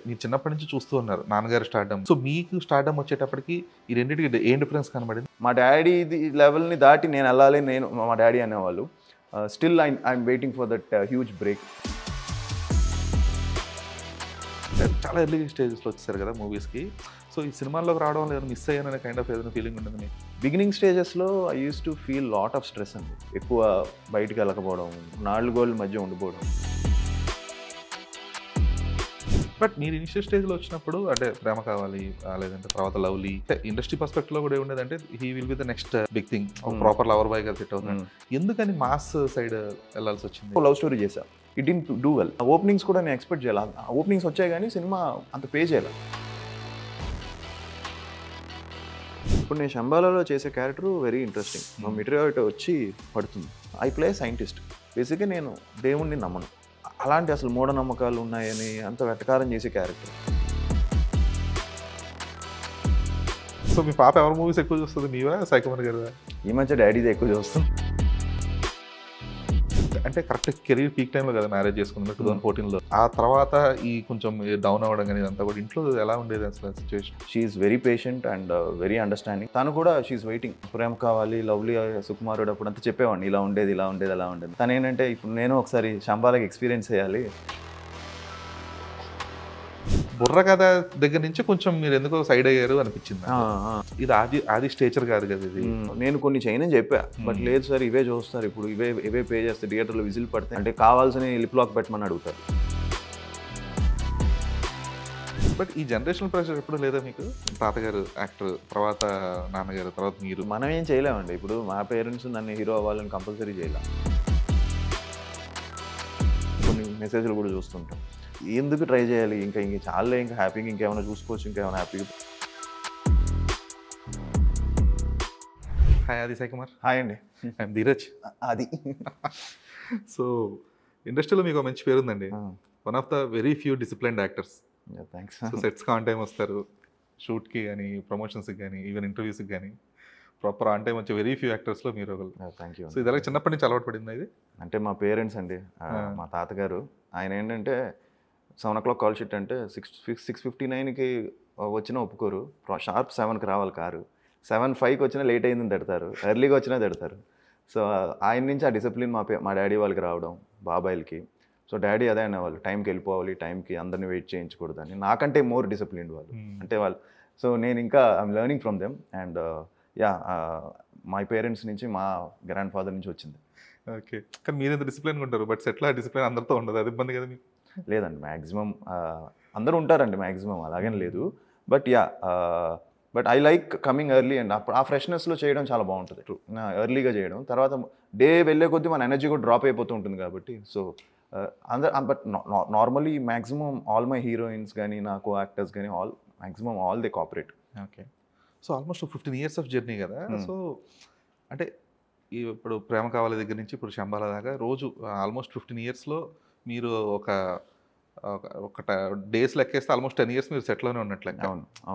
మీరు చిన్నప్పటి నుంచి చూస్తూ ఉన్నారు నాన్నగారి స్టార్డమ్. సో మీకు స్టార్డమ్ వచ్చేటప్పటికి ఈ రెండింటికి ఏం డిఫరెన్స్ కనబడింది? మా డాడీ లెవెల్ని దాటి నేను వెళ్ళాలి, నేను మా డాడీ అనేవాళ్ళు. Still I'm waiting for that huge break. చాలా ఎర్లీ స్టేజెస్లో వచ్చేసారు కదా మూవీస్కి. సో ఈ సినిమాల్లోకి రావడం ఏదైనా మిస్ అయ్యాననే కైండ్ ఆఫ్ ఏదైనా ఫీలింగ్ ఉంటుంది మీకు? బిగినింగ్ స్టేజెస్లో I use to feel lot of stress అండి. ఎక్కువ బయటికి వెళ్ళకపోవడం, 4 గోళ్ళ మధ్య ఉండిపోవడం. బట్ మీరు ఇనిషియల్ స్టేజ్లో వచ్చినప్పుడు అంటే ప్రేమ కావాలి లేదంటే తర్వాత లవ్లీ ఇండస్ట్రీ పర్స్పెక్టివ్లో కూడా ఏముండేదంటే he will be the next big thing, proper lover boy గా సెట్ అవుతుంది. ఎందుకని మాస్ సైడ్ వెళ్ళాల్సి వచ్చింది? లవ్ స్టోరీ చేశా, it did do well. Openings కూడా నేను ఎక్స్పెక్ట్ చేయాలి. ఓపెనింగ్స్ వచ్చాయి కానీ సినిమా అంత పే చేయాలి. ఇప్పుడు నేను శంబాలలో చేసే క్యారెక్టర్ వెరీ ఇంట్రెస్టింగ్. మా మెటీరియల్ వచ్చి పడుతుంది. I play scientist. బేసిక్గా నేను దేవుణ్ణి నమ్మను. అలాంటి అసలు మూఢనమ్మకాలు ఉన్నాయని అంత వెటకారం చేసే క్యారెక్టర్. సో మీ పాప ఎవరి మూవీస్ ఎక్కువ చూస్తుంది, నీవా సైకుమార్ గారు? ఈ మధ్య డాడీది ఎక్కువ చూస్తాం. అంటే కరెక్ట్ కెరీర్ పీక్ టైంలో కదా మ్యారేజ్ చేసుకున్నాం 2014లో. ఆ తర్వాత ఈ కొంచెం డౌన్ అవ్వడం కానీ ఇదంతా కూడా ఇంట్లో ఎలా ఉండేది అసలు situation? She's very patient and very understanding. తను కూడా షీఈస్ వెయిటింగ్. ప్రేమ కావాలి, లవ్లీ, సుకుమారుడు అప్పుడు అంతా చెప్పేవాడిని, ఇలా ఉండేది ఇలా ఉండేది అలా ఉండేది. తను ఏంటంటే ఇప్పుడు నేను ఒకసారి శంబాలకి ఎక్స్పీరియన్స్ చేయాలి. బుర్ర కథ దగ్గర నుంచి కొంచెం మీరు ఎందుకో సైడ్ అయ్యారు అనిపించింది. ఇది ఆది స్టేచర్ కాదు కదా ఇది. నేను కొన్ని చేయనని చెప్పా, బట్ లేదు సార్ ఇవే చూస్తారు ఇప్పుడు, ఇవే పే చేస్తే థియేటర్లో విజిల్ పడతాయి అంటే కావాల్సిన లిప్ లాక్ పెట్టమని అడుగుతారు. బట్ ఈ జనరేషనల్ ప్రెషర్ ఎప్పుడు లేదా మీకు? తాతగారు యాక్టర్, తర్వాత నాన్నగారు, తర్వాత మీరు. మనం ఏం చేయలేమండి. ఇప్పుడు మా పేరెంట్స్ నన్ను హీరో అవ్వాలని కంపల్సరీ చేయలేం. కొన్ని మెసేజ్లు కూడా చూస్తుంటాం, ఎందుకు ట్రై చేయాలి, ఇంకా చాలే, ఇంకా హ్యాపీగా ఇంకేమైనా చూసుకోవచ్చు, ఇంకేమైనా హ్యాపీగా. హాయ్ ఆది సైకుమార్. హాయ్ అండి, ఐఎమ్ ధీరజ్. అది సో ఇండస్ట్రీలో మీకు మంచి పేరు ఉందండి. One of the very few disciplined actors. Thanks. So సెట్స్కి ఆన్ టైం వస్తారు, షూట్కి కానీ ఈవెన్ కానీ ఈవెన్ ఇంటర్వ్యూస్కి కానీ ప్రాపర్ ఆన్ టైం వచ్చే వెరీ ఫ్యూ యాక్టర్స్లో మీరు ఒకరు. Thank you. సో ఇది చిన్నప్పటి నుంచి అలవాటు పడింది ఇది? అంటే మా పేరెంట్స్ అండి, మా తాతగారు ఆయన ఏంటంటే 7 o'clock కాల్ షీట్ అంటే 6:59కి వచ్చినా ఒప్పుకోరు, షార్ప్ 7కి రావాలి కారు. 7:05కి వచ్చినా లేట్ అయిందని తిడతారు, ఎర్లీగా వచ్చినా తిడతారు. సో ఆయన నుంచి ఆ డిసిప్లిన్ మా డాడీ వాళ్ళకి రావడం, బాబాయిలకి. సో డాడీ అదే అనేవాళ్ళు, టైంకి వెళ్ళిపోవాలి, టైంకి అందరిని వెయిట్ చేయించకూడదని. నాకంటే మోర్ డిసిప్లిన్డ్ వాళ్ళు అంటే వాళ్ళు. సో నేను ఇంకా I'm learning from them and my parents నుంచి, మా గ్రాండ్ ఫాదర్ నుంచి వచ్చింది. ఓకే, కానీ మీరు ఎంత డిసిప్లిన్గా ఉంటారు, బట్ సెట్లో ఆ డిసిప్లిన్ అందరితో ఉండదు, అది ఇబ్బంది కదా మీకు? లేదండి, మ్యాక్సిమం అందరూ ఉంటారండి, మ్యాక్సిమం అలాగని లేదు. But but I like coming early and ఆ ఫ్రెష్నెస్లో చేయడం చాలా బాగుంటుంది. ఎర్లీగా చేయడం, తర్వాత డే వెళ్ళే కొద్దీ మన ఎనర్జీ కూడా డ్రాప్ అయిపోతూ ఉంటుంది కాబట్టి. So but normally maximum all my heroines కానీ, నాకు యాక్టర్స్ కానీ maximum all they cooperate. Okay, so almost 15 years of journey కదా. సో అంటే ఇప్పుడు ప్రేమ కావాలి దగ్గర నుంచి ఇప్పుడు శంబాల దాకా రోజు ఆల్మోస్ట్ 15 yearsలో మీరు ఒక డేస్ లెక్కేస్తే ఆల్మోస్ట్ 10 years మీరు సెట్లోనే ఉన్నట్లు లెక్క.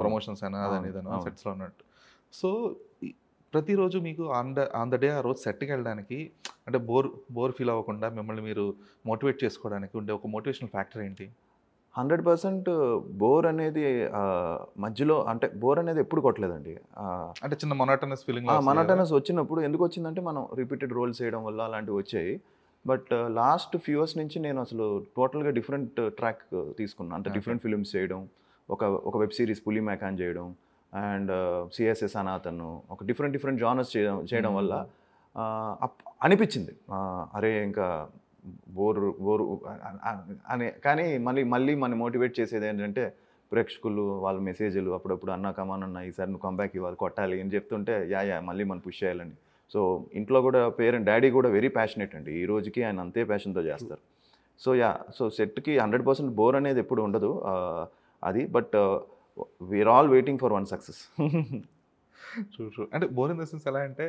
ప్రమోషన్స్ అయినా అదని ఇదైనా సెట్స్లో ఉన్నట్టు. సో ప్రతిరోజు మీకు ఆన్ ద డే ఆ రోజు సెట్కి వెళ్ళడానికి అంటే బోర్ ఫీల్ అవ్వకుండా మిమ్మల్ని మీరు మోటివేట్ చేసుకోవడానికి ఉండే ఒక మోటివేషనల్ ఫ్యాక్టర్ ఏంటి? 100% బోర్ అనేది మధ్యలో అంటే బోర్ అనేది ఎప్పుడు కొట్టలేదండి. అంటే చిన్న మొనాటనస్ ఫీలింగ్, మొనాటనస్ వచ్చినప్పుడు ఎందుకు వచ్చిందంటే మనం రిపీటెడ్ రోల్స్ చేయడం వల్ల అలాంటివి వచ్చాయి. బట్ లాస్ట్ ఫ్యూ ఇయర్స్ నుంచి నేను అసలు టోటల్గా డిఫరెంట్ ట్రాక్ తీసుకున్నాను. అంటే డిఫరెంట్ ఫిల్మ్స్ చేయడం, ఒక వెబ్ సిరీస్ పులి మేకాన్ చేయడం అండ్ సిఎస్ఎస్ అనాథన్, ఒక డిఫరెంట్ జానర్స్ చేయడం వల్ల అనిపించింది అరే ఇంకా బోరు అని. కానీ మళ్ళీ మన మోటివేట్ చేసేది ఏంటంటే ప్రేక్షకులు వాళ్ళ మెసేజ్లు అప్పుడప్పుడు అన్నా కమానన్నా ఈసారి నువ్వు కంబ్యాక్ ఇవ్వాలి, కొట్టాలి అని చెప్తుంటే మళ్ళీ మనం పుష్ చేయాలని. సో ఇంట్లో కూడా డాడీ కూడా వెరీ ప్యాషనేట్ అండి, ఈ రోజుకి ఆయన అంతే ప్యాషన్తో చేస్తారు. సో సెట్కి 100% బోర్ అనేది ఎప్పుడు ఉండదు అది. But we're all waiting for one success. True. అంటే బోర్ ఇన్ ద సెన్స్ ఎలా అంటే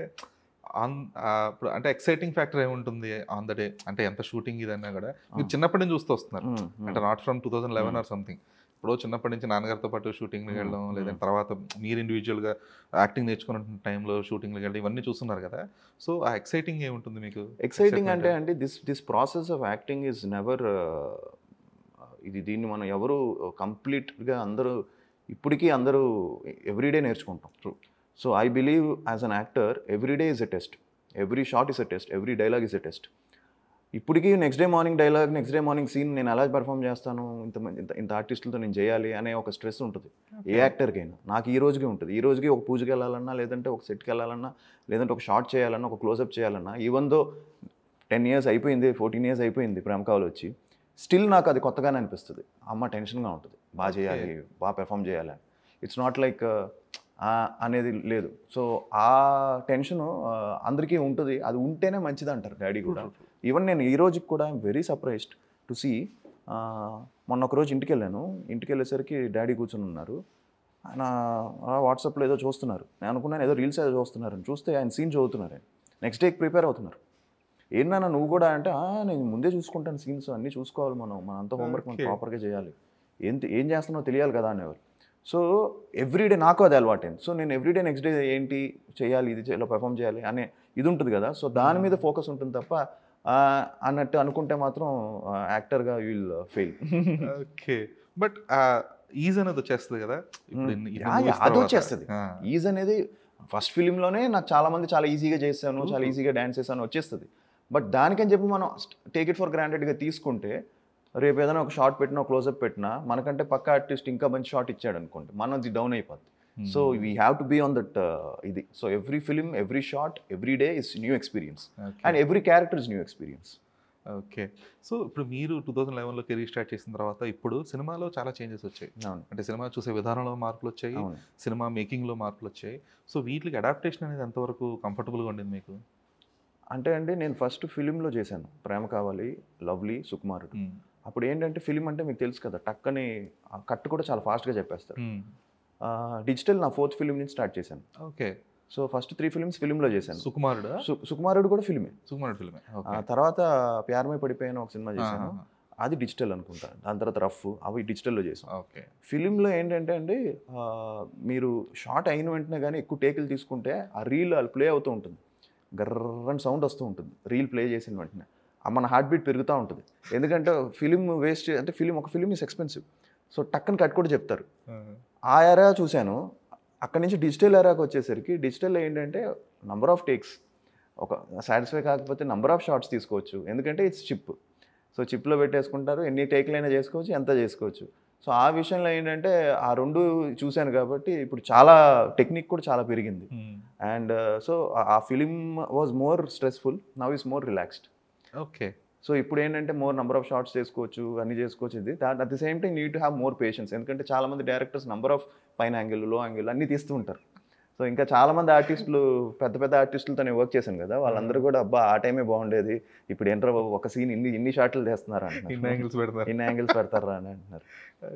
ఇప్పుడు అంటే ఎక్సైటింగ్ ఫ్యాక్టర్ ఏముంటుంది ఆన్ ద డే, అంటే ఎంత షూటింగ్ ఇదన్నా కూడా మీరు చిన్నప్పటి నుంచి చూస్తూ వస్తున్నారు, అంటే నాట్ ఫ్రమ్ 2011 ఆర్ సంథింగ్. ఇప్పుడు చిన్నప్పటి నుంచి నాన్నగారితో పాటు షూటింగ్కి వెళ్ళడం, లేదంటే తర్వాత మీరు ఇండివిజువల్గా యాక్టింగ్ నేర్చుకున్న టైంలో షూటింగ్కి వెళ్ళడం, ఇవన్నీ చూస్తున్నారు కదా. సో ఆ ఎక్సైటింగ్ ఏముంటుంది మీకు? ఎక్సైటింగ్ అంటే this process of acting is never దీన్ని మనం ఎవరు కంప్లీట్గా అందరూ ఇప్పటికీ అందరూ ఎవ్రీడే నేర్చుకుంటాం. So I believe as an actor everyday is a test, every shot is a test, every dialogue is a test. ఇప్పటికీ next day morning dialogue, next day morning scene నేను ఎలా పెర్ఫామ్ చేస్తాను, ఇంత ఆర్టిస్టులతో నేను చేయాలి అనే ఒక స్ట్రెస్ ఉంటుంది ఏ యాక్టర్కైనా. నాకు ఈ రోజుకి ఉంటుంది. ఈ రోజుకి ఒక పూజకి వెళ్ళాలన్నా, లేదంటే ఒక సెట్కి వెళ్ళాలన్నా, లేదంటే ఒక షాట్ చేయాలన్నా, ఒక క్లోజప్ చేయాలన్నా, ఈవెన్ దో 10 years అయిపోయింది, 14 years అయిపోయింది ప్రేమ కావాలి వచ్చి, స్టిల్ నాకు అది కొత్తగానే అనిపిస్తుంది. అమ్మ టెన్షన్గా ఉంటుంది, బాగా చేయాలి, బాగా పెర్ఫామ్ చేయాలి. ఇట్స్ నాట్ లైక్ అనేది లేదు. సో ఆ టెన్షను అందరికీ ఉంటుంది. అది ఉంటేనే మంచిది అంటారు డాడీ కూడా. ఈవెన్ నేను ఈ రోజుకి కూడా I'm very surprised to see. మొన్న ఒక రోజు ఇంటికి వెళ్ళేసరికి డాడీ కూర్చొని ఉన్నారు. ఆయన వాట్సాప్లో ఏదో చూస్తున్నారు. నేను అనుకున్నాను ఏదో రీల్స్ ఏదో చూస్తున్నారు. చూస్తే ఆయన సీన్ చదువుతున్నారు. ఆయన నెక్స్ట్ డేకి ప్రిపేర్ అవుతున్నారు. ఏంటన్నా నువ్వు కూడా అంటే, నేను ముందే చూసుకుంటాను సీన్స్, అన్నీ చూసుకోవాలి, మనంతా హోంవర్క్ మనం ప్రాపర్గా చేయాలి, ఏం చేస్తున్నావో తెలియాలి కదా అనేవారు. సో ఎవ్రీడే నాకు అది అలవాటైంది. సో నేను ఎవ్రీడే నెక్స్ట్ డే ఏంటి చేయాలి, ఇది ఇలా పెర్ఫామ్ చేయాలి అనే ఇది ఉంటుంది కదా. సో దాని మీద ఫోకస్ ఉంటుంది తప్ప అన్నట్టు అనుకుంటే మాత్రం యాక్టర్గా you will fail. Okay, but is అనేది వచ్చేస్తుంది కదా. అది వచ్చేస్తుంది. ఈజ్ అనేది ఫస్ట్ ఫిలింలోనే నాకు చాలామంది చాలా ఈజీగా చేశాను, చాలా ఈజీగా డ్యాన్స్ చేశాను వచ్చేస్తుంది. బట్ దానికని చెప్పి మనం టేక్ ఇట్ ఫర్ గ్రాంటెడ్గా తీసుకుంటే, రేపు ఏదైనా ఒక షార్ట్ పెట్టినా, క్లోజప్ పెట్టినా, మనకంటే పక్క ఆర్టిస్ట్ ఇంకా మంచి షార్ట్ ఇచ్చాడు అనుకోండి, మనది డౌన్ అయిపోద్ది. So we have to be on that ఇది. So every film, every shot, every day is new experience and every character is new experience. Okay, so ఇప్పుడు మీరు 2011లో కెరీర్ స్టార్ట్ చేసిన తర్వాత ఇప్పుడు సినిమాలో చాలా చేంజెస్ వచ్చాయి. అంటే సినిమా చూసే విధానంలో మార్పులు వచ్చాయి, సినిమా మేకింగ్లో మార్పులు వచ్చాయి. సో వీటికి అడాప్టేషన్ అనేది ఎంతవరకు కంఫర్టబుల్గా ఉండింది మీకు? అంటే అండి, నేను ఫస్ట్ ఫిలింలో చేశాను, ప్రేమ కావాలి, లవ్లీ, సుకుమారుడు. అప్పుడు ఏంటంటే ఫిలిం అంటే మీకు తెలుసు కదా, టక్కని కట్ కూడా చాలా ఫాస్ట్గా చెప్పేస్తారు. డిజిటల్ నా 4th ఫిలిం నుంచి స్టార్ట్ చేశాను. ఓకే, సో ఫస్ట్ 3 films ఫిలింలో చేశాను. సుకుమారుడు కూడా ఫిలిమే. తర్వాత ప్యారమై పడిపోయాను ఒక సినిమా చేశాను, అది డిజిటల్ అనుకుంటా. దాని తర్వాత రఫ్, అవి డిజిటల్లో చేశాను. ఫిలింలో ఏంటంటే అండి, మీరు షార్ట్ అయిన వెంటనే కానీ ఎక్కువ టేకులు తీసుకుంటే ఆ రీల్ ప్లే అవుతూ ఉంటుంది, గర్రని సౌండ్ వస్తూ ఉంటుంది. రీల్ ప్లే చేసిన వెంటనే మన హార్ట్ బీట్ పెరుగుతూ ఉంటుంది. ఎందుకంటే ఫిలిం వేస్ట్ అంటే ఒక ఫిలిం ఇస్ ఎక్స్పెన్సివ్. సో టక్కని కట్ కూడా చెప్తారు. ఆ ఎరా చూశాను. అక్కడి నుంచి డిజిటల్ ఎరాకి వచ్చేసరికి, డిజిటల్లో ఏంటంటే నంబర్ ఆఫ్ టేక్స్, ఒక సాటిస్ఫై కాకపోతే నంబర్ ఆఫ్ షార్ట్స్ తీసుకోవచ్చు. ఎందుకంటే ఇట్స్ చిప్. సో చిప్లో పెట్టేసుకుంటారు, ఎన్ని టేక్లైనా చేసుకోవచ్చు, ఎంత చేసుకోవచ్చు. సో ఆ విషయంలో ఏంటంటే ఆ రెండు చూశాను కాబట్టి ఇప్పుడు చాలా టెక్నిక్ కూడా చాలా పెరిగింది. అండ్ సో ఆ film was more stressful, now is more relaxed. Okay, so ఇప్పుడు ఏంటంటే మోర్ నెంబర్ ఆఫ్ షార్ట్స్ చేసుకోవచ్చు, అన్ని చేసుకోవచ్చు. ఇది at the same time need to have more patience. ఎందుకంటే చాలామంది డైరెక్టర్స్ నెంబర్ ఆఫ్ పైన యాంగిల్, లో యాంగిల్ అన్నీ తీస్తూ ఉంటారు. సో ఇంకా చాలామంది ఆర్టిస్టులు, పెద్ద ఆర్టిస్టులతో నేను వర్క్ చేశాను కదా, వాళ్ళందరూ కూడా అబ్బా ఆ టైమే బాగుండేది, ఇప్పుడు ఏంట్రా ఒక సీన్ ఇన్ని షార్ట్లు తీస్తున్నారు అంటున్నారు, ఇన్ని యాంగిల్స్ పెడతారా అని అంటున్నారు.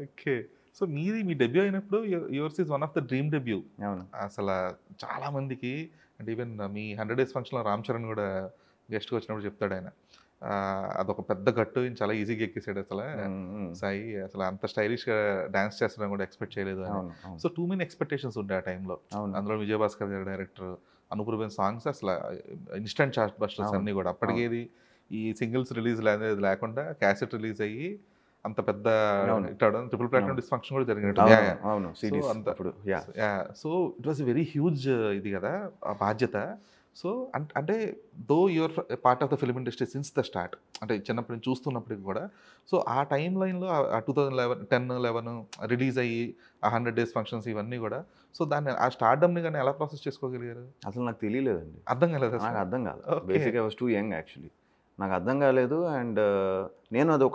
ఓకే, సో మీ డెబ్యూ అయినప్పుడు yours is one of the dream debut. అవును, అసలు చాలా మందికి. అంటే ఈవెన్ మీ 100 days ఫంక్షన్లో రామ్ చరణ్ కూడా గెస్ట్గా వచ్చినప్పుడు చెప్తాడు ఆయన, అదొక పెద్ద గట్టు చాలా ఈజీగా ఎక్కేసాడు అసలు సాయి, అసలు అంత స్టైలిష్గా డాన్స్ చేస్తారని కూడా ఎక్స్పెక్ట్ చేయలేదు అని. సో టూ మెనీ ఎక్స్పెక్టేషన్స్ ఉండే ఆ టైంలో. అందులో విజయభాస్కర్ గారి డైరెక్టర్, అనుప్రూవెన్ సాంగ్స్ అసలు ఇన్స్టెంట్ చార్ట్ బస్టర్స్ అన్నీ కూడా. అప్పటికేది ఈ సింగిల్స్ రిలీజ్ అనేది లేకుండా క్యాసెట్ రిలీజ్ అయ్యి అంత పెద్ద ట్రిపుల్ ప్లాటినం డిస్ఫంక్షన్ కూడా జరిగినట్టు. So it was very huge ఇది కదా ఆ బాధ్యత. సో అంటే though your part of the film industry since the start, అంటే చిన్నప్పటి నుంచి చూస్తున్నప్పటికి కూడా. సో ఆ టైం లైన్లో ఆ 2010-11 రిలీజ్ అయ్యి ఆ 100 days ఫంక్షన్స్ ఇవన్నీ కూడా, సో దాన్ని ఆ స్టార్డమ్ని కానీ ఎలా ప్రాసెస్ చేసుకోగలిగారు? అసలు నాకు తెలియలేదండి, అర్థం కాలేదు. నాకు అర్థం కాలేదు. బేసిక్గా I was two young actually, నాకు అర్థం కాలేదు. అండ్ నేను అది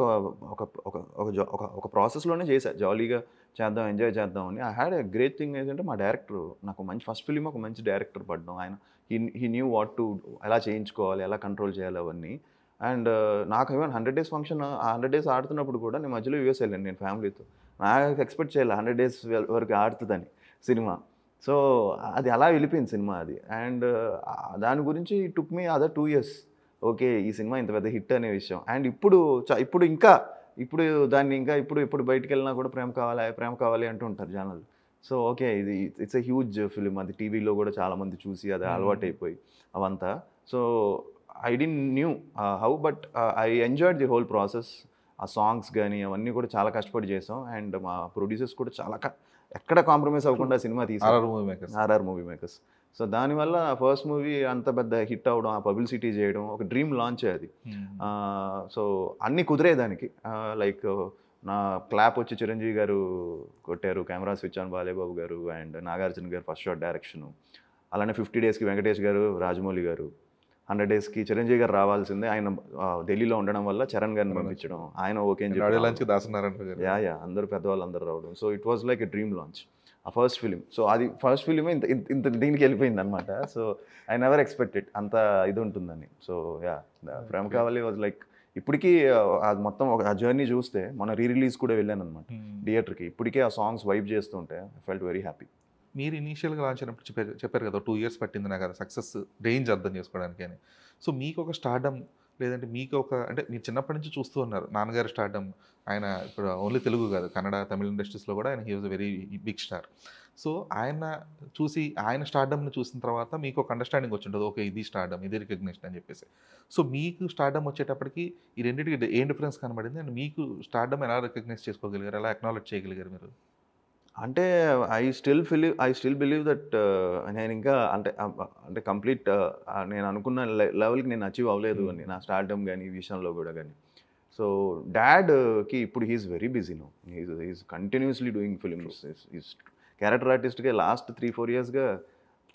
ఒక ప్రాసెస్లోనే చేశాను, జాలీగా చేద్దాం, ఎంజాయ్ చేద్దామని. I had a great thing ఏంటంటే మా డైరెక్టర్, నాకు మంచి ఫస్ట్ ఫిలిం ఒక మంచి డైరెక్టర్ పడ్డం. ఆయన హీ న్యూ వాట్ టు, ఎలా చేయించుకోవాలి, ఎలా కంట్రోల్ చేయాలి అవన్నీ. అండ్ నాకు ఈవెన్ 100 days ఫంక్షన్, ఆ 100 days ఆడుతున్నప్పుడు కూడా నేను మధ్యలో యూఎస్ వెళ్ళాను నేను ఫ్యామిలీతో. నాకు ఎక్స్పెక్ట్ చేయాలి 100 days వరకు ఆడుతుందని సినిమా. సో అది అలా వెళ్ళిపోయింది సినిమా అది. అండ్ దాని గురించి టుక్ మీ అదర్ 2 years, ఓకే ఈ సినిమా ఇంత పెద్ద హిట్ అనే విషయం. అండ్ ఇప్పుడు దాన్ని ఇంకా ఇప్పుడు బయటికి వెళ్ళినా కూడా ప్రేమ కావాలి అంటూ ఉంటారు జనాలు. సో ఓకే, ఇది ఇట్స్ ఎ హ్యూజ్ ఫిలిం, అది టీవీలో కూడా చాలామంది చూసి అది అలవాటు అయిపోయి అవంతా. So I didn't new how, but I enjoyed the whole process. ఆ సాంగ్స్ కానీ అవన్నీ కూడా చాలా కష్టపడి చేసాం. అండ్ మా ప్రొడ్యూసర్స్ కూడా చాలా ఎక్కడ కాంప్రమైజ్ అవ్వకుండా సినిమా తీసారు, RR movie makers. RR movie makers. So దానివల్ల ఫస్ట్ మూవీ అంత పెద్ద హిట్ అవ్వడం, ఆ పబ్లిసిటీ చేయడం, ఒక డ్రీమ్ లాంచ్ అది. సో అన్నీ కుదిరే దానికి. లైక్ నా క్లాప్ వచ్చి చిరంజీవి గారు కొట్టారు, కెమెరా స్విచ్ ఆన్ బాలేబాబు గారు అండ్ నాగార్జున గారు ఫస్ట్ షాట్ డైరెక్షను. అలానే 50 డేస్కి వెంకటేష్ గారు, రాజమౌళి గారు. 100 డేస్కి చిరంజీవి గారు రావాల్సిందే, ఆయన ఢిల్లీలో ఉండడం వల్ల చరణ్ గారిని పంపించడం, ఆయన ఓకే అని ఆడియో చెప్పి లాంచ్కి దాసనారాయణ గారు. యా అందరూ పెద్దవాళ్ళు అందరూ రావడం. So it was like a dream launch ఆ ఫస్ట్ ఫిలిం. సో అది ఫస్ట్ ఫిలిమే ఇంత ఇంత ఇంత దీనికి వెళ్ళిపోయింది అనమాట. సో ఐ నెవర్ ఎక్స్పెక్టెడ్ అంత ఇది ఉంటుందని. సో యా ప్రేమ కావాలి వాజ్ లైక్ ఇప్పటికీ అది మొత్తం ఆ జర్నీ చూస్తే మన రిలీజ్ కూడా వెళ్ళాను అనమాట థియేటర్కి. ఇప్పటికే ఆ సాంగ్స్ వైబ్ చేస్తుంటే ఐ ఫెల్ట్ వెరీ హ్యాపీ. మీరు ఇనీషియల్గా లాంచ్ అయినప్పుడు చెప్పారు కదా 2 years పట్టింది నాకు అది సక్సెస్ రేంజ్ అర్థం చేసుకోవడానికి అని. సో మీకు ఒక స్టార్డమ్ లేదంటే మీకు ఒక అంటే మీరు చిన్నప్పటి నుంచి చూస్తూ ఉన్నారు నాన్నగారి స్టార్డమ్. ఆయన ఇప్పుడు ఓన్లీ తెలుగు కాదు, కన్నడ, తమిళ ఇండస్ట్రీస్లో కూడా ఆయన he was a very big star. So ఆయన చూసి ఆయన స్టార్డమ్ని చూసిన తర్వాత మీకు ఒక అండర్స్టాండింగ్ వచ్చి ఉంటుంది, ఓకే ఇది స్టార్డమ్, ఇది రికగ్నిషన్ అని చెప్పేసి. సో మీకు స్టార్డమ్ వచ్చేటప్పటికి ఈ రెండింటికి ఏం డిఫరెన్స్ కనబడింది అండ్ మీకు స్టార్డమ్ ఎలా రికగ్నైజ్ చేసుకోగలిగారు, ఎలా అక్నాలెడ్జ్ చేయగలిగారు మీరు? అంటే ఐ స్టిల్ బిలీవ్ దట్ నేను ఇంకా అంటే కంప్లీట్ నేను అనుకున్న లెవెల్కి నేను అచీవ్ అవ్వలేదు అని నా స్టార్డమ్ కానీ ఈ విషయంలో కూడా కానీ. సో డాడ్కి ఇప్పుడు he's very busy no, he's continuously doing films. Is character ఆర్టిస్ట్గా లాస్ట్ 3-4 yearsగా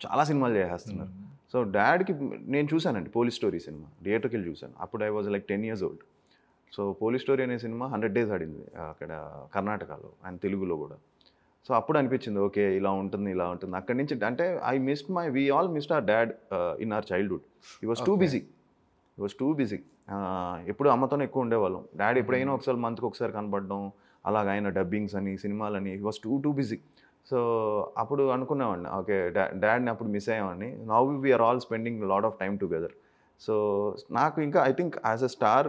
చాలా సినిమాలు చేసేస్తున్నారు. సో డాడ్కి నేను చూశానండి పోలీస్ స్టోరీ సినిమా, థియేటర్కి వెళ్ళి చూశాను. అప్పుడు I was like 10 years old. So police story అనే సినిమా 100 days ఆడింది అక్కడ కర్ణాటకలో అండ్ తెలుగులో కూడా. సో అప్పుడు అనిపించింది ఓకే ఇలా ఉంటుంది ఇలా ఉంటుంది. అక్కడి నుంచి అంటే we all missed our dad in our childhood. He was too busy. ఎప్పుడు అమ్మతోనే ఎక్కువ ఉండేవాళ్ళం. డాడీ ఎప్పుడైనా ఒకసారి మంత్కి ఒకసారి కనపడడం, అలాగ ఆయన డబ్బింగ్స్ అని సినిమాలని he was too busy. So అప్పుడు అనుకునేవాడిని ఓకే డాడ్ని అప్పుడు మిస్ అయ్యామని. Now we're all spending lot of time together. So నాకు ఇంకా I think as a star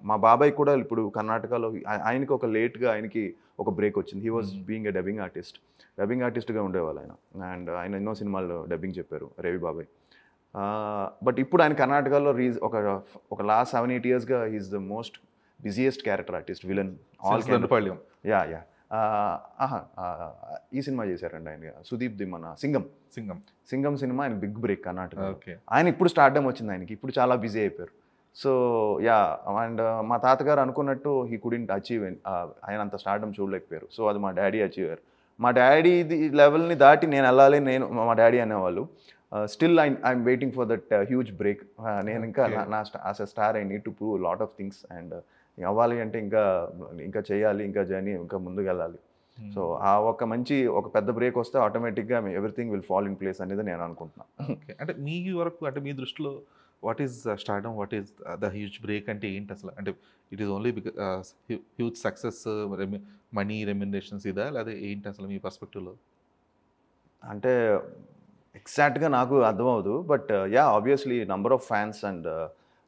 మా బాబాయ్ కూడా ఇప్పుడు కర్ణాటకలో ఆయనకి ఒక లేట్గా ఆయనకి ఒక బ్రేక్ వచ్చింది. He was being a dubbing ఆర్టిస్ట్గా ఉండేవాళ్ళు ఆయన. అండ్ ఆయన ఎన్నో సినిమాల్లో డబ్బింగ్ చెప్పారు రవి బాబాయ్. బట్ ఇప్పుడు ఆయన కర్ణాటకలో ఒక లాస్ట్ 7-8 yearsగా he is the most busiest character artist, villain all. Yeah ఈ సినిమా చేశారండి ఆయన, సుదీప్ది మన సింగం సినిమా ఆయన బిగ్ బ్రేక్ కర్ణాటక. ఆయన ఇప్పుడు స్టార్డమ్ వచ్చింది ఆయనకి, ఇప్పుడు చాలా బిజీ అయిపోయారు. సో యా అండ్ మా తాతగారు అనుకున్నట్టు హీ కుడింట్ అచీవ్, ఆయన అంత స్టార్డమ్ చూడలేకపోయారు. సో అది మా డాడీ అచీవ్ అయ్యారు. మా డాడీ లెవెల్ని దాటి నేను వెళ్ళాలి, మా డాడీ అనేవాళ్ళు. Still I'm waiting for that huge break. నేను ఇంకా నా as a star I need to prove lot of things and అవ్వాలి అంటే ఇంకా చేయాలి, ఇంకా జర్నీ ఇంకా ముందుకు వెళ్ళాలి. సో ఆ ఒక పెద్ద బ్రేక్ వస్తే ఆటోమేటిక్గా everything will fall in place అనేది నేను అనుకుంటున్నాను. ఓకే, అంటే మీ వరకు అంటే మీ దృష్టిలో what is stardom, what is the huge break అంటే ఏంటి అసలు? అంటే it is only huge success, money, remunerations ఇదా, లేదా ఏంటి అసలు మీ పర్స్పెక్టివ్లో? అంటే ఎగ్జాక్ట్గా నాకు అర్థమవుదు. But yeah obviously number of fans and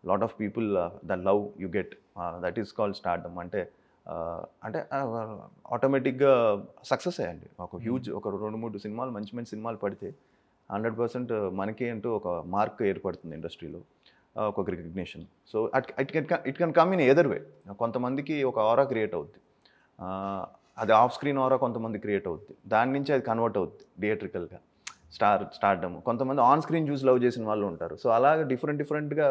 lot of people the love you get, that is called stardom. అంటే ఆటోమేటిక్గా సక్సెస్ అయ్యండి. ఒక 2-3 సినిమాలు మంచి సినిమాలు పడితే 100% మనకి అంటూ ఒక మార్క్ ఏర్పడుతుంది ఇండస్ట్రీలో, ఒక recognition. So it can come in either way. కొంతమందికి ఒక ఆరా క్రియేట్ అవుద్ది, అది ఆఫ్ స్క్రీన్ ఆరా కొంతమంది క్రియేట్ అవుద్ది, దాని నుంచి అది కన్వర్ట్ అవుద్ది థియేట్రికల్గా స్టార్డమ్. కొంతమంది ఆన్ స్క్రీన్ చూసి లవ్ చేసిన వాళ్ళు ఉంటారు. సో అలాగే డిఫరెంట్గా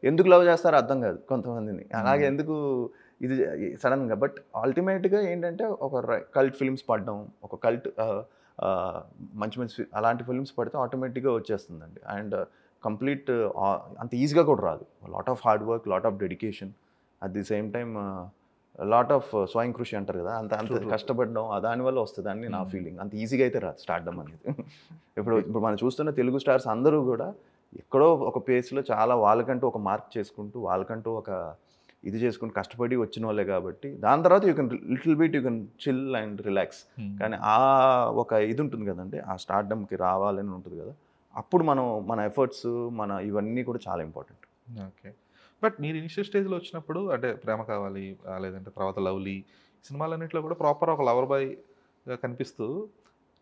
ఎందుకు లవ్ చేస్తారో అర్థం కాదు కొంతమందిని, అలాగే ఎందుకు ఇది సడన్గా. బట్ అల్టిమేట్గా ఏంటంటే ఒక కల్ట్ ఫిల్మ్స్ పడడం, ఒక కల్ట్ మంచి అలాంటి ఫిల్మ్స్ పడితే ఆటోమేటిక్గా వచ్చేస్తుందండి. అండ్ కంప్లీట్ అంత ఈజీగా కూడా రాదు. Lot of hard work, lot of dedication, at the same time lot of స్వయం కృషి అంటారు కదా, అంత కష్టపడడం దానివల్ల వస్తుంది అని నా ఫీలింగ్. అంత ఈజీగా అయితే రాదు స్టార్డమ్ అనేది. ఇప్పుడు మనం చూస్తున్న తెలుగు స్టార్స్ అందరూ కూడా ఎక్కడో ఒక ప్లేస్లో చాలా వాళ్ళకంటూ ఒక మార్క్ చేసుకుంటూ, వాళ్ళకంటూ ఒక ఇది చేసుకుంటూ కష్టపడి వచ్చిన వాళ్ళే కాబట్టి దాని తర్వాత you can little bit you can chill and relax. కానీ ఒక ఇది ఉంటుంది కదండి, ఆ స్టార్డమ్కి రావాలని ఉంటుంది కదా, అప్పుడు మన ఎఫర్ట్స్ ఇవన్నీ కూడా చాలా ఇంపార్టెంట్. ఓకే, బట్ మీరు ఇనిషియల్ స్టేజ్లో వచ్చినప్పుడు అంటే ప్రేమ కావాలి, లేదంటే తర్వాత లవ్లీ సినిమాలన్నింటిలో కూడా ప్రాపర్ ఒక లవర్ బాయ్గా కనిపిస్తూ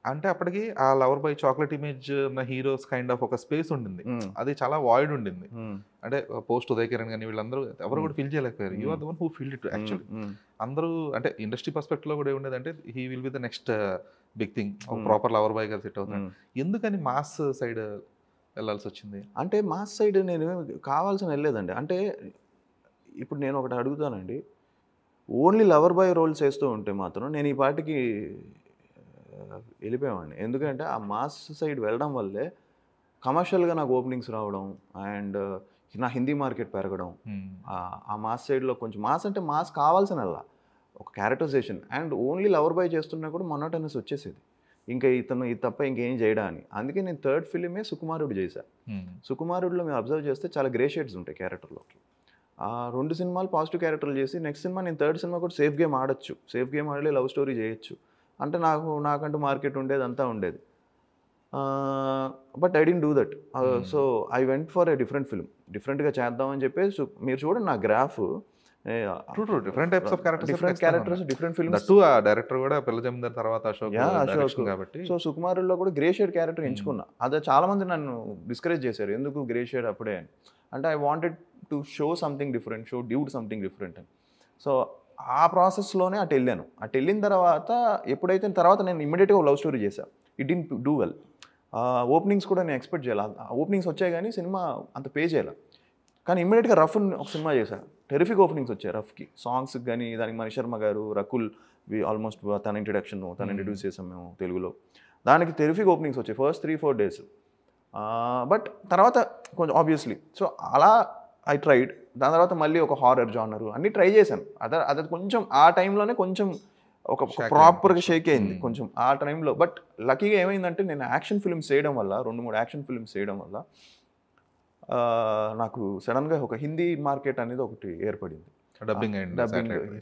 అంటే అప్పటికి ఆ లవర్ బై చాక్లెట్ ఇమేజ్ ఉన్న హీరోస్ కైండ్ ఆఫ్ ఒక స్పేస్ ఉండింది. అది చాలా వాయిడ్ ఉండింది. అంటే పోస్ట్ ఉదయ్ కిరణ్ కానీ వీళ్ళందరూ ఎవరు కూడా ఫిల్ చేయలేకపోయారు. You are the one who filled it actually. అందరూ అంటే ఇండస్ట్రీ పర్స్పెక్టివ్లో కూడా ఏముండేదంటే he will be the next big thing, proper lover boy గా సెట్ అవుతాడు. ఎందుకని మాస్ సైడ్ వెళ్ళాల్సి వచ్చింది? అంటే మాస్ సైడ్ నేను కావాల్సిన వెళ్ళలేదండి. అంటే ఇప్పుడు నేను ఒకటి అడుగుతానండి, ఓన్లీ లవర్ బాయ్ రోల్స్ వేస్తూ ఉంటే మాత్రం నేను ఈ పాటికి వెళ్ళిపోయామండి. ఎందుకంటే ఆ మాస్ సైడ్ వెళ్ళడం వల్లే కమర్షియల్గా నాకు ఓపెనింగ్స్ రావడం అండ్ నా హిందీ మార్కెట్ పెరగడం. ఆ మాస్ సైడ్లో కొంచెం మాస్ అంటే మాస్ కావాల్సిన ఒక characterisation and only lover boy చేస్తున్నా కూడా మొనోటనెస్ వచ్చేసేది. ఇంకా ఇతను ఇది తప్ప ఇంకేం చేయడా అని. అందుకే నేను థర్డ్ ఫిలిమే సుకుమారుడు చేశాను. సుకుమారుడులో మేము అబ్జర్వ్ చేస్తే చాలా గ్రే షేడ్స్ ఉంటాయి క్యారెక్టర్లోకి. ఆ 2 సినిమాలు పాజిటివ్ క్యారెక్టర్లు చేసి నెక్స్ట్ సినిమా నేను థర్డ్ సినిమా కూడా సేఫ్ గేమ్ ఆడొచ్చు, సేఫ్ గేమ్ ఆడలే లవ్ స్టోరీ చేయొచ్చు. అంటే నాకంటూ మార్కెట్ ఉండేది, అంతా ఉండేది. But I don't do that. So I went for a different film, డిఫరెంట్గా చేద్దామని చెప్పేసి. మీరు చూడండి నా graph, different types of characters, different characters, different films. ఆ డైరెక్టర్ కూడా పెళ్లి జమీందార్ తర్వాత అశోక్ కాబట్టి. సో సుకుమారుల్లో కూడా గ్రే షేడ్ క్యారెక్టర్ ఎంచుకున్నా. అదే చాలా మంది నన్ను డిస్కరేజ్ చేశారు, ఎందుకు గ్రే షేడ్ అప్పుడే అని. అంటే I wanted to show something different, show dude something different అని. సో ఆ ప్రాసెస్లోనే అటు వెళ్ళాను. అటు వెళ్ళిన తర్వాత ఎప్పుడైతే తర్వాత నేను ఇమ్మీడియట్గా లవ్ స్టోరీ చేశాను. It didn't do well. Openings కూడా నేను ఎక్స్పెక్ట్ చేయాలి, ఓపెనింగ్స్ వచ్చాయి కానీ సినిమా అంత పే చేయాలి. కానీ ఇమ్మీడియట్గా రఫ్ ఒక సినిమా చేశాను, టెరిఫిక్ ఓపెనింగ్స్ వచ్చాయి రఫ్కి. సాంగ్స్కి కానీ దానికి మణి శర్మ గారు, రకుల్, ఆల్మోస్ట్ తన ఇంట్రడక్షన్ తను ఇంట్రడ్యూస్ చేసాం మేము తెలుగులో. దానికి టెరిఫిక్ ఓపెనింగ్స్ వచ్చాయి ఫస్ట్ 3-4 days. బట్ తర్వాత కొంచెం ఆబ్వియస్లీ సో అలా ఐ ట్రైడ్. దాని తర్వాత మళ్ళీ ఒక హారర్ జానర్ అన్నీ ట్రై చేశాను. అది కొంచెం ఆ టైంలోనే కొంచెం ఒక ప్రాపర్గా షేక్ అయింది కొంచెం ఆ టైంలో. బట్ లక్కీగా ఏమైందంటే నేను యాక్షన్ ఫిల్మ్స్ చేయడం వల్ల, 2-3 యాక్షన్ ఫిల్మ్స్ చేయడం వల్ల నాకు సడన్గా ఒక హిందీ మార్కెట్ అనేది ఒకటి ఏర్పడింది, డబ్బింగ్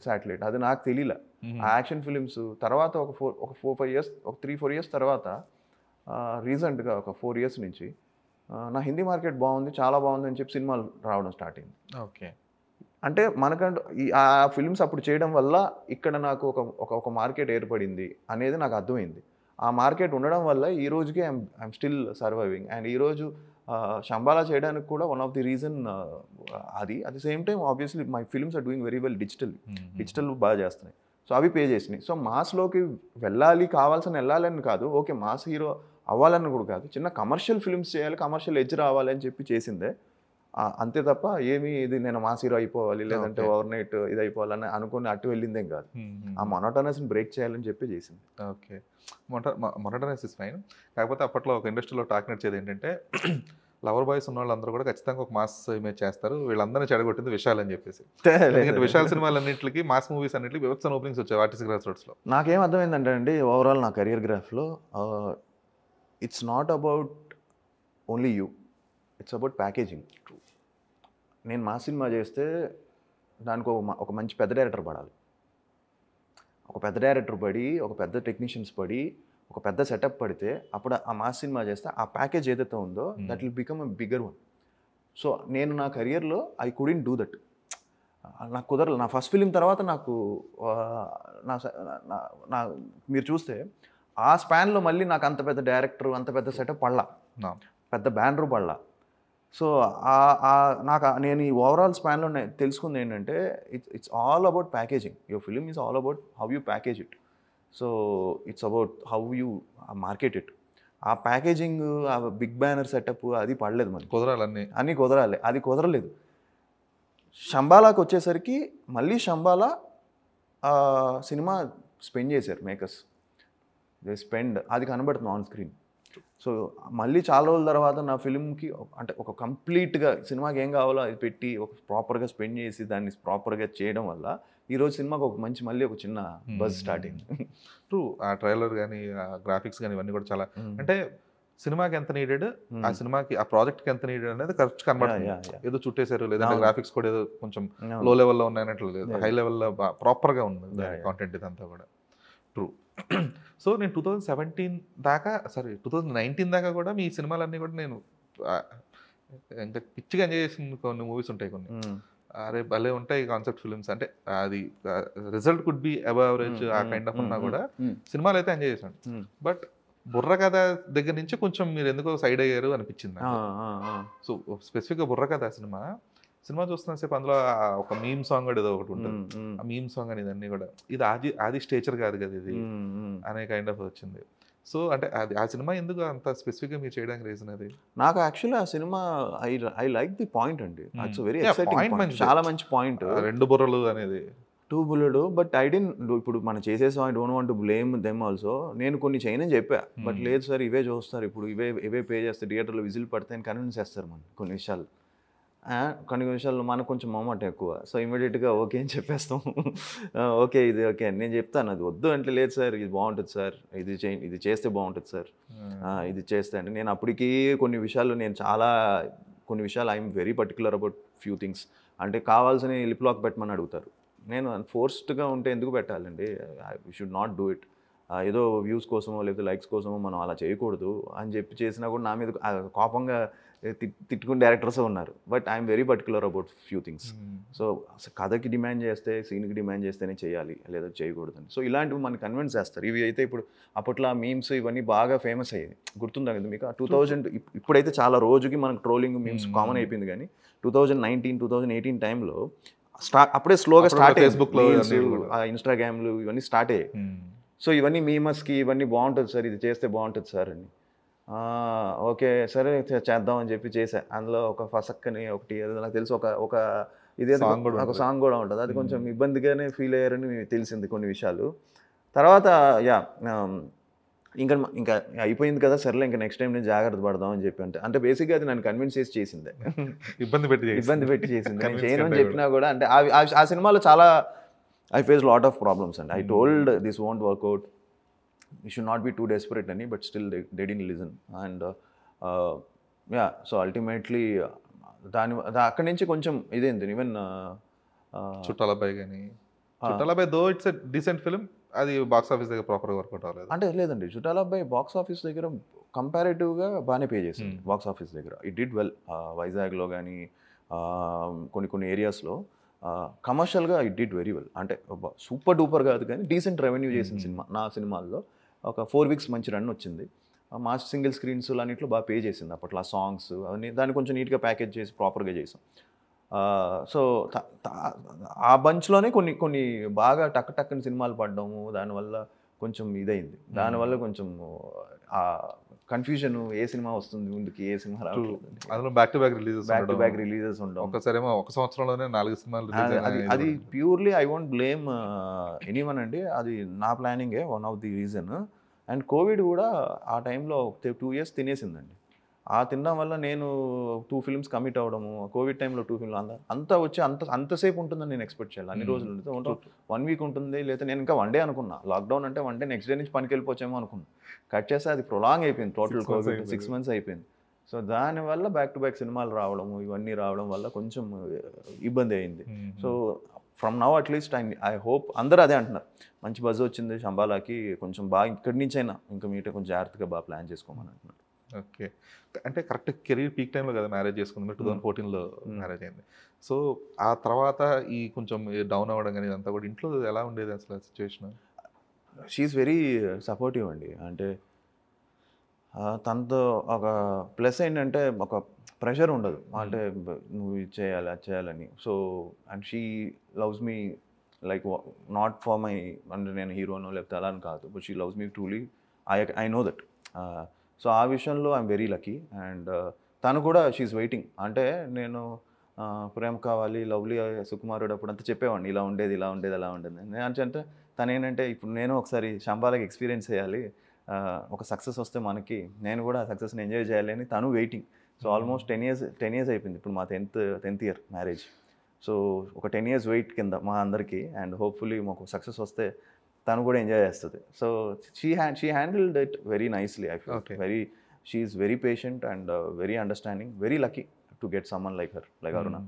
శాటిలైట్. అది నాకు తెలియలే. ఆ యాక్షన్ ఫిలిమ్స్ తర్వాత ఒక 4-5 years, ఒక 3-4 years తర్వాత రీసెంట్గా ఒక 4 years నుంచి నా హిందీ మార్కెట్ బాగుంది, చాలా బాగుంది అని చెప్పి సినిమాలు రావడం స్టార్ట్ అయింది. ఓకే. అంటే మనకంటూ ఆ ఫిల్మ్స్ అప్పుడు చేయడం వల్ల ఇక్కడ నాకు ఒక మార్కెట్ ఏర్పడింది అనేది నాకు అర్థమైంది. ఆ మార్కెట్ ఉండడం వల్ల ఈ రోజుకి ఐఎమ్ స్టిల్ సర్వైవింగ్. అండ్ ఈరోజు శంబాలా చేయడానికి కూడా వన్ ఆఫ్ ది రీజన్ అది. At the same time obviously my films are doing very well digital బాగా చేస్తున్నాయి. సో అవి పే చేసినాయి. సో మాస్లోకి వెళ్ళాలి, వెళ్ళాలని కాదు, ఓకే మాస్ హీరో అవ్వాలని కూడా కాదు, చిన్న కమర్షియల్ ఫిల్మ్స్ చేయాలి, కమర్షియల్ ఎడ్జ్ రావాలి అని చెప్పి చేసిందే అంతే తప్ప ఏమి ఇది నేను మాస్ హీరో అయిపోవాలి లేదంటే ఓవర్ నైట్ ఇది అయిపోవాలని అనుకుని అటు వెళ్ళిందేం కాదు. ఆ మొనోటనెస్ని బ్రేక్ చేయాలని చెప్పి చేసింది. Okay, monotonous is fine. కాకపోతే అప్పట్లో ఒక ఇండస్ట్రీలో టాక్ నడిచేది ఏంటంటే లవర్ బాయ్స్ ఉన్న వాళ్ళందరూ కూడా ఖచ్చితంగా ఒక మాస్ ఇమేజ్ చేస్తారు, వీళ్ళందరినీ చెడగొట్టింది విశాల్ అని చెప్పేసి. ఎందుకంటే విశాల్ సినిమాలన్నింటికి, మాస్ మూవీస్ అన్నింటికి వివత్సన ఓపెనింగ్స్ వచ్చాయి ఆర్టిస్ట్ గ్రాస్ రోడ్స్లో. నాకేం అర్థమైందంటే అండి, ఓవరాల్ నా కెరియర్ గ్రాఫ్లో it's not about only you, it's about packaging. నేను మా సినిమా చేస్తే దానికి ఒక మంచి పెద్ద డైరెక్టర్ పడాలి, ఒక పెద్ద డైరెక్టర్ పడి, ఒక పెద్ద టెక్నీషియన్స్ పడి, ఒక పెద్ద సెటప్ పడితే అప్పుడు ఆ మాస్ సినిమా చేస్తే ఆ ప్యాకేజ్ ఏదైతే ఉందో that will become a bigger one. So నేను నా కెరియర్లో ఐ కుడెంట్ డూ దట్, నాకు కుదరలేదు. నా ఫస్ట్ ఫిలిం తర్వాత నాకు నా మీరు చూస్తే ఆ స్పాన్లో మళ్ళీ నాకు అంత పెద్ద డైరెక్టర్, అంత పెద్ద సెటప్ పడలా, పెద్ద బ్యానర్ పడలా. సో నేను ఈ ఓవరాల్ స్పాన్లో తెలుసుకుంది ఏంటంటే it's all about packaging. Your film is all about how you package it. So it's about how you market it. ఆ ప్యాకేజింగ్, ఆ బిగ్ బ్యానర్ సెటప్ అది పడలేదు, మనకి కుదరాలి, అన్నీ కుదరాలి, అది కుదరలేదు. శంబాలాకి వచ్చేసరికి మళ్ళీ శంబాలా సినిమా స్పెండ్ చేశారు మేకర్స్, దే స్పెండ్, అది కనబడుతుంది ఆన్ స్క్రీన్. సో మళ్ళీ చాలా రోజుల తర్వాత నా ఫిల్మ్కి అంటే ఒక కంప్లీట్గా సినిమాకి ఏం కావాలో అది పెట్టి ఒక ప్రాపర్గా స్పెండ్ చేసి దాన్ని ప్రాపర్గా చేయడం వల్ల ఈరోజు సినిమాకి ఒక మంచి మళ్ళీ ఒక చిన్న బజ్ స్టార్ట్ అయింది. ట్రూ, ఆ ట్రైలర్ కానీ ఆ గ్రాఫిక్స్ కానీ ఇవన్నీ కూడా చాలా, అంటే సినిమాకి ఎంత నీడెడ్, ఆ సినిమాకి ఆ ప్రాజెక్ట్కి ఎంత నీడెడ్ అనేది కరెక్ట్ కనబడుతుంది. ఏదో చుట్టేశారు లేదంటే గ్రాఫిక్స్ కూడా ఏదో కొంచెం లో లెవెల్లో ఉన్నాయన్నట్లు లేదు, హై లెవెల్లో ప్రాపర్గా ఉంది కాంటెంట్ ఇదంతా కూడా. ట్రూ. సో నేను 2019 దాకా కూడా మీ సినిమాలన్నీ కూడా నేను ఇంకా పిచ్చిగా ఎంజాయ్ చేసిన కొన్ని మూవీస్ ఉంటాయి, కొన్ని అరే భలే ఉంటాయి కాన్సెప్ట్ ఫిల్మ్స్. అంటే అది result could be above average ఆ కైండ్ ఆఫ్ ఉన్నా కూడా సినిమాలు అయితే ఎంజాయ్ చేశాను. బట్ బుర్ర కథ దగ్గర నుంచి కొంచెం మీరు ఎందుకో సైడ్ అయ్యారు అనిపించింది. సో స్పెసిఫిక్గా బుర్ర కథ సినిమా సినిమా చూస్తున్న సేపు అందులో ఒక మీమ్ సాంగ్ కూడా ఏదో ఒకటి ఉంటుంది. ఆ మీమ్ సాంగ్ అనేది అన్ని కూడా ఇది ఆది ఆది స్టేచర్ కాదు కదా ఇది అనే కైండ్ ఆఫ్ వచ్చింది. సో అంటే అది ఆ సినిమా ఎందుకు అంత స్పెసిఫిక్గా మీరు చేయడానికి రీజన్ అది? నాకు యాక్చువల్లీ ఆ cinema I like the point అండి. ఇట్స్ వెరీ ఎక్సైటింగ్, చాలా మంచి పాయింట్. 2 బుర్రలు అనేది 2 బుల్లెట్. బట్ ఐ డెంట్ ఇప్పుడు మనం చేసేసాం, I don't want to blame them also. నేను కొన్ని చేయనని చెప్పా, బట్ లేదు సార్ ఇవే చూస్తారు ఇప్పుడు, ఇవే పే చేస్తారు, థియేటర్లో విజిల్ పడితే అని కన్విన్స్ చేస్తారు మనం కొన్ని విషయాలు. కొన్ని విషయాల్లో మనకు కొంచెం మొహమాట ఎక్కువ. సో ఇమీడియట్గా ఓకే అని చెప్పేస్తాం. ఓకే ఇది ఓకే అని నేను చెప్తాను. అది వద్దు అంటే లేదు సార్ ఇది బాగుంటుంది సార్, ఇది చేస్తే బాగుంటుంది సార్, ఇది చేస్తే అంటే నేను అప్పటికీ కొన్ని విషయాలు కొన్ని విషయాలు I'm very particular about few things. అంటే కావాల్సిన లిప్ లాక్ పెట్టమని అడుగుతారు. నేను ఫోర్స్డ్గా ఉంటే ఎందుకు పెట్టాలండి? You should not do it. ఏదో వ్యూస్ కోసమో లేకపోతే లైక్స్ కోసమో మనం అలా చేయకూడదు అని చెప్పి చేసినా కూడా నా మీద కోపంగా తిట్టుకునే డైరెక్టర్స్ ఉన్నారు. But I'm very particular about few things. So కథకి డిమాండ్ చేస్తే, సీన్కి డిమాండ్ చేస్తేనే చేయాలి, లేదా చేయకూడదని. సో ఇలాంటివి మనకి కన్విన్స్ చేస్తారు. ఇవి అయితే ఇప్పుడు అప్పట్లో మీమ్స్ ఇవన్నీ బాగా ఫేమస్ అయ్యేది, గుర్తుందా కదా మీకు? 2000 ఇప్పుడైతే చాలా రోజుకి మనకు ట్రోలింగ్ మీమ్స్ కామన్ అయిపోయింది. కానీ 2019, 2018 టైంలో అప్పుడే స్లోగా స్టార్ట్ ఫేస్బుక్లో ఇన్స్టాగ్రామ్లు ఇవన్నీ స్టార్ట్ అయ్యాయి. సో ఇవన్నీ మీమస్కి ఇవన్నీ బాగుంటుంది సార్, ఇది చేస్తే బాగుంటుంది సార్ అని. ఓకే సరే చేద్దాం అని చెప్పి చేశా. అందులో ఒక ఫసక్కని ఒకటి నాకు తెలిసి ఒక ఇదేదో ఒక సాంగ్ కూడా ఉంటుంది. అది కొంచెం ఇబ్బందిగానే ఫీల్ అయ్యారని తెలిసింది కొన్ని విషయాలు. తర్వాత ఇంకా అయిపోయింది కదా సరేలే, ఇంకా నెక్స్ట్ టైం నేను జాగ్రత్త పడదాం అని చెప్పి అంటే బేసిక్గా అది నన్ను కన్విన్స్ చేసి చేసిందే. ఇబ్బంది పెట్టి చేసింది. నేను చేయను అని చెప్పినా కూడా అంటే ఆ సినిమాలో చాలా I face lot of problems అండి. I told this won't work out, you should not be too desperate అని, but still they didn't listen. And so ultimately అక్కడి నుంచి కొంచెం ఇదేంటి ఈవెన్ చుట్టాలబ్బాయి కానీ చుట్టాలబ్బాయి though it's a decent film, అది బాక్స్ ఆఫీస్ దగ్గర ప్రాపర్గా వర్కౌట్ అవ్వలేదు. అంటే లేదండి, చుట్టాలబ్బాయి బాక్స్ ఆఫీస్ దగ్గర కంపారేటివ్గా బాగానే పే చేసింది. బాక్స్ ఆఫీస్ దగ్గర ఇట్ డిడ్ వెల్. వైజాగ్లో కానీ కొన్ని ఏరియాస్లో కమర్షియల్గా ఇట్ డిడ్ వెరీ వెల్. అంటే సూపర్ డూపర్ కాదు కానీ డీసెంట్ రెవెన్యూ చేసిన సినిమా. నా సినిమాల్లో ఒక 4 weeks మంచి రన్ వచ్చింది. మాస్ సింగిల్ స్క్రీన్స్ అన్నింటిలో బాగా పే చేసింది అప్పట్లో. ఆ సాంగ్స్ అవన్నీ దాన్ని కొంచెం నీట్గా ప్యాకేజ్ చేసి ప్రాపర్గా చేసాం. సో ఆ బంచ్లోనే కొన్ని బాగా టక్కని సినిమాలు పడ్డాము. దానివల్ల కొంచెం ఇదైంది. దానివల్ల కొంచెం కన్ఫ్యూజన్, ఏ సినిమా వస్తుంది ముందుకి, ఏ సినిమా రావట్లేదు. అందులో బ్యాక్ టు బ్యాక్ రిలీజెస్ ఉండవు. ఒకసారేమో ఒక సంవత్సరంలోనే 4 సినిమాలు. అది purely I won't blame anyone అండి. అది నా ప్లానింగే one of the reason. And Covid కూడా ఆ టైంలో 2 years తినేసిందండి. ఆ తినడం వల్ల నేను 2 films కమిట్ అవ్వడము, కోవిడ్ టైంలో 2 films అంతా వచ్చి అంతసేపు ఉంటుందని నేను ఎక్స్పెక్ట్ చేయాలి. అన్ని రోజులు ఉంటుంది, 1 week ఉంటుంది. లేదా నేను ఇంకా 1 day అనుకున్నా. లాక్డౌన్ అంటే 1 day, నెక్స్ట్ డే నుంచి పనికి వెళ్ళిపోవచ్చేమో అనుకున్నా. కట్ చేస్తే అది ప్రొలాంగ్ అయిపోయింది. టోటల్ కోవిడ్ 6 months అయిపోయింది. సో దానివల్ల బ్యాక్ టు బ్యాక్ సినిమాలు రావడము, ఇవన్నీ రావడం వల్ల కొంచెం ఇబ్బంది అయింది. So from now at least I hope అందరూ అదే అంటున్నారు, మంచి బజ్ వచ్చింది శంబాలాకి, కొంచెం బాగా ఇక్కడి నుంచి అయినా ఇంకా మీటే కొంచెం జాగ్రత్తగా బాగా ప్లాన్ చేసుకోమని అంటున్నారు. ఓకే, అంటే కరెక్ట్ కెరీర్ పీక్ టైంలో కదా మ్యారేజ్ చేసుకుంది, 2014లో మ్యారేజ్ అయింది. సో ఆ తర్వాత ఈ కొంచెం డౌన్ అవ్వడం కానీ ఇదంతా కూడా ఇంట్లో ఎలా ఉండేది అసలు సిచ్యువేషన్? షీఈస్ వెరీ సపోర్టివ్ అండి. అంటే తనతో ఒక ప్లస్ ఏంటంటే ఒక ప్రెషర్ ఉండదు. అంటే నువ్వు ఇది చేయాలి, అది చేయాలని. So and she loves me like not for my, అంటే నేను హీరోనో లేకపోతే అలా అని కాదు, but she loves me truly. I know that. So ఆ విషయంలో ఐఎమ్ వెరీ లక్కీ. అండ్ తను కూడా షీఈస్ వెయిటింగ్. అంటే నేను ప్రేమ కావాలి, లవ్లీ సుకుమారుడు అప్పుడు అంతా చెప్పేవాడిని, ఇలా ఉండేది అలా ఉండేది. నేను అంటే తను ఏంటంటే ఇప్పుడు నేను ఒకసారి శంబాలకి ఎక్స్పీరియన్స్ చేయాలి, ఒక సక్సెస్ వస్తే మనకి, నేను కూడా ఆ సక్సెస్ని ఎంజాయ్ చేయాలి అని తను వెయిటింగ్. సో ఆల్మోస్ట్ 10 years అయిపోయింది ఇప్పుడు మా 10th year మ్యారేజ్. సో ఒక 10 years వెయిట్ కింద మా అందరికీ. అండ్ హోప్ఫుల్లీ మాకు సక్సెస్ వస్తే తను కూడా ఎంజాయ్ చేస్తుంది. So she handled it very nicely. I feel she is very patient and very understanding, very lucky to get someone like her, like Aruna.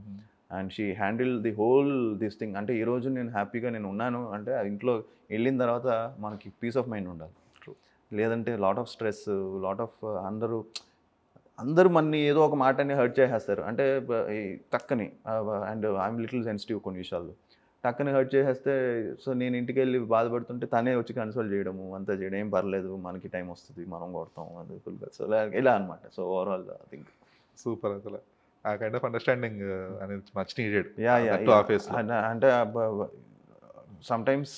And she handle the whole this thing. అంటే ఈరోజు నేను హ్యాపీగా నేను ఉన్నాను అంటే ఇంట్లో వెళ్ళిన తర్వాత మనకి పీస్ ఆఫ్ మైండ్ ఉండాలి. లేదంటే lot of stress, lot of అందరూ మనని ఏదో ఒక మాటని హర్ట్ చేసేస్తారు. అంటే తక్కని. అండ్ ఐఎమ్ లిటిల్ సెన్సిటివ్ కొన్ని విషయాల్లో. టక్కున హర్ట్ చేసేస్తే సో నేను ఇంటికి వెళ్ళి బాధపడుతుంటే తనే వచ్చి కన్సోల్ చేయడము అంతా చేయడం, ఏం పర్లేదు మనకి టైం వస్తుంది మనం కొడతాం అది ఫుల్గా. సో ఇలా అనమాట. So overall I think super అసలు. ఆ కైండ్ ఆఫ్ అండర్‌స్టాండింగ్ అనేది much needed. Yeah that to ఆ ఫేస్‌లో. అంటే సమ్‌టైమ్స్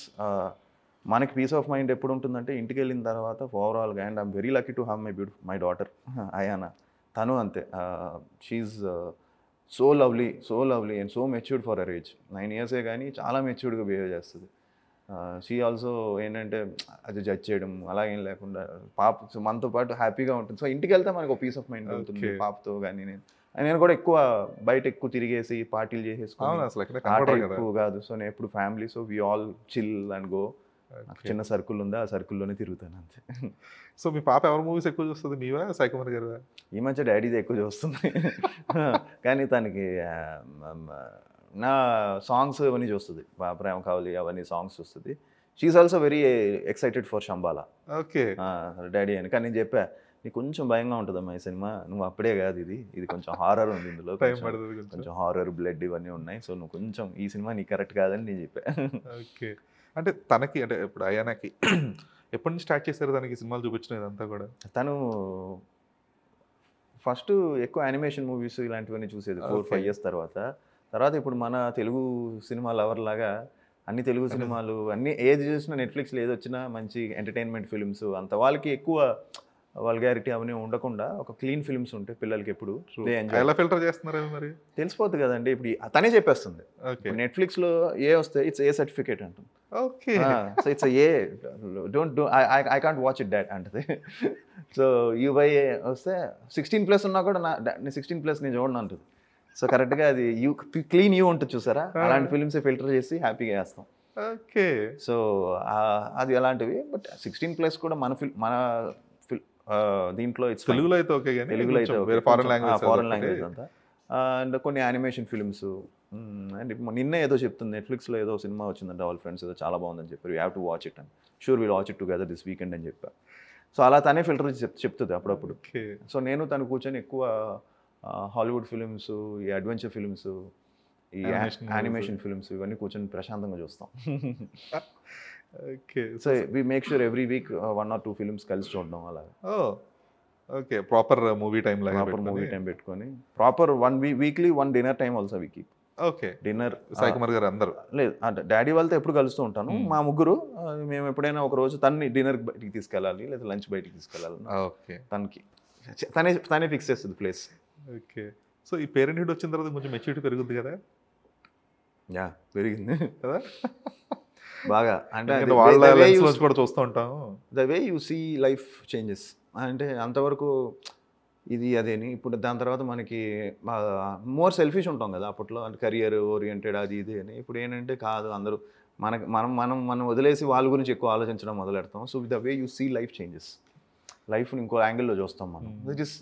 మనకి పీస్ ఆఫ్ మైండ్ ఎప్పుడు ఉంటుందంటే ఇంటికి వెళ్ళిన తర్వాత ఓవరాల్గా. And I'm very lucky to have my daughter Ayana. తను అంతే. She is so lovely and so matured for her age. 9 ఇయర్సే కానీ చాలా మెచ్యూర్డ్గా బిహేవ్ చేస్తుంది. షీ ఆల్సో ఏంటంటే అది జడ్జ్ చేయడం అలా ఏం లేకుండా పాప మనతో పాటు హ్యాపీగా ఉంటుంది. సో ఇంటికి వెళ్తే మనకు ఒక పీస్ ఆఫ్ మైండ్ ఉంటుంది పాపతో. కానీ నేను కూడా ఎక్కువ బయట ఎక్కువ తిరిగేసి పార్టీలు చేసేసుకుని అవును అసలు ఎక్కడ ఆ కనపడరు కదా. టైప్ కాదు. సో నేను ఎప్పుడు family, so we all chill and go. నాకు Okay. చిన్న సర్కిల్ ఉంది, ఆ సర్కిల్లోనే తిరుగుతాను అంతే. సో మీ పాప ఎవరి మూవీస్ ఎక్కువ చూస్తుంది, మీవా సాయికుమార్ గారివా? ఈ మధ్య డాడీది ఎక్కువ చూస్తుంది. కానీ తనకి నా సాంగ్స్ అవన్నీ చూస్తుంది. ప్రేమ కావాలి అవన్నీ సాంగ్స్ చూస్తుంది. She's also very excited for Shambhala. Okay. Daddy అని. కానీ నేను చెప్పా, నీకు కొంచెం భయంగా ఉంటుందమ్మా ఈ సినిమా, నువ్వు అప్పుడే కాదు, ఇది కొంచెం హారర్ ఉంది ఇందులో, టైం పడుతుంది కొంచెం. కొంచెం హారర్ బ్లడ్ ఇవన్నీ ఉన్నాయి. సో నువ్వు కొంచెం ఈ సినిమా నీకు కరెక్ట్ కాదని నేను చెప్పా. ఓకే. అంటే తనకి అంటే ఇప్పుడు అయానాకి ఎప్పటి నుంచి స్టార్ట్ చేశారు తనకి సినిమాలు చూపించడం ఇదంతా కూడా? తను ఫస్ట్ ఎక్కువ యానిమేషన్ మూవీస్ ఇలాంటివన్నీ చూసేది 4-5 ఇయర్స్ తర్వాత ఇప్పుడు మన తెలుగు సినిమా లవర్ లాగా అన్ని తెలుగు సినిమాలు అన్ని ఏది చూసినా నెట్ఫ్లిక్స్లో ఏది వచ్చినా మంచి ఎంటర్టైన్మెంట్ ఫిల్మ్స్, అంత వాళ్ళకి ఎక్కువ వల్గారిటీ అవన్నీ ఉండకుండా ఒక క్లీన్ ఫిల్మ్స్ ఉంటాయి పిల్లలకి ఎప్పుడు ఎలా ఫిల్టర్ చేస్తున్నారు మరి? తెలిసిపోతుంది కదండి. ఇప్పుడు తనే చెప్పేస్తుంది. నెట్ఫ్లిక్స్లో ఏ వస్తే ఇట్స్ ఏ సర్టిఫికేట్ అంటుంది. Okay. So it's a don't do I can't watch it dot అంటది. సో యూబై వస్తే 16+ ఉన్నా కూడా 16+ నేను చూడను అంటుంది. సో కరెక్ట్గా అది క్లీన్ యూ ఉంటుంది చూసారా, అలాంటి ఫిల్మ్స్ ఫిల్టర్ చేసి హ్యాపీగా వేస్తాం. ఓకే. సో అది అలాంటివి. బట్ 16+ కూడా మన దీంట్లో ఇట్స్ తెలుగులో అయితే ఓకే, కానీ తెలుగులో అయితే ఫారెన్ లాంగ్వేజ్ అంతా. అండ్ కొన్ని యానిమేషన్ ఫిల్మ్స్. అండ్ నిన్నే ఏదో చెప్తుంది, నెట్ఫ్లిక్స్లో ఏదో సినిమా వచ్చిందంటే వాళ్ళ ఫ్రెండ్స్ ఏదో చాలా బాగుందని చెప్పారు, you have to watch it and sure will watch it together this weekend అని చెప్పా. సో అలా తనే ఫిల్టర్ చెప్తుంది అప్పుడప్పుడు. సో నేను తను కూర్చొని ఎక్కువ హాలీవుడ్ ఫిల్మ్స్, ఈ అడ్వెంచర్ ఫిల్మ్స్, ఈ యానిమేషన్ ఫిల్మ్స్ ఇవన్నీ కూర్చొని ప్రశాంతంగా చూస్తాం. Okay. So we make sure every week 1 or 2 films కలిసి చూడడం అలా. ఓకే. ప్రాపర్ మూవీ టైం లాగా ప్రాపర్ మూవీ టైం పెట్టుకొని proper weekly 1 dinner time also we keep. Okay. Dinner Saikumar గారు అందరూ లేదు అంటే డాడీ వాళ్ళతో ఎప్పుడు కలుస్తూ ఉంటాను. మా ముగ్గురు మేము ఎప్పుడైనా ఒక రోజు తన్ని డిన్నర్ బయటికి తీసుకెళ్ళాలి లేదా లంచ్ బయటికి తీసుకెళ్ళాలి, ఓకే తనకి తనే ఫిక్స్ చేస్తుంది ప్లేస్. ఓకే. సో ఈ పేరెంట్హుడ్ వచ్చిన తర్వాత కొంచెం మెచ్యూరిటీ పెరుగుద్ది కదా? యా పెరిగింది కదా బాగా. అంటే వాళ్ళ లెన్స్ నుంచి కూడా చూస్తూ ఉంటాం. The way you see life changes. అంటే అంతవరకు ఇది అదేని, ఇప్పుడు దాని తర్వాత మనకి మోర్ సెల్ఫిష్ ఉంటాం కదా అప్పట్లో, అంటే కెరియర్ ఓరియంటెడ్ అది ఇది అని. ఇప్పుడు ఏంటంటే కాదు, అందరూ మనం వదిలేసి వాళ్ళ గురించి ఎక్కువ ఆలోచించడం మొదలెడతాం. So the way you see life changes, లైఫ్ని ఇంకో యాంగిల్లో చూస్తాం మనం.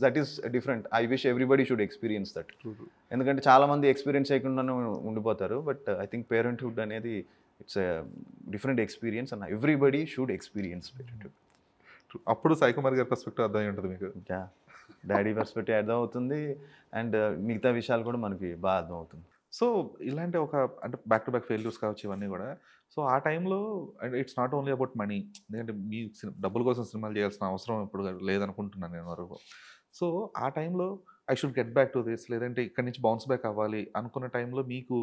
That is different. I wish everybody should experience that. ఎందుకంటే చాలామంది ఎక్స్పీరియన్స్ చేయకుండానే ఉండిపోతారు. బట్ ఐ థింక్ పేరెంట్హుడ్ అనేది it's a different experience and everybody should experience parenthood. అప్పుడు సాయికుమార్ గారి పర్స్పెక్టివ్ అర్థమై ఉంటుంది మీకు. డాడీ పర్స్పెక్టివ్ అర్థం అవుతుంది అండ్ మిగతా విషయాలు కూడా మనకి బాగా అర్థం అవుతుంది. సో ఇలాంటి ఒక అంటే బ్యాక్ టు బ్యాక్ ఫెయిల్యూర్స్ కావచ్చు ఇవన్నీ కూడా. సో ఆ టైంలో and it's not only about money, ఎందుకంటే మీ డబ్బుల కోసం సినిమాలు చేయాల్సిన అవసరం ఇప్పుడు లేదనుకుంటున్నాను నేను వరకు. సో ఆ టైంలో I should get back to this, లేదంటే ఇక్కడి నుంచి బౌన్స్ బ్యాక్ అవ్వాలి అనుకున్న టైంలో మీకు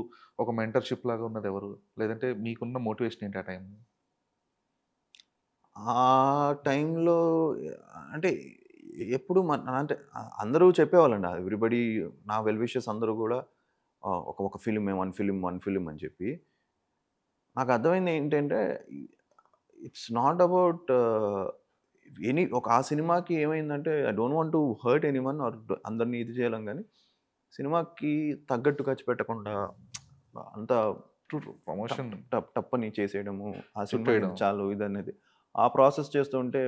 ఒక మెంటర్షిప్ లాగా ఉన్నది ఎవరు, లేదంటే మీకున్న మోటివేషన్ ఏంటి ఆ టైంలో? ఆ టైంలో అంటే ఎప్పుడు అంటే అందరూ చెప్పేవాళ్ళండి, ఎవ్రీబడి నా వెల్ విషెస్ అందరూ కూడా ఒక ఫిలిం వన్ ఫిలిం అని చెప్పి. నాకు అర్థమైంది ఏంటంటే ఇట్స్ నాట్ అబౌట్ ఆ సినిమాకి ఏమైందంటే I don't want to hurt anyone or అందరినీ ఇది చేయలేం, కానీ సినిమాకి తగ్గట్టు ఖర్చు పెట్టకుండా అంత ప్రమోషన్ టప్పని చేసేయడము, ఆ సినిమా చాలు ఇది అనేది ఆ ప్రాసెస్ చేస్తుంటే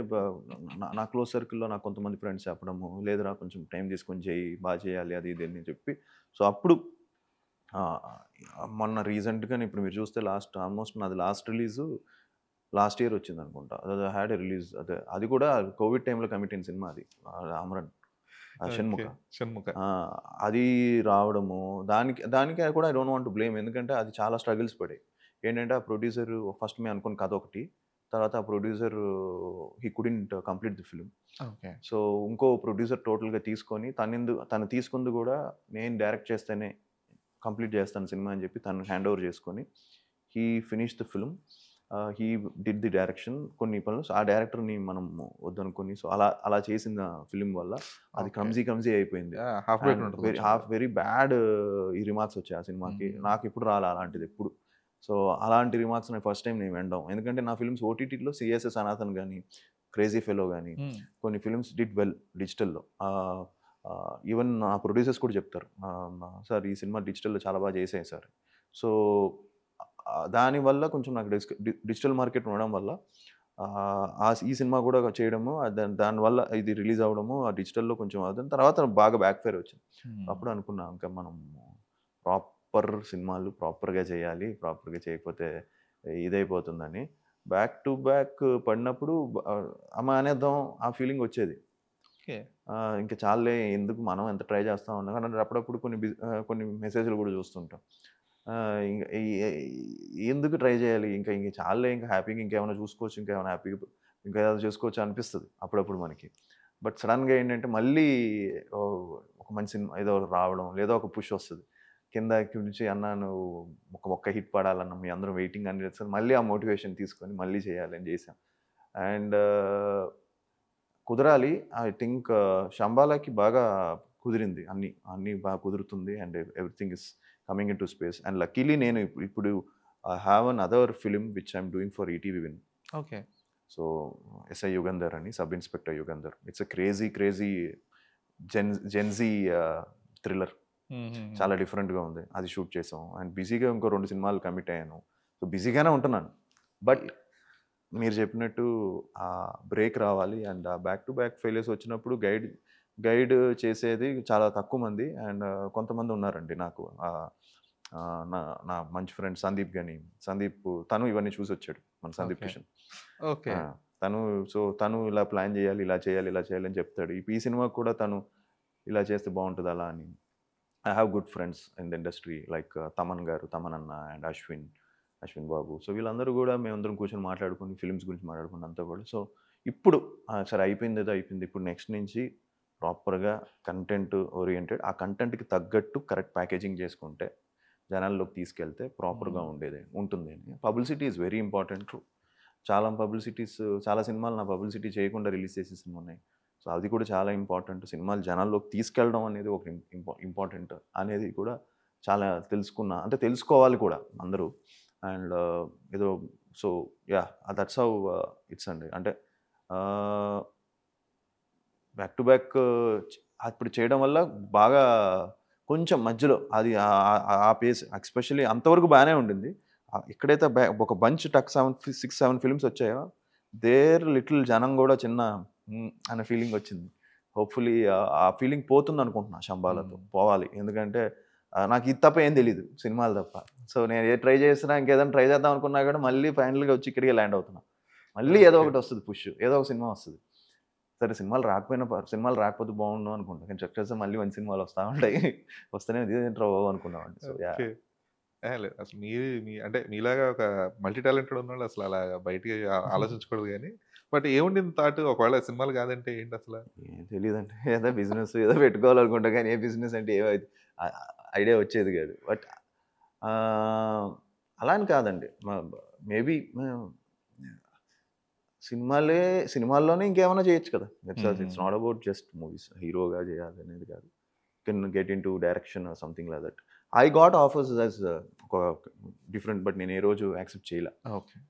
నా క్లోజ్ సర్కిల్లో నాకు కొంతమంది ఫ్రెండ్స్ చెప్పడము, లేదురా కొంచెం టైం తీసుకొని చేయి, బాగా చేయాలి అది ఇది అని చెప్పి. సో అప్పుడు మొన్న రీసెంట్గా ఇప్పుడు మీరు చూస్తే ఆల్మోస్ట్ నాది రిలీజు లాస్ట్ ఇయర్ వచ్చింది అనుకుంటా. అది హ్యాడ్ ఎ రిలీజ్, అది కూడా కోవిడ్ టైంలో కమిట్ అయిన సినిమా అది, అమరన్ షణ్ముఖ. అది రావడము దానికి కూడా I don't want to blame, ఎందుకంటే అది చాలా స్ట్రగుల్స్ పడాయి. ఏంటంటే ఆ ప్రొడ్యూసర్ ఫస్ట్ మేము అనుకున్న కథ ఒకటి, తర్వాత ఆ producer he couldn't complete the film. Okay. So ఇంకో ప్రొడ్యూసర్ టోటల్గా తీసుకొని తను తీసుకుంది కూడా నేను డైరెక్ట్ చేస్తేనే కంప్లీట్ చేస్తాను సినిమా అని చెప్పి తను హ్యాండ్ ఓవర్ చేసుకొని he finish the film. He did the direction కొన్ని పనులు. సో ఆ డైరెక్టర్ని మనం వద్దనుకొని సో అలా చేసిన ఫిల్మ్ వల్ల అది క్లమ్జీ అయిపోయింది. వెరీ బ్యాడ్ ఈ రిమార్క్స్ వచ్చాయి ఆ సినిమాకి. నాకు ఇప్పుడు రాలే అలాంటిది ఎప్పుడు. సో అలాంటి రిమార్క్స్ నేను ఫస్ట్ టైం నేను వినడం. ఎందుకంటే నా ఫిల్మ్స్ ఓటీటీలో సిఎస్ఎస్ అనాథన్ కానీ క్రేజీ ఫెలో కానీ కొన్ని ఫిల్మ్స్ డిడ్ వెల్ డిజిటల్లో. ఈవెన్ నా ప్రొడ్యూసర్స్ కూడా చెప్తారు, సార్ ఈ సినిమా డిజిటల్లో చాలా బాగా చేసాయి సార్. సో దానివల్ల కొంచెం నాకు డిజిటల్ మార్కెట్ ఉండడం వల్ల ఈ సినిమా కూడా చేయడము, దానివల్ల ఇది రిలీజ్ అవ్వడము ఆ డిజిటల్లో కొంచెం అవుతుంది. తర్వాత బాగా బ్యాక్ ఫైర్ వచ్చింది. అప్పుడు అనుకున్నా ఇంకా మనం ప్రాపర్ సినిమాలు ప్రాపర్గా చేయాలి, ప్రాపర్గా చేయకపోతే ఇదైపోతుందని. బ్యాక్ టు బ్యాక్ పడినప్పుడు అమ్మ అనేద్దాం ఆ ఫీలింగ్ వచ్చేది. ఇంకా చాలే ఎందుకు మనం ఎంత ట్రై చేస్తాం ఉన్నా కానీ అప్పుడప్పుడు కొన్ని మెసేజ్లు కూడా చూస్తుంటాం. ఎందుకు ట్రై చేయాలి, ఇంకా చాలే, ఇంకా హ్యాపీగా ఇంకేమైనా చూసుకోవచ్చు, ఇంకేమైనా హ్యాపీగా ఇంకా ఏదో చేసుకోవచ్చు అనిపిస్తుంది అప్పుడప్పుడు మనకి. బట్ సడన్గా ఏంటంటే మళ్ళీ ఒక మంచి సినిమా ఏదో రావడం, లేదా ఒక పుష్ వస్తుంది కింద నుంచి, అన్న నువ్వు ఒక్క హిట్ పడాలన్న మీ అందరం వెయిటింగ్ అని చెప్తుంది. మళ్ళీ ఆ మోటివేషన్ తీసుకొని మళ్ళీ చేయాలని చేసాం. అండ్ కుదరాలి. ఐ థింక్ శంబాలాకి బాగా కుదిరింది, అన్నీ బాగా కుదురుతుంది and everything is coming into space. And luckily నేను ఇప్పుడు I have another film which I'm doing for ETV Win. Okay. So SI Yugandhar అని, sub inspector Yugandhar. It's a crazy Gen Z thriller. చాలా డిఫరెంట్గా ఉంది. అది షూట్ చేసాం and బిజీగా ఇంకో 2 సినిమాలు కమిట్ అయ్యాను. సో బిజీగానే ఉంటున్నాను. బట్ మీరు చెప్పినట్టు ఆ బ్రేక్ రావాలి. అండ్ ఆ బ్యాక్ టు బ్యాక్ ఫెయిలియర్స్ వచ్చినప్పుడు గైడ్ చేసేది చాలా తక్కువ మంది. అండ్ కొంతమంది ఉన్నారండి నాకు, నా మంచి ఫ్రెండ్ సందీప్ కానీ. తను ఇవన్నీ చూసి వచ్చాడు, మన సందీప్ కిషన్. ఓకే. తను ఇలా ప్లాన్ చేయాలి, ఇలా చేయాలి అని చెప్తాడు. ఈ సినిమా కూడా తను ఇలా చేస్తే బాగుంటుంది అలా అని. I have good friends in the industry like Thaman అన్న అండ్ అశ్విన్ బాబు. సో వీళ్ళందరూ కూడా మేమందరం కూర్చొని మాట్లాడుకుని ఫిల్మ్స్ గురించి మాట్లాడుకుని అంతా కూడా. సో ఇప్పుడు సరే అయిపోయింది, ఇప్పుడు నెక్స్ట్ నుంచి ప్రాపర్గా కంటెంట్ ఓరియంటెడ్, ఆ కంటెంట్కి తగ్గట్టు కరెక్ట్ ప్యాకేజింగ్ చేసుకుంటే జనాల్లోకి తీసుకెళ్తే ప్రాపర్గా ఉంటుంది. Publicity is very important. చాలా సినిమాలు నా పబ్లిసిటీ చేయకుండా రిలీజ్ చేసే సినిమా ఉన్నాయి. సో అది కూడా చాలా ఇంపార్టెంట్. సినిమాలు జనాల్లోకి తీసుకెళ్ళడం అనేది ఒక ఇంపార్టెంట్ అనేది కూడా చాలా తెలుసుకోవాలి కూడా అందరూ. అండ్ ఏదో so yeah that's how it's అండి. అంటే బ్యాక్ టు బ్యాక్ ఇప్పుడు చేయడం వల్ల బాగా కొంచెం మధ్యలో అది ఆ పేస్ ఎస్పెషల్లీ అంతవరకు బాగానే ఉండింది. ఎక్కడైతే ఒక బంచ్ 6-7 ఫిల్మ్స్ వచ్చాయో దేర్ లిటిల్ జనం కూడా చిన్న అనే ఫీలింగ్ వచ్చింది. హోప్ఫుల్లీ ఆ ఫీలింగ్ పోతుంది అనుకుంటున్నా శంబాలతో. పోవాలి. ఎందుకంటే నాకు ఇది తప్ప ఏం తెలియదు, సినిమాలు తప్ప. సో నేను ఏ ట్రై చేసినా, ఇంకేదైనా ట్రై చేద్దాం అనుకున్నా కూడా మళ్ళీ ఫైనల్గా వచ్చి ఇక్కడికి ల్యాండ్ అవుతున్నా. మళ్ళీ ఏదో ఒకటి వస్తుంది పుష్, ఏదో ఒక సినిమా వస్తుంది. సరే సినిమాలు రాకపోతే బాగుండు అనుకుంటా, కానీ చెక్ చేస్తే మళ్ళీ మంచి సినిమాలు వస్తూ ఉంటాయి. వస్తేనే ఏంట్రో అనుకున్నామండి. సో లేదు అసలు అంటే మీలాగా ఒక మల్టీ టాలెంటెడ్ ఉన్న వాళ్ళు అసలు అలా బయటికి ఆలోచించకూడదు. కానీ బట్ ఏముండింది థాట్, ఒకవేళ సినిమాలు కాదంటే ఏంటి అసలు? ఏం తెలియదండి, ఏదో బిజినెస్ ఏదో పెట్టుకోవాలనుకుంటా, కానీ ఏ బిజినెస్ అంటే ఏ ఐడియా వచ్చేది కాదు. బట్ అలా అని కాదండి, మేబీ సినిమాల్లోనే ఇంకేమైనా చేయొచ్చు కదా. It's not about just movies, హీరోగా చేయాలి అనేది కాదు. Can get in to direction or something like that. I got offers as different, but నేను ఏ రోజు యాక్సెప్ట్ చేయలే.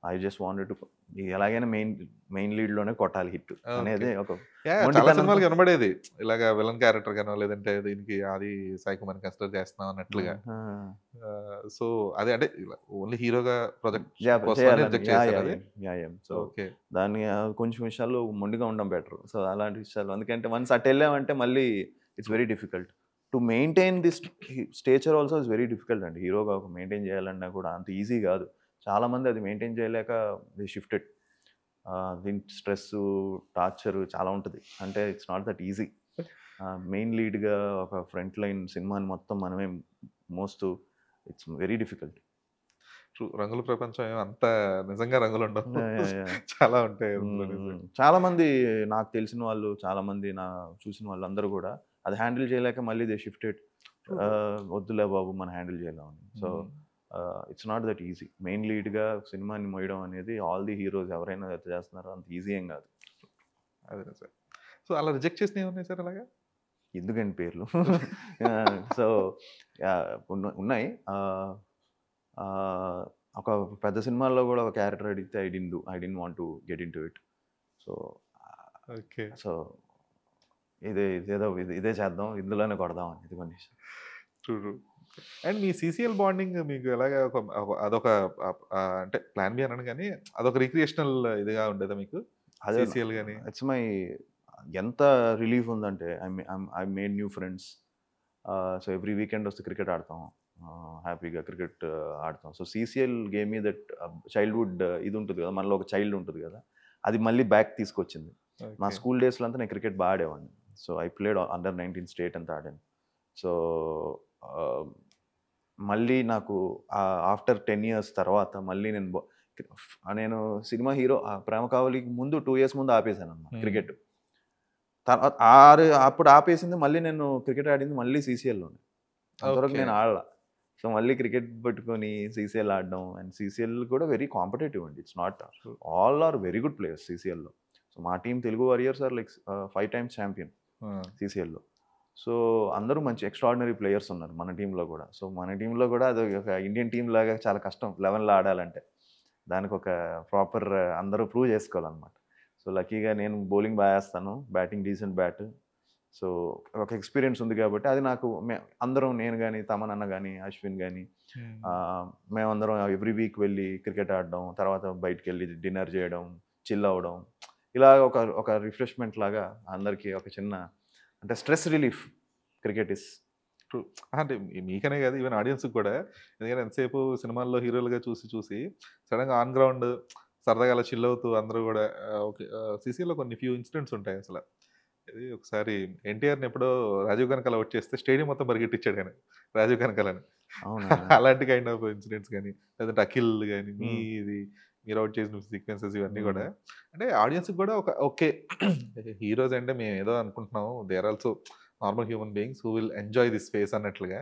ఐ జస్ట్ వాంటెడ్ టు ఎలాగైనా మెయిన్ లీడ్లోనే కొట్టాలి హిట్ అనేది ఒక సినిమాలు కనబడేది. ఇలాగా విలన్ క్యారెక్టర్ గానో లేదంటే దీనికి అది సైకోమని కన్సిడర్ చేస్తున్నాం అన్నట్లుగా. సో అదే అంటే ఓన్లీ హీరోగా ప్రాజెక్ట్ దాన్ని కొంచెం విషయాల్లో మొండిగా ఉండడం బెటర్. సో అలాంటి విషయాలు ఎందుకంటే వన్స్ అటు వెళ్ళామంటే మళ్ళీ it's very difficult to maintain this stature. Also is very difficult అండి. హీరోగా మెయింటైన్ చేయాలన్నా కూడా అంత ఈజీ కాదు. చాలామంది అది మెయింటైన్ చేయలేక ది షిఫ్టెడ్. దీని స్ట్రెస్, టార్చర్ చాలా ఉంటుంది. అంటే it's not that easy. Main లీడ్గా ఒక ఫ్రంట్ లైన్ సినిమాని మొత్తం మనమే మోస్తూ ఇట్స్ వెరీ డిఫికల్ట్. రంగుల ప్రపంచం ఏమో అంత నిజంగా రంగులు ఉండవు. యాహ్! యాహ్! చాలా ఉంటాయి అందులో నిజంగా. చాలా మంది నాకు తెలిసిన వాళ్ళు, చాలా మంది చూసిన వాళ్ళందరూ గూడా అది హ్యాండిల్ చేయలేక మళ్ళీ దే షిఫ్టెడ్. వద్దులే బాబు మనం హ్యాండిల్ చేయలేమని. So, it's not that easy. Main లీడ్‌గా సినిమాని మోయడం అనేది ఆల్ ది హీరోస్ ఎవరైనా చేస్తున్నారో అంత ఈజీ ఏం గాదు. అదే సార్. సో, అలా రిజెక్ట్ చేసినవి ఏమున్నాయి సార్ అలాగా? ఎందుకండి పేర్లు? So, yeah! ఉన్నాయి. ఒక పెద్ద సినిమాల్లో గూడా ఒక క్యారెక్టర్ అడిగితే I didn't want to get into it. So, okay. So ఇదే చేద్దాం. ఇందులోనే కొడదాం అని ఇదిగోండి. True. And me CCL bonding మీకు ఎలాగా అదొక అంటే ప్లాన్ బి అనను గానీ, అదొక రిక్రియేషనల్ ఇదిగా ఉండేదా మీకు? అదే సీసీఎల్ గాని? ఇట్స్ మై ఎంత రిలీఫ్ ఉందంటే I made new friends. So every weekend వస్తే క్రికెట్ ఆడతాం. హ్యాపీగా క్రికెట్ ఆడతాం. So CCL game me that childhood ఇది ఉంటుంది కదా! మనలో ఒక చైల్డ్ ఉంటుంది కదా! అది మళ్ళీ బ్యాక్ తీసుకొచ్చింది. మా ఓకే. స్కూల్ డేస్‌లో అంతా నేను క్రికెట్ ఆడేవాడిని. So I played under 19 state అంతా ఆడాను. సో మళ్ళీ నాకు ఆఫ్టర్ 10 ఇయర్స్ తర్వాత మళ్ళీ నేను సినిమా హీరో 'ప్రేమ కావలి'కి ముందు 2 ఇయర్స్ ముందు ఆపేసానన్నమాట క్రికెట్. తర్వాత అప్పుడు ఆపేసింది మళ్ళీ నేను క్రికెట్ ఆడింది మళ్ళీ సీసీఎల్‌లోనే. అంతవరకు ఓకే. నేను ఆడలా. సో మళ్ళీ క్రికెట్ పట్టుకొని సీసీఎల్ ఆడడం అండ్ సీసీఎల్ కూడా వెరీ కాంపిటేటివ్ అండి. It's not all are very good players సీసీఎల్‌లో. సో మా team Telugu Warriors are like 5 times champion సీసీఎల్‌లో. సో అందరూ మంచి ఎక్స్ట్రార్డినరీ ప్లేయర్స్ ఉన్నారు మన టీంలో కూడా. సో మన టీంలో కూడా అది ఒక ఇండియన్ టీమ్ లాగా చాలా కష్టం 11లో ఆడాలంటే. దానికి ఒక ప్రాపర్ అందరూ ప్రూవ్ చేసుకోవాలన్నమాట. సో లక్కీగా నేను బౌలింగ్ బాగా వేస్తాను. Batting decent bat. సో ఒక ఎక్స్పీరియన్స్ ఉంది కాబట్టి అది నాకు అందరం నేను కానీ తమన్ అన్న కానీ అశ్విన్ కానీ మేమందరం ఎవ్రీ వీక్ వెళ్ళి క్రికెట్ ఆడడం, తర్వాత బయటికి వెళ్ళి డిన్నర్ చేయడం, చిల్ అవ్వడం, ఇలా ఒక రిఫ్రెష్మెంట్ లాగా అందరికీ ఒక చిన్న అంటే stress relief cricket is. True. అంటే మీకనే కాదు ఈవెన్ ఆడియన్స్‌కి కూడా. ఎందుకంటే ఎంతసేపు సినిమాల్లో హీరోలుగా చూసి సడెన్‌గా ఆన్ గ్రౌండ్ సరదాగా అలా చిల్ అవుతూ అందరూ కూడా ఓకే. సీసీలో కొన్ని ఫ్యూ ఇన్సిడెంట్స్ ఉంటాయి అసల. ఇది ఒకసారి ఎన్టీఆర్‌ని ఎప్పుడో రాజీవ్ కనకాల ఔట్ చేస్తే స్టేడియం మొత్తం పరిగెట్టించాడు ఆయన. రాజీవ్ కనకాలని. అవునా? అలాంటి కైండ్ ఆఫ్ ఇన్సిడెంట్స్ గాని, లేదంటే అఖిల్ గాని, మీరు ఔట్ చేసిన సీక్వెన్సెస్ ఇవన్నీ కూడా అంటే ఆడియన్స్‌కి కూడా ఒక ఓకే. హీరోస్ అంటే మేము ఏదో అనుకుంటున్నాం. They are also normal human beings who will enjoy this phase అన్నట్లుగా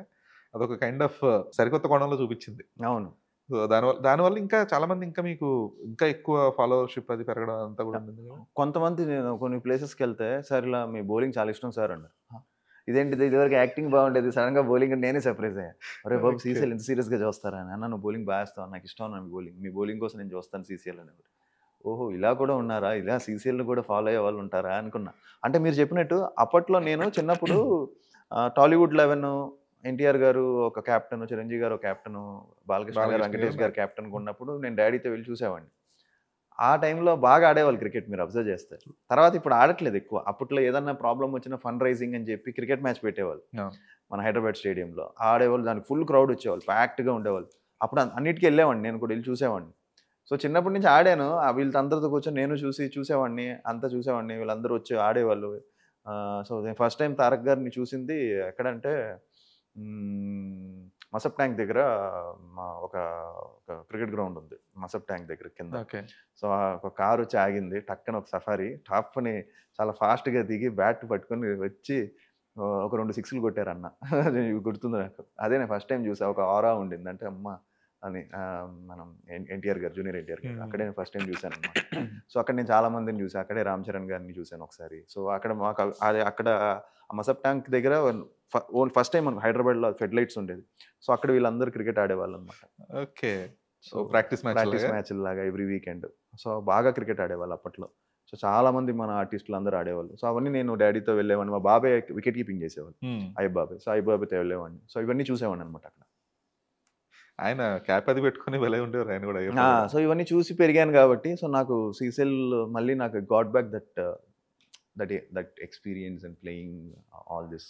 అదొక కైండ్ ఆఫ్ సరికొత్త కోణంలో చూపించింది. అవును. సో దానివల్ల ఇంకా చాలా మంది ఇంకా మీకు ఇంకా ఎక్కువ ఫాలోవర్‌షిప్ అది పెరగడం అంతా కూడా ఉంది కదా! కొంతమంది నేను కొన్ని ప్లేసెస్‌కెళ్తే సార్ ఇలా మీ బౌలింగ్ చాలా ఇష్టం సార్ అన్నారు. ఇదేంటిది ఇదివరకు యాక్టింగ్ బాగుండేది సడన్‌గా బౌలింగ్ అంటే నేనే సర్ప్రైజ్ అయ్యా. అరే బాబు ఓకే. సీసీఎల్ ఇంత సీరియస్‌గా చూస్తారా అని. అన్న నువ్వు బౌలింగ్ బాగా వేస్తావు. నాకు ఇష్టం అన్న మీ బౌలింగ్ కోసం నేను చూస్తాను సీసీఎల్ అనేవారు. ఓహో! ఇలా కూడా ఉన్నారా? ఇలా సీసీఎల్‌ని కూడా ఫాలో అయ్యే వాళ్ళు ఉంటారా అనుకున్నా. అంటే మీరు చెప్పినట్టు అప్పట్లో నేను చిన్నప్పుడు టాలీవుడ్ 11 ఎన్టీఆర్ గారు ఒక కెప్టెన్, చిరంజీవి గారు ఒక కెప్టెన్, బాలకృష్ణ గారు, వెంకటేష్ గారు కెప్టెన్‌గా ఉన్నప్పుడు నేను డ్యాడీతో వెళ్లి చూసేవాడిని. ఆ టైంలో బాగా ఆడేవాళ్ళు క్రికెట్ మీరు అబ్జర్వ్ చేస్తే. తర్వాత ఇప్పుడు ఆడట్లేదు ఎక్కువ. అప్పట్లో ఏదన్నా ప్రాబ్లమ్ వచ్చినా ఫండ్ రైజింగ్ అని చెప్పి క్రికెట్ మ్యాచ్ పెట్టేవాళ్ళు. మన హైదరాబాద్ స్టేడియంలో. ఆడేవాళ్ళు దానికి ఫుల్ క్రౌడ్ వచ్చేవాళ్ళు. ప్యాక్డ్‌గా ఉండేవాళ్ళు. అప్పుడు అన్నిటికి వెళ్ళేవాడిని. నేను కూడా వెళ్ళి చూసేవాడిని. సో చిన్నప్పటి నుంచి ఆడాను. వీళ్ళందరితో కూర్చొని నేను చూసేవాడిని. అంతా చూసేవాడిని. వీళ్ళందరూ వచ్చి ఆడేవాళ్ళు. సో నేను ఫస్ట్ టైం తారక్ గారిని చూసింది ఎక్కడంటే మసబ్ ట్యాంక్ దగ్గర ఒక క్రికెట్ గ్రౌండ్ ఉంది. మసబ్ ట్యాంక్ దగ్గర కింద. ఓకే. సో ఒక కారు వచ్చి ఆగింది. టక్కన ఒక సఫారీ టాప్‌ని చాలా ఫాస్ట్‌గా దిగి బ్యాట్ పట్టుకొని వచ్చి ఒక 2 సిక్స్‌లు కొట్టారన్న. గుర్తుంది నాకు. అదే నేను ఫస్ట్ టైం చూసా. ఒక ఆరా ఉండింది. అంటే అమ్మ అని మనం ఎన్టీఆర్ గారు, జూనియర్ ఎన్టీఆర్ గారు. అక్కడే నేను ఫస్ట్ టైం చూసానన్నమాట. సో అక్కడ నేను చాలా మందిని చూసా. అక్కడే రామ్ చరణ్ గారిని చూసాను ఒకసారి. సో అక్కడ మాకు అక్కడ మసబ్ ట్యాంక్ దగ్గర ఫస్ట్ టైం మనకు హైదరాబాద్‌లో ఫెడ్ లైట్స్ ఉండేది. సో అక్కడ వీళ్ళందరూ క్రికెట్ ఆడేవాళ్ళన్నమాట. ఓకే. సో ప్రాక్టీస్ మ్యాచ్‌లాగా ఎవ్రీ వీకెండ్. సో బాగా క్రికెట్ ఆడేవాళ్ళు అప్పట్లో. సో చాలా మంది మన ఆర్టిస్టులు అందరూ ఆడేవాళ్ళు. సో అవన్నీ నేను డ్యాడీతో వెళ్ళేవాడిని. మా బాబాయ్ వికెట్ కీపింగ్ చేసేవాళ్ళు. అయ్యబ్ బాబాయ్. సో అయ్యబ్ బాబాయ్‌తో వెళ్ళేవాడిని. సో ఇవన్నీ చూసేవాడిని అనమాట అక్కడ. ఆయన క్యాప్ అది పెట్టుకొని భలే ఉండేవారు ఆయన కూడా. సో ఇవన్నీ చూసి పెరిగాను కాబట్టి సో నాకు సీసీఎల్ మళ్ళీ నాకు got back that experience and playing all this.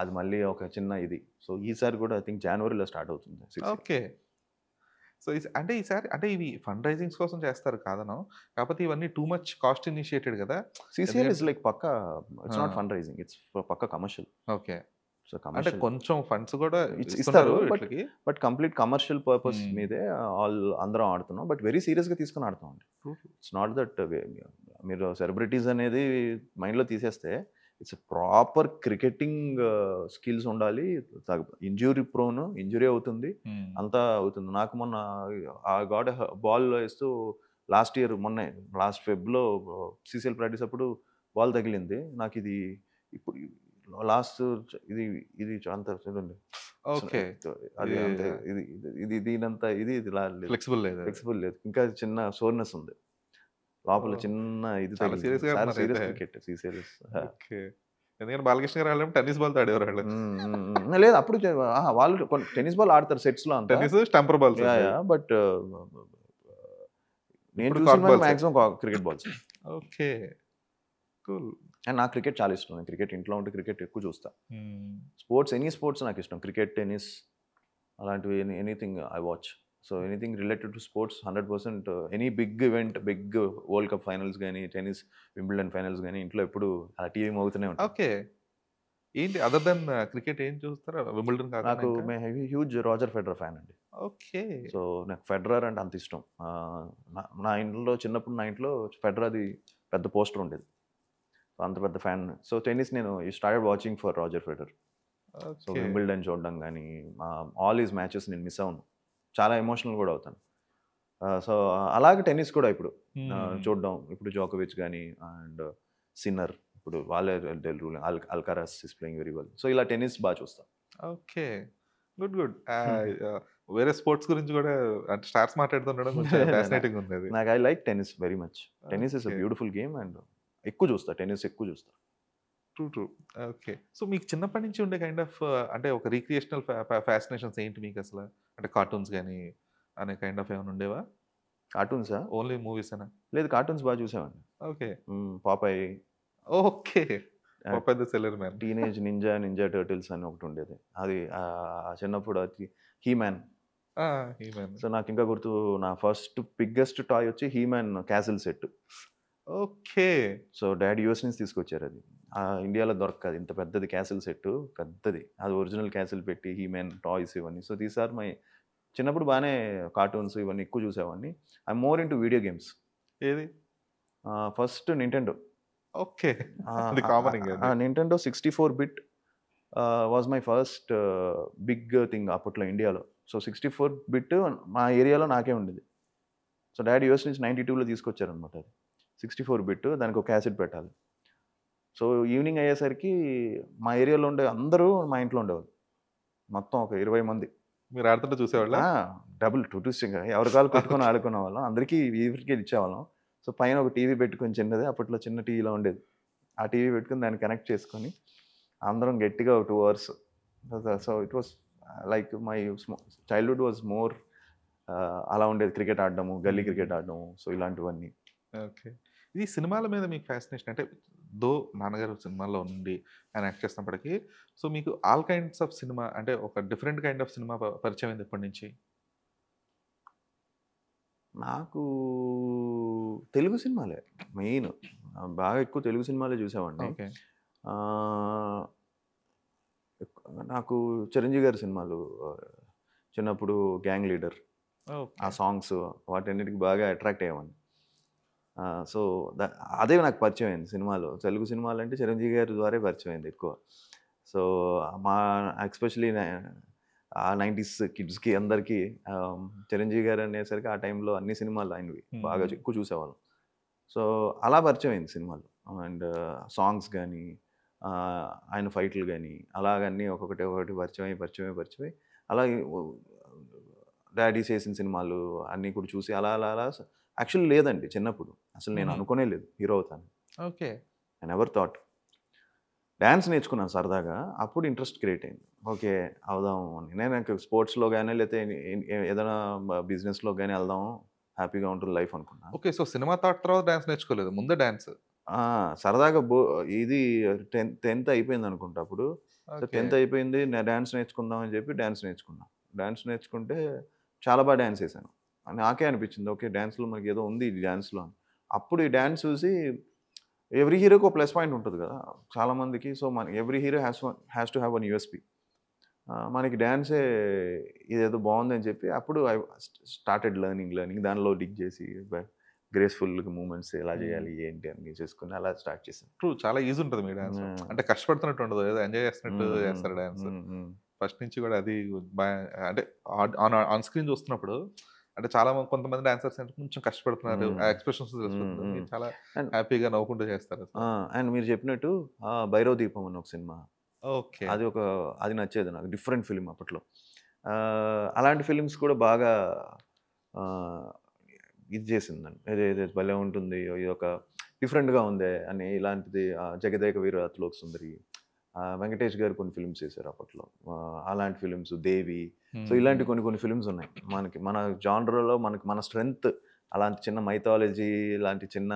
అది మళ్ళీ ఒక చిన్న ఇది. సో ఈసారి కూడా ఐ థింక్ జనవరిలో స్టార్ట్ అవుతుంది. ఓకే. సో అంటే ఈసారి అంటే ఇవి ఫండ్ రైజింగ్స్ కోసం చేస్తారు కాదను. కాకపోతే ఇవన్నీ టూ మచ్ కాస్ట్ ఇనిషియేటెడ్ కదా! సీసీఎల్ ఇస్ లైక్ పక్కా it's not fund raising. It's పక్కా కమర్షియల్. ఓకే. సో అంటే కమర్షియల్ కొంచెం ఫండ్స్ కూడా ఇస్తారు, ఇస్తున్నారు బట్ వీటికి. But complete commercial purpose Hmm. మీదే అందరం ఆడుతున్నాం, బట్ వెరీ సీరియస్గా తీసుకుని ఆడుతాం అండి. True. ఇట్స్ నాట్ దట్ మీరు సెలబ్రిటీస్ అనేది మైండ్లో తీసేస్తే ఇట్స్ ప్రాపర్ క్రికెటింగ్ స్కిల్స్ ఉండాలి. ఇంజురీ అవుతుంది, Hmm. అంతా అవుతుంది. నాకు మొన్న ఆ గాడ్ బాల్ వేస్తూ లాస్ట్ ఇయర్ లాస్ట్ ఫెబ్లో సీసీఎల్ ప్రాక్టీస్ అప్పుడు బాల్ తగిలింది నాకు. ఇది ఇప్పుడు లాస్ట్ ఇది ఇది అంత చూడండి, ఓకే. అది అంతే, ఇది ఇది దీనంత ఇది ఫ్లెక్సిబుల్ లేదు. ఫ్లెక్సిబుల్ లేదు, ఇంకా చిన్న సోర్నెస్ ఉంది లోపల, Oh. చిన్న ఇది చాలా serious గా ఆడుతున్నారు సీరియస్ అయితే. Cricket serious. ఓకే. ఎందుకంటే బాలకృష్ణ గారు వాళ్ళేమో టెన్నిస్ బాల్తో ఆడేవారు వాళ్ళు. లేదు అప్పుడు వాళ్ళు టెన్నిస్ బాల్ ఆడతారు సెట్స్ లో అంతా, టెన్నిస్ స్టంపర్ బాల్స్. బట్ నేను ఇప్పుడు చూసిన cork balls. Maximum cricket balls. Okay. Cool. And నాకు క్రికెట్ చాలా ఇష్టం, నేను క్రికెట్ ఇంట్లో ఉంటే క్రికెట్ ఎక్కువ చూస్తా. స్పోర్ట్స్, ఎనీ స్పోర్ట్స్ నాకు ఇష్టం, క్రికెట్, టెన్నిస్ అలాంటివి, anything I watch. So anything related to sports 100%. Any big event, big world cup finals కానీ, టెన్నిస్ వింబిల్డన్ ఫైనల్స్ కానీ ఇంట్లో ఎప్పుడు అలా టీవీ మోగుతూనే ఉంటాయి. ఓకే. ఏంటి అదర్ దెన్ క్రికెట్ ఏం చూస్తారా వింబుల్డన్ నాకు కాకుండా? హ్యూజ్ రాజర్ ఫెడరర్ ఫ్యాన్ అండి. ఓకే. సో నాకు ఫెడరర్ అంటే అంత ఇష్టం. నా ఇంట్లో చిన్నప్పుడు నా ఇంట్లో ఫెడరర్ది పెద్ద పోస్టర్ ఉండేది, సో అంత పెద్ద ఫ్యాన్. సో టెన్నిస్ నేను started watching for Roger Federer. So okay. Wimbledon చూడడం కానీ, ఆల్ ఈజ్ మ్యాచెస్ నేను మిస్ అవును, చాలా ఎమోషనల్ కూడా అవుతాను. సో అలాగే టెన్నిస్ కూడా ఇప్పుడు చూడడం, ఇప్పుడు జోకోవిచ్ కానీ అండ్ సిన్నర్, ఇప్పుడు వాళ్ళే Alcaraz is playing very well. So ఇలా టెన్నిస్ బాగా చూస్తాను. ఓకే. Good good. వేరే స్పోర్ట్స్ గురించి కూడా అంటే స్టార్స్ మాట్లాడుతుండడం కొంచెం ఫ్యాసినేటింగ్ ఉంది అది. నాకు I like tennis very much. Tennis is a Okay. Beautiful game and ఎక్కువ చూస్తా, టెన్నిస్ ఎక్కువ చూస్తా. True true. ఓకే. సో మీకు చిన్నప్పటి నుంచి ఉండే కైండ్ ఆఫ్ అంటే ఒక రీక్రియేషనల్ ఫ్యాసినేషన్స్ ఏంటి మీకు అసలు? అంటే కార్టూన్స్ కానీ అనే కైండ్ ఆఫ్ ఏమైనా ఉండేవా? కార్టూన్సా? ఓన్లీ మూవీసేనా? లేదు, కార్టూన్స్ బాగా చూసామండి. Okay. Popeye, okay. Popeye the sailor man. Teenage Ninja Turtles అని ఒకటి ఉండేది, అది చిన్నప్పుడు అది హీమ్యాన్. హీమన్. సో నాకు ఇంకా గుర్తు, నా ఫస్ట్ బిగ్గెస్ట్ టాయ్ వచ్చి He-Man castle set. Okay. So daddy US నుంచి తీసుకొచ్చారు అది, ఇండియాలో దొరకదు ఇంత పెద్దది క్యాసిల్ సెట్, పెద్దది, అది ఒరిజినల్ క్యాసిల్ పెట్టి హీమ్యాన్ టాయ్స్ ఇవన్నీ. సో దీస్ ఆర్ మై, చిన్నప్పుడు బాగానే కార్టూన్స్ ఇవన్నీ ఎక్కువ చూసేవాడిని. I more into video games. ఏది? First Nintendo. ఓకే. అది కామన్ ఇంకా. Nintendo 64 bit was my first big thing అప్పట్లో ఇండియాలో. సో 64 బిట్ మా ఏరియాలో నాకే ఉండేది. సో డాడీ యూఎస్ నుంచి 92లో తీసుకొచ్చారనమాట అది 64 బిట్, దానికి ఒక క్యాసెట్ పెట్టాలి. సో ఈవినింగ్ అయ్యేసరికి మా ఏరియాలో ఉండే అందరూ మా ఇంట్లో ఉండేవాళ్ళు, మొత్తం ఒక 20 మంది. మీరు ఆడుతుంటే చూసేవాళ్ళ? డబుల్ 2 ఎవరి కాలు పెట్టుకొని ఆడుకునే వాళ్ళం, అందరికీ ఎవరికి ఇచ్చేవాళ్ళం. సో పైన ఒక టీవీ పెట్టుకొని చిన్నది, అప్పట్లో చిన్న టీవీలో ఉండేది, ఆ టీవీ పెట్టుకుని దాన్ని కనెక్ట్ చేసుకొని అందరం గట్టిగా ఒక 2 hours. So it was like my childhood was more అలా ఉండేది, క్రికెట్ ఆడడము, గల్లీ క్రికెట్ ఆడడము, సో ఇలాంటివన్నీ. ఓకే. ఇది సినిమాల మీద మీకు ఫ్యాసినేషన్ అంటే నాన్నగారు సినిమాల్లో ఉండి ఆయన యాక్ట్ చేస్తున్నప్పటికీ సో మీకు ఆల్ కైండ్స్ ఆఫ్ సినిమా అంటే ఒక డిఫరెంట్ కైండ్ ఆఫ్ సినిమా పరిచయం అయింది ఎప్పటి నుంచి? నాకు తెలుగు సినిమాలే మెయిన్, బాగా ఎక్కువ తెలుగు సినిమాలే చూసేవాడిని. ఓకే. నాకు చిరంజీవి గారి సినిమాలు చిన్నప్పుడు గ్యాంగ్ లీడర్, ఆ సాంగ్స్ వాటన్నిటికి బాగా అట్రాక్ట్ అయ్యేవాడిని. సో అదే నాకు పరిచయం అయింది సినిమాలో, తెలుగు సినిమాలు అంటే చిరంజీవి గారి ద్వారా పరిచయం అయింది ఎక్కువ. సో మా ఎక్స్పెషలీ ఆ 90s కిడ్స్కి అందరికీ చిరంజీవి గారు అనేసరికి ఆ టైంలో అన్ని సినిమాలు ఆయనవి బాగా ఎక్కువ చూసేవాళ్ళం. సో అలా పరిచయం అయింది సినిమాలు, అండ్ సాంగ్స్ కానీ ఆయన ఫైట్లు కానీ అలాగన్నీ ఒక్కొక్కటి పరిచయం అలా డాడీ చేసిన సినిమాలు అన్నీ కూడా చూసి అలా యాక్చువల్లీ లేదండి, చిన్నప్పుడు అసలు నేను అనుకోనే లేదు హీరో అవుతాను. Okay. I never thought. Dance నేర్చుకున్నాను సరదాగా, అప్పుడు ఇంట్రెస్ట్ క్రియేట్ అయింది, ఓకే అవుదాము అని. నేను నాకు స్పోర్ట్స్లో కానీ లేకపోతే ఏదైనా బిజినెస్లో కానీ వెళ్దాము, హ్యాపీగా ఉంటుంది లైఫ్ అనుకున్నాను. ఓకే. సో సినిమా థాట్ తర్వాత డాన్స్ నేర్చుకోలేదు, ముందే డాన్స్? సరదాగా ఇది 10th అయిపోయింది అనుకుంటా అప్పుడు. సో 10th అయిపోయింది, నేను డ్యాన్స్ నేర్చుకుందాం అని చెప్పి డ్యాన్స్ నేర్చుకుంటే చాలా బాగా డ్యాన్స్ వేసాను. నాకే అనిపించింది, ఓకే డ్యాన్స్లో మనకి ఏదో ఉంది ఈ డ్యాన్స్లో. అప్పుడు ఈ డ్యాన్స్ చూసి ఎవ్రీ హీరోకి ఒక ప్లస్ పాయింట్ ఉంటుంది కదా చాలామందికి. సో మన every hero has to have one USP. మనకి డ్యాన్సే ఇదేదో బాగుందని చెప్పి అప్పుడు ఐ స్టార్టెడ్ లెర్నింగ్ దానిలో డిగ్ చేసి గ్రేస్ఫుల్గా మూమెంట్స్ ఎలా చేయాలి ఏంటి అని చేసుకుని అలా స్టార్ట్ చేశాను. ట్రూ, చాలా ఈజీ ఉంటుంది మీ డాన్స్. అంటే కష్టపడుతున్నట్టు ఉండదు, ఏదో ఎంజాయ్ చేస్తున్నట్టు చేస్తారు డాన్స్. ఫస్ట్ నుంచి కూడా అది అంటే ఆన్ స్క్రీన్ చూస్తున్నప్పుడు అంటే చాలా కొంతమంది డాన్సర్స్ అంటే కొంచెం కష్టపడుతున్నారు, ఆ ఎక్స్ప్రెషన్స్ తెలుసుకుంటున్నారు, మీరు చాలా హ్యాపీగా నవ్వుకుంటూ చేస్తారు. అండ్ మీరు చెప్పినట్టు భైరవ దీపం అని ఒక సినిమా, ఓకే, అది నచ్చేది నాకు, డిఫరెంట్ ఫిలిం అప్పట్లో. అలాంటి ఫిలిమ్స్ కూడా బాగా ఇది చేసిందండి, ఏదైతే భలే ఉంటుంది, ఇది ఒక డిఫరెంట్గా ఉంది అని. ఇలాంటిది జగదేక వీర అతిలోక సుందరి, వెంకటేష్ గారు కొన్ని ఫిల్మ్స్ చేశారు అప్పట్లో, అలాంటి ఫిలిమ్స్, దేవి. సో ఇలాంటి కొన్ని ఫిలిమ్స్ ఉన్నాయి మనకి, మన జానర్లో మన స్ట్రెంగ్త్ అలాంటి చిన్న మైథాలజీ, ఇలాంటి చిన్న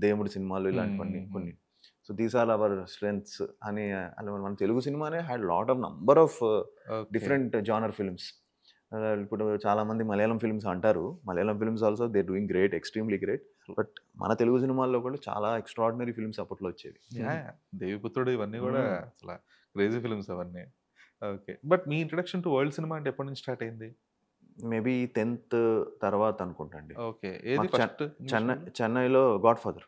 దేవుడి సినిమాలు, ఇలాంటివన్నీ కొన్ని. So these are our strengths అని మన తెలుగు సినిమానే had lot of number of different genre films. ఇప్పుడు చాలామంది మలయాళం ఫిల్మ్స్ అంటారు, Malayalam films also they doing great, extremely great. But మన తెలుగు సినిమాల్లో కూడా చాలా ఎక్స్ట్రాడినరీ ఫిల్మ్స్ అప్పట్లో వచ్చేవి. దేవిపుత్రుడు ఇవన్నీ కూడా అసలు క్రేజీ ఫిల్మ్స్ అవన్నీ. Okay, but me introduction to world cinema అంటే ఎప్పటి నుంచి స్టార్ట్ అయింది? మేబీ 10th తర్వాత అనుకుంటండి. ఓకే, ఏది ఫస్ట్? చెన్నైలో గాడ్ ఫాదర్.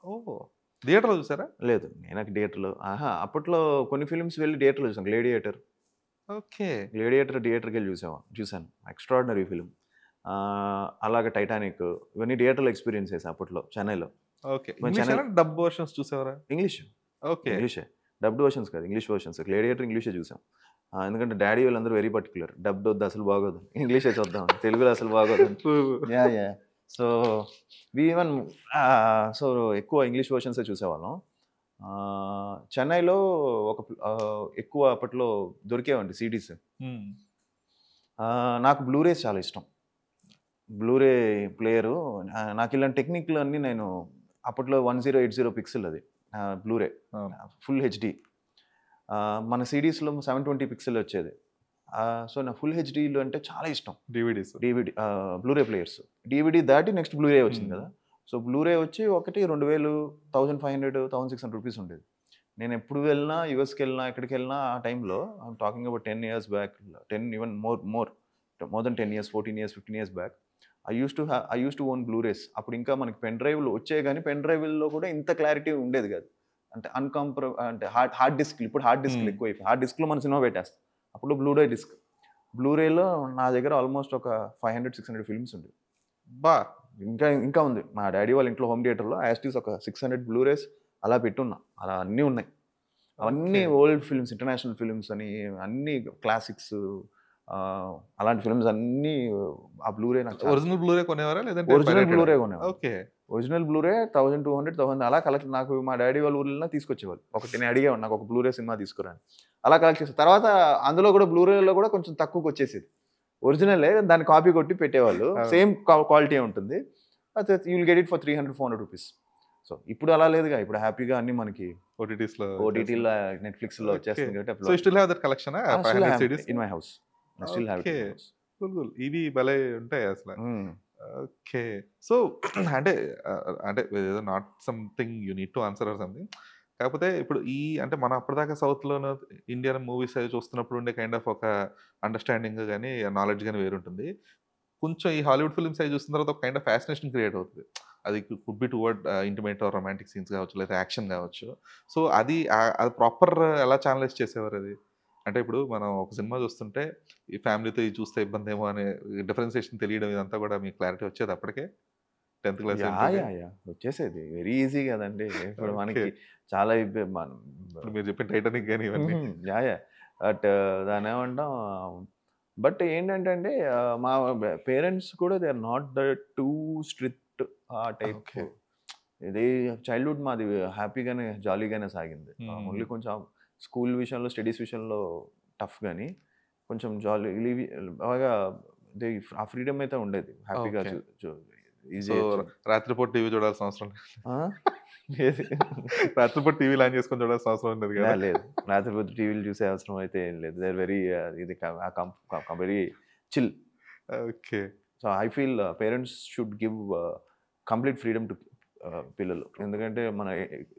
ఓ, థియేటర్లో చూసారా? లేదు, నేను థియేటర్లో అప్పట్లో కొన్ని ఫిల్మ్స్ వెళ్ళి థియేటర్లో చూసాను. గ్లేడియేటర్. ఓకే, థియేటర్కి వెళ్ళి చూసాను. Extraordinary film. అలాగే టైటానిక్, ఇవన్నీ థియేటర్లో ఎక్స్పీరియన్స్ చేశాను అప్పట్లో చెన్నైలో. ఓకే, డబ్ వర్షన్స్ చూసారా? ఇంగ్లీష్. ఓకే, ఇంగ్లీషే, డబ్డ్ వర్షన్స్ కాదు, ఇంగ్లీష్ వర్షన్స్. గ్లేడియేటర్ ఇంగ్లీషే చూసాం. ఎందుకంటే డాడీ వాళ్ళందరూ వెరీ పర్టికులర్, డబ్డ్ వద్దు అసలు బాగోదు, ఇంగ్లీషే చూద్దాం, తెలుగులో అసలు బాగోదు. యా సో ఈవెన్ సో ఎక్కువ ఇంగ్లీష్ వర్షన్సే చూసేవాళ్ళం. చెన్నైలో ఎక్కువ అప్పట్లో దొరికేవండి సీడీస్. నాకు బ్లూరేస్ చాలా ఇష్టం. బ్లూరే ప్లేయరు, నాకు ఇలాంటి టెక్నిక్లు అన్నీ నేను అప్పట్లో 1080 పిక్సెల్ అది బ్లూరే, ఫుల్ హెచ్డి. మన సిడీస్లో 720 పిక్సెల్ వచ్చేది. సో నా ఫుల్ హెచ్డీలు అంటే చాలా ఇష్టం. DVD Blu-ray players. డివిడి దాటి నెక్స్ట్ బ్లూరే వచ్చింది కదా. సో బ్లూరే వచ్చి ఒకటి 2000, 1500, 1600 రూపీస్ ఉండేది. నేను ఎప్పుడు వెళ్ళినా, యూఎస్కి వెళ్ళినా, ఎక్కడికి వెళ్ళినా ఆ టైంలో, I'm talking about 10 years back, 10 even more than 10 years, 14 years, 15 years back, I use to own Blu rays. అప్పుడు ఇంకా మనకి పెన్ డ్రైవ్లు వచ్చాయి, కానీ పెన్ డ్రైవ్లో కూడా ఇంత క్లారిటీ ఉండేది కాదు. అంటే అంటే హార్డ్ డిస్క్, ఇప్పుడు హార్డ్ డిస్క్లు ఎక్కువైపోయి, హార్డ్ డిస్క్లో మన సినిమా పెట్టేస్తాం. అప్పుడు బ్లూరే డిస్క్. బ్లూరేలో నా దగ్గర ఆల్మోస్ట్ ఒక 500-600 ఫిల్మ్స్ ఉండేవి. ఇంకా ఉంది. మా డాడీ వాళ్ళ ఇంట్లో హోమ్ థియేటర్లో యాస్టీస్ ఒక 600 బ్లూరేస్ అలా పెట్టున్నా. అలా అన్నీ ఉన్నాయి. అవన్నీ ఓల్డ్ ఫిల్మ్స్, ఇంటర్నేషనల్ ఫిల్మ్స్ అని, అన్ని క్లాసిక్స్, అలాంటి ఫిల్మ్స్ అన్నీ ఆ బ్లూరే. ఒరిజినల్ బ్లూరే కొనేవారా లేదంటే? ఒరిజినల్ బ్లూరే కొనేవారు. ఓకే, ఒరిజినల్ బ్లూరే 1200, 1000 అలా కలెక్ట్. నాకు మా డాడీ వాళ్ళ ఊర్లో తీసుకొచ్చేవాళ్ళు. నేను అడిగేవాడు, నాకు ఒక బ్లూరే సినిమా తీసుకురాని. అలా కలెక్ట్ చేసి తర్వాత అందులో కూడా బ్లూరేలో కూడా కొంచెం తక్కువకి వచ్చేసేది. ఒరిజినలే, దాన్ని కాపీ కొట్టి పెట్టేవాళ్ళు. సేమ్ క్వాలిటీ ఉంటుంది. You will get it for 300-400 rupees. So ఇప్పుడు అలా లేదుగా, ఇప్పుడు హ్యాపీగా అన్ని మనకి ఓటీటీలో, నెట్ఫ్లిక్స్లో వచ్చేస్తుంది కాబట్టి. So still have that collection in my house. ఇవి భలే ఉంటాయి అసలు. ఓకే, సో అంటే ఏదో not something you need to answer or something. కాకపోతే ఇప్పుడు అంటే మన అప్పటిదాకా సౌత్లోనూ ఇండియన్ మూవీస్ అవి చూస్తున్నప్పుడు ఉండే కైండ్ ఆఫ్ ఒక అండర్స్టాండింగ్ కానీ నాలెడ్జ్ కానీ వేరుంటుంది. కొంచెం ఈ హాలీవుడ్ ఫిల్మ్స్ అవి చూసిన తర్వాత ఒక కైండ్ ఆఫ్ ఫ్యాసినేషన్ క్రియేట్ అవుతుంది. అది could be toward intimate or romantic scenes కావచ్చు, లేదా యాక్షన్ కావచ్చు. సో అది ప్రాపర్ ఎలా ఛానలైజ్ చేసేవారు అది? అంటే ఇప్పుడు మనం ఒక సినిమా చూస్తుంటే ఈ ఫ్యామిలీతో ఇది చూస్తే ఇబ్బంది ఏమో అనే డిఫరెన్సియేషన్ తెలియడం, ఇదంతా కూడా మీకు క్లారిటీ వచ్చేది అప్పటికే 10th క్లాస్? వచ్చేసేది, వెరీ ఈజీ కదండి. ఇప్పుడు మనకి చాలా మీరు చెప్పిన టైటానిక్ కానీ ఇవన్నీ. బట్ దాని ఏమంటాం, బట్ ఏంటంటే అండి, మా పేరెంట్స్ కూడా they are not the too strict ఆ టైప్. ఇది చైల్డ్హుడ్ మాది హ్యాపీగానే, జాలీగానే సాగింది. ఓన్లీ కొంచెం స్కూల్ విషయంలో, స్టడీస్ విషయంలో టఫ్, కానీ కొంచెం జాలీ, బాగా ఆ ఫ్రీడమ్ అయితే ఉండేది. హ్యాపీగా రాత్రిపూట టీవీ చూడాల్సిన అవసరం రాత్రిపూట టీవీ లాంచ్ చేసుకొని చూడాల్సిన అవసరం ఉండదు కదా? లేదు, రాత్రిపూట టీవీలు చూసే అవసరం అయితే ఏం లేదు. దే ఆర్ వెరీ ఇది very chill. Okay, so I feel parents should give complete freedom to పిల్లలు. ఎందుకంటే మన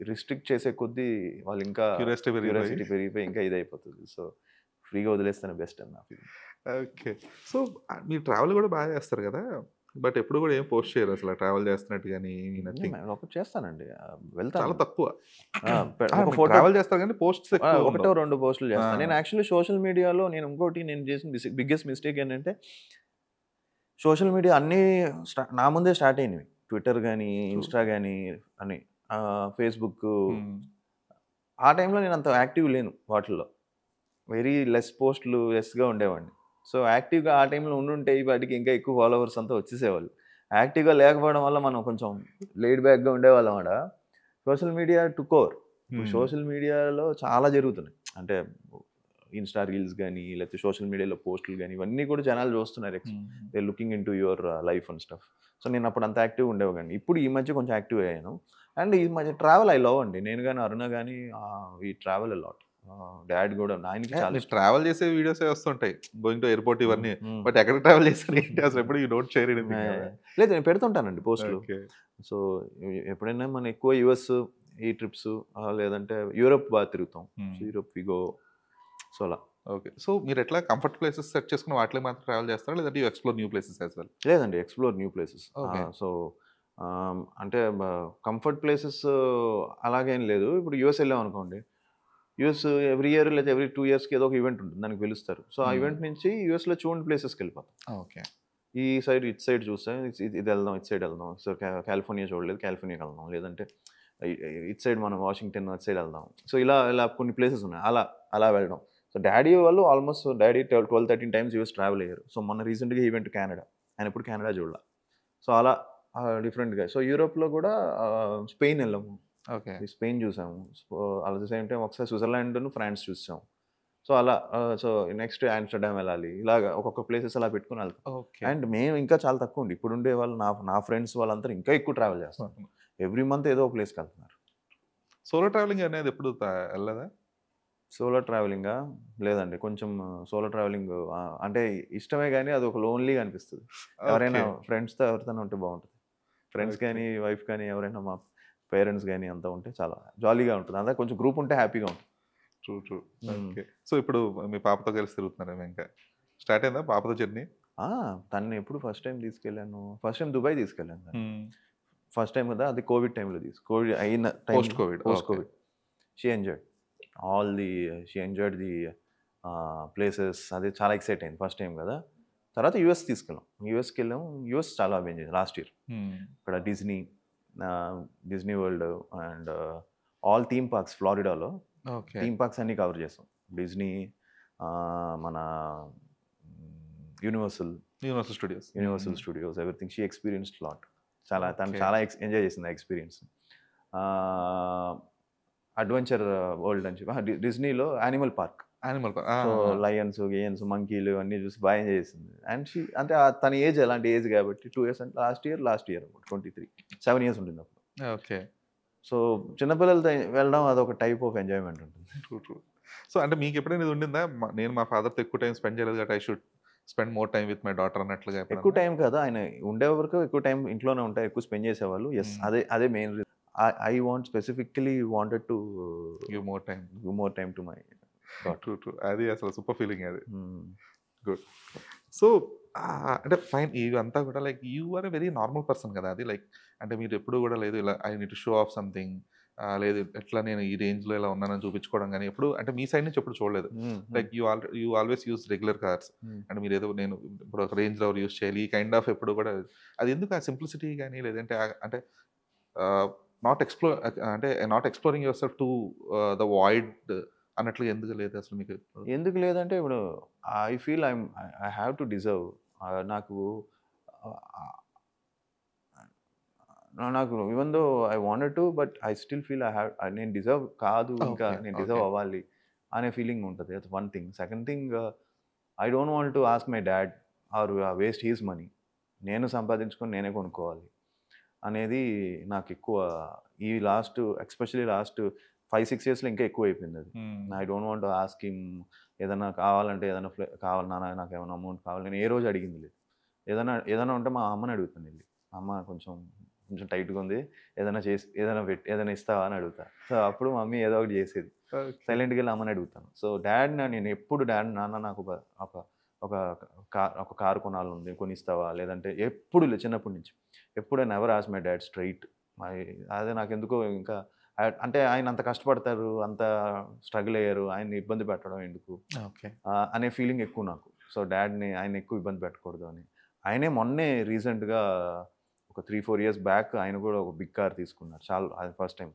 రిస్ట్రిక్ట్ చేసే కొద్దీ వాళ్ళు ఇంకా క్యూరియాసిటీ క్యూరియాసిటీ పెరిగిపోయి ఇంకా ఇదైపోతుంది. సో ఫ్రీగా వదిలేస్తేనే బెస్ట్ అని నా ఫీలింగ్. ఓకే. సో, మీరు ట్రావెల్ గూడా బాగా చేస్తారు గదా! బట్ ఎప్పుడు గూడా ఏం పోస్ట్ చేయరు అసల ట్రావెల్ చేస్తున్నట్టు గాని నథింగ్. ఒకటి చేస్తానండి. చాలా వెళ్తాను. తక్కువ. ఒక ఫోటో ట్రావెల్ చేస్తారు గానీ పోస్ట్స్ ఎక్కువ ఒకటో ఉండవు. 2 పోస్టులు చేస్తాను. ఆ! నేను యాక్చువల్లీ సోషల్ మీడియాలో నేను చేసిన బిగ్గెస్ట్ మిస్టేక్ ఏంటంటే సోషల్ మీడియా అన్నీ నా ముందే స్టార్ట్ అయినవి. ట్విట్టర్ గానీ, ఇన్‌స్టా గానీ అని. ఫేస్‌బుక్ హ్మ్. ఆ టైంలో నేను అంత యాక్టివ్ లేను వాటిల్లో. వెరీ లెస్ పోస్టులు లెస్‌గా ఉండేవాడిని. సో, యాక్టివ్‌గా ఆ టైంలో ఉండుంటే ఈ పాటికి ఇంకా ఎక్కువ ఫాలోవర్స్ అంతా వచ్చేసేవాళ్ళు. యాక్టివ్‌గా లేకపోవడం వల్ల మనం కొంచెం లేడ్ బ్యాక్‌గా ఉండేవాళ్ళం ఆడ. Social media took over. ఇప్పుడు హ్మ్. సోషల్ మీడియాలో చాలా జరుగుతున్నాయి. అంటే ఇన్‌స్టా రీల్స్ గానీ, లేకపోతే సోషల్ మీడియాలో పోస్టులు గానీ, ఇవన్నీ కూడా జనాలు చూస్తున్నారు. Hmm. They are looking into your life and stuff. So, నేను అప్పుడు అంత యాక్టివ్‌గా ఉండేవాడిని. ఇప్పుడు ఈ మధ్య కొంచెం యాక్టివ్ అయ్యాను. అండ్ ఈ మధ్య ట్రావెల్ ఐ లవ్ అండి. నేను గాని, అరుణ గాని we travel a lot. Dad గూడా ఆయనకి చాలా మీరు ఇష్టం. ట్రావెల్ చేసే వీడియోసే వస్తుంటాయి. గోయింగ్ టు ఎయిర్‌పోర్ట్ ఇవన్నీ. హ్మ్. బట్ ఎక్కడ ట్రావెల్ చేశారు ఏంటి అసలు ఎప్పుడు యూ డోంట్ షేర్ ఎనిథింగ్ గదా! లేదు నేను పెడుతుంటానండి పోస్టులు. ఓకే. సో, ఎప్పుడైనా మనం ఎక్కువ యూఎస్ ఈ ట్రిప్స్ లేదంటే యూరోప్ బాగా తిరుగుతాం. So, hmm. Europe we go. So, అలా. ఓకే. సో, మీరెట్లా కంఫర్ట్ ప్లేసెస్ సెట్ చేసుకొని వాటిలో మాత్రం ట్రావెల్ చేస్తారా? లేదంటే you explore new places as well? లేదండి explore new places. Okay. So, అంటే కంఫర్ట్ ప్లేసెస్ అలాగేం లేదు. ఇప్పుడు యూఎస్ ఎళ్ళామనుకోండి. యూఎస్ ఎవ్రీ ఇయర్ లేదా ఎవ్రీ 2 ఇయర్స్‌కి ఏదో ఒక ఈవెంట్ ఉంటుంది. దానికి పిలుస్తారు. సో, ఆ హ్మ్. ఈవెంట్ నుంచి యూఎస్‌లో చూడని ప్లేసెస్‌కెళ్ళిపోతాం. ఓకే. ఇటు సైడ్ చూస్తే ఇది వెళ్దాం, ఇటు సైడ్ వెళ్దాం. సో, కాలిఫోర్నియా చూడలేదు, కాలిఫోర్నియాకి వెళ్దాం. లేదంటే ఇటు సైడ్ మనం వాషింగ్టన్ అటు సైడ్ వెళ్దాం. సో, ఇలా కొన్ని ప్లేసెస్ ఉన్నాయి. అలా వెళ్ళడం. సో, డాడీ వాళ్ళు almost daddy 12, 13 times US travel అయ్యారు. సో, మొన్న రీసెంట్‌గా హి వెంట్ టు కెనడా. ఆయన ఎప్పుడు కెనడా చూడల. సో, అలా డిఫరెంట్‌గా. సో, యూరోప్‌లో కూడా స్పెయిన్ వెళ్ళాము. ఓకే. స్పెయిన్ చూసాము. So, at the same time ఒకసారి స్విట్జర్లాండ్‌ను, ఫ్రాన్స్ చూసాం. సో, అలా సో, నెక్స్ట్ ఆమ్‌స్టర్‌డామ్ వెళ్ళాలి. ఇలాగ ఒక్కొక్క ప్లేసెస్ అలా పెట్టుకొని వెళ్తాం. ఓకే. అండ్ మేము ఇంకా చాలా తక్కువండి. ఇప్పుడుండే వాళ్ళు నా ఫ్రెండ్స్ వాళ్ళందరూ ఇంకా ఎక్కువ ట్రావెల్ చేస్తారు. ఎవ్రీ మంత్ ఏదో ఒక ప్లేస్‌కెళ్తున్నారు. సోలో ట్రావెలింగ్ అనేది ఎప్పుడు ఎళ్ళలేదా? సోలో ట్రావెలింగా? లేదండి. కొంచెం సోలో ట్రావెలింగ్ అంటే ఇష్టమే గానీ అదొక లోన్‌లీగా అనిపిస్తది. ఎవరైనా ఓకే. ఫ్రెండ్స్‌తో ఎవరితోనైనా ఉంటే బావుంటది. Friends okay. కానీ, వైఫ్ కానీ ఎవరైనా మా పేరెంట్స్ గానీ అంతా ఉంటే చాలా జాలీగా ఉంటది. అదే కొంచెం గ్రూప్ ఉంటే హ్యాపీగా ఉంటుంది. ట్రూ. ట్రూ. హ్మ్. ఓకే. సో, ఇప్పుడు మీ పాపతో కలిసి తిరుగుతున్నారేమో ఇంకా. స్టార్ట్ అయిందా పాపతో జర్నీ? ఆ! తనని ఎప్పుడు ఫస్ట్ టైమ్ తీసుకెళ్ళాను. ఫస్ట్ టైమ్ దుబాయ్ తీసుకెళ్ళాను తనని. హ్మ్. ఫస్ట్ టైమ్ కదా! అది కోవిడ్ టైమ్‌లో కోవిడ్ అయిన పోస్ట్ టైమ్‌లో Covid. Post okay. Covid. She enjoyed. She enjoyed the places అది చాలా ఎక్సైట్ అయింది ఫస్ట్ టైమ్ కదా! తర్వాత యూఎస్ తీసుకెళ్ళాం. యూఎస్ చాలా ఎంజాయ్ చేసాం లాస్ట్ ఇయర్. హ్మ్. ఇక్కడ Disney World and all theme parks ఫ్లోరిడాలో ఓకే. థీమ్ పార్క్స్ అన్నీ కవర్ చేసాం. డిజ్నీ మన Universal Universal Studios. Universal Studios everything she experienced lot. తను ఓకే. చాలా ఎంజాయ్ చేసింది ఆ ఎక్స్‌పీరియన్స్. అడ్వెంచర్ వరల్డ్ అని చెప్పి డిజ్నీలో యానిమల్ పార్క్. యానిమల్ సో, గియన్స్, మంకీలు అన్నీ చూసి బాగా ఎంజాయ్ చేసింది. అండ్ అంటే తన ఏజ్ అలాంటి ఏజ్ కాబట్టి 2 ఇయర్స్ అంటే లాస్ట్ ఇయర్ 23 7 ఇయర్స్ ఉండింది అప్పుడు. ఓకే. సో, చిన్నపిల్లలతో వెళ్ళడం అదొక టైప్ ఆఫ్ ఎంజాయ్‌మెంట్ ఉంటుంది. ట్రూ. సో, అంటే మీకెప్పుడైనా ఇది ఉండిందా? నేను మా ఫాదర్‌తో ఎక్కువ టైమ్ స్పెండ్ చేయలేదు కాబట్టి I should spend more time with my daughter అన్నట్లుగా ఎక్కువ ఎప్పుడన్నా? టైం కాదు. ఆయన ఉండే వరకు ఎక్కువ టైం ఇంట్లోనే ఉంటారు. ఎక్కువ స్పెండ్ చేసేవాళ్ళు. యెస్. హ్మ్. అదే main reason. I specifically wanted to give more time. Give more time to my daughter. True. అది అసలు సూపర్ ఫీలింగ్ అది. హ్మ్. గుడ్. సో, అంటే ఫైన్ ఇవంతా కూడా like you are a very normal person కదా! అది లైక్ అంటే మీరు ఎప్పుడు కూడా లేదు ఇలా I need to show off something లేదు ఎట్లా నేను ఈ రేంజ్‌లో ఇలా ఉన్నానని చూపించుకోవడం గాని ఎప్పుడు అంటే మీ సైడ్ నుంచి ఎప్పుడు చూడలేదు. హ్మ్. Like you always use regular cars. హ్మ్. అండ్ మీరేదో నేను ఇప్పుడు ఒక రేంజ్ రోవర్ యూజ్ చేయాలి. ఈ కైండ్ ఆఫ్ ఎప్పుడు కూడా అది ఎందుకు ఆ సింప్లిసిటీ గాని లేదంటే అంటే ఆహ్, not exploring your self to the void అన్నట్లుగా ఎందుకు లేదు అసలు మీకు? ఎందుకు లేదంటే ఇప్పుడు I feel I have to deserve. నాకు ఆహ్, నాకు even though I wanted to but I still feel నేను డిజర్వ్ కాదు ఇంకా ఓకే. నేను ఓకే. డిజర్వ్ అవ్వాలి అనే ఫీలింగ్ ఉంటది. That's one thing. Second thing I don't want to ask my dad or waste his money. నేను సంపాదించుకొని నేనే కొనుక్కోవాలి అనేది నాకెక్కువ ఎస్పెషల్లీ లాస్ట్ 5, 6 ఇయర్స్‌లో ఇంకా ఎక్కువైపోయింది అది. హ్మ్. I don't want to ask him ఏదన్నా కావాలంటే ఏదైనా కావాలి నాన్న నాకేమైనా అమౌంట్ కావాలి. నేను ఏ రోజు అడిగింది లేదు. ఏదైనా ఉంటే మా అమ్మని అడుగుతాను ఎళ్లి. అమ్మ కొంచెం కొంచెం టైట్గా ఉంది, ఏదైనా చేసి ఏదైనా ఇస్తావా అని అడుగుతా. సో అప్పుడు మమ్మీ ఏదో ఒకటి చేసేది. సైలెంట్గా వెళ్ళి అమ్మని అడుగుతాను. సో నేను ఎప్పుడు నాన్న నాకు ఒక ఒక ఒక కారు కొనాలనుంది, కొనిస్తావా, లేదంటే ఎప్పుడు చిన్నప్పటి నుంచి ఎప్పుడు never ask my dad straight. అదే నాకు ఎందుకో ఇంకా అంటే ఆయన అంత కష్టపడతారు, అంత స్ట్రగుల్ అయ్యారు, ఆయన్ని ఇబ్బంది పెట్టడం ఎందుకు అనే ఫీలింగ్ ఎక్కువ నాకు. సో ఆయన ఎక్కువ ఇబ్బంది పెట్టకూడదు అని. ఆయనే మొన్నే రీసెంట్గా ఒక 3-4 ఇయర్స్ బ్యాక్ ఆయన కూడా ఒక బిగ్ కార్ తీసుకున్నారు, చాలా అది ఫస్ట్ టైం.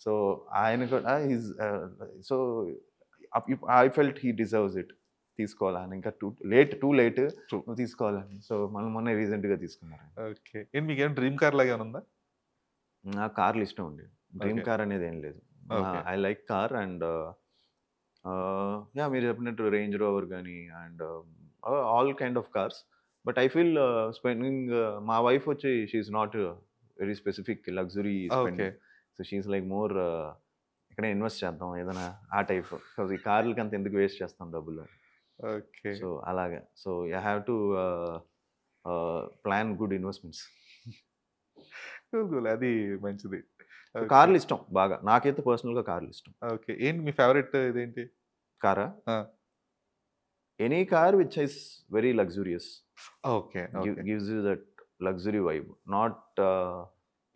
సో ఆయన కూడా so I felt he deserves it, తీసుకోవాలని. ఇంకా టూ లేట్ నువ్వు తీసుకోవాలని. సో మొన్న రీసెంట్గా తీసుకున్నారు. ఓకే. మీకు ఏం డ్రీమ్ కార్ లాగా ఉందా? నాకు కార్లు ఇష్టం అండి. డ్రీమ్ కార్ అనేది ఏం లేదు. ఐ లైక్ కార్ అండ్ మీరు చెప్పినట్టు రేంజ్ రోవర్ కానీ and all kind of cars. But I feel spending, మా వైఫ్ వచ్చి she's not very specific luxury spending. So she's like more ఇక్కడే ఇన్వెస్ట్ చేద్దాం ఏదైనా ఆ టైప్. సో ఈ కార్లకి అంత ఎందుకు వేస్ట్ చేస్తాం డబ్బులు. ఓకే. సో అలాగే. So you have to plan good investments. అది మంచిది. కార్లు ఇష్టం బాగా, నాకైతే పర్సనల్గా కార్లు ఇష్టం. ఓకే. ఏంటి మీ ఫేవరెట్ ఇదేంటి కారా? Any car which is very luxurious. Okay. Gives you that luxury vibe, not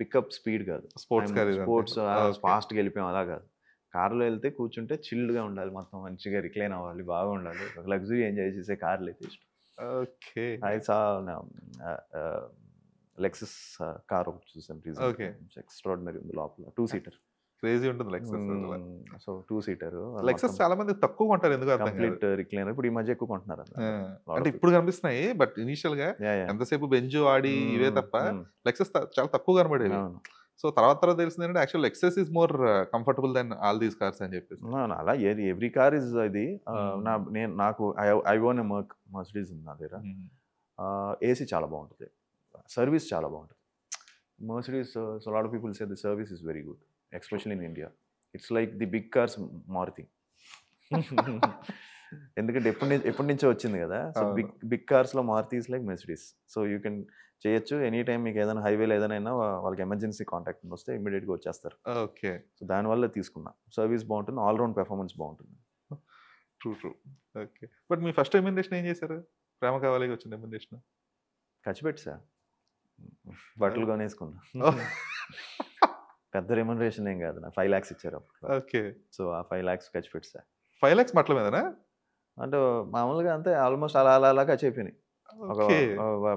pickup speed కాదు. స్పోర్ట్స్ ఫాస్ట్గా వెళ్ళిపోయాం అలా కాదు. కార్లో వెళ్తే కూర్చుంటే చిల్డ్గా ఉండాలి, మొత్తం మంచిగా రిక్లైన్ అవ్వాలి, బాగా ఉండాలి, లగ్జరీ ఎంజాయ్ చేసే కార్లు అయితే ఇష్టం. Okay. I saw Lexus car ఒకటి చూసాను రీసెంట్గా, ఎక్స్ట్రాడినరీ ఉంది లోపల, 2-seater. క్రేజీ ఉంటుంది లెక్సస్. సో 2-seater లెక్సస్ చాలా మంది తక్కువ కొంటారు, ఎందుకు అర్థం కాదు. కంప్లీట్ రిక్లైనర్ ఇప్పుడు ఈ మధ్య ఎక్కువ కొంటున్నారు. అంటే ఇప్పుడు కనిపిస్తున్నాయి, బట్ ఇనిషియల్ గా ఎంతసేపు బెంజు ఆడి ఇవే తప్ప లెక్సస్ చాలా తక్కువ కనబడేవి. సో తర్వాత తెలిసింది ఏంటంటే actual Lexus is more comfortable then all these cars అని చెప్పేసి. అలా ఎవ్రీ కార్ ఇస్ ఇది. నాకు ఐ ఓన్ ఎ మర్సిడీస్ ఉంది నా దగ్గర. ఏసీ చాలా బాగుంటుంది, సర్వీస్ చాలా బాగుంటుంది. Mercedes, so lot of people say the service is very good, especially in India. It's like the big cars Maruti. ఎందుకంటే ఎప్పటి నుంచో వచ్చింది కదా. సో బిగ్ కార్స్లో Maruti is like Mercedes. So you can చేయొచ్చు ఎనీ టైం. మీకు ఏదైనా హైవేలో ఏదైనా వాళ్ళకి ఎమర్జెన్సీ కాంటాక్ట్ వస్తే ఇమీడియట్గా వచ్చేస్తారు. ఓకే. సో దానివల్ల తీసుకున్నా. సర్వీస్ బాగుంటుంది, ఆల్రౌండ్ పెర్ఫార్మెన్స్ బాగుంటుంది. True. Okay. But me first remuneration ఏం చేశారు? ప్రేమ కావాలి వచ్చిన రెమ్యునరేషన్ ఖర్చు పెట్టా, బట్టలు కొనేసుకున్నా. పెద్ద రెమ్యునరేషన్ ఏం కాదు, నాకు 5 lakhs ఇచ్చారు. ఓకే. సో ఆ 5 lakhs ఖర్చు పెట్టా. 5 lakhs బట్టల మీదనా? అంటే మామూలుగా అంతే, ఆల్మోస్ట్ అలా ఖర్చు అయిపోయినాయి.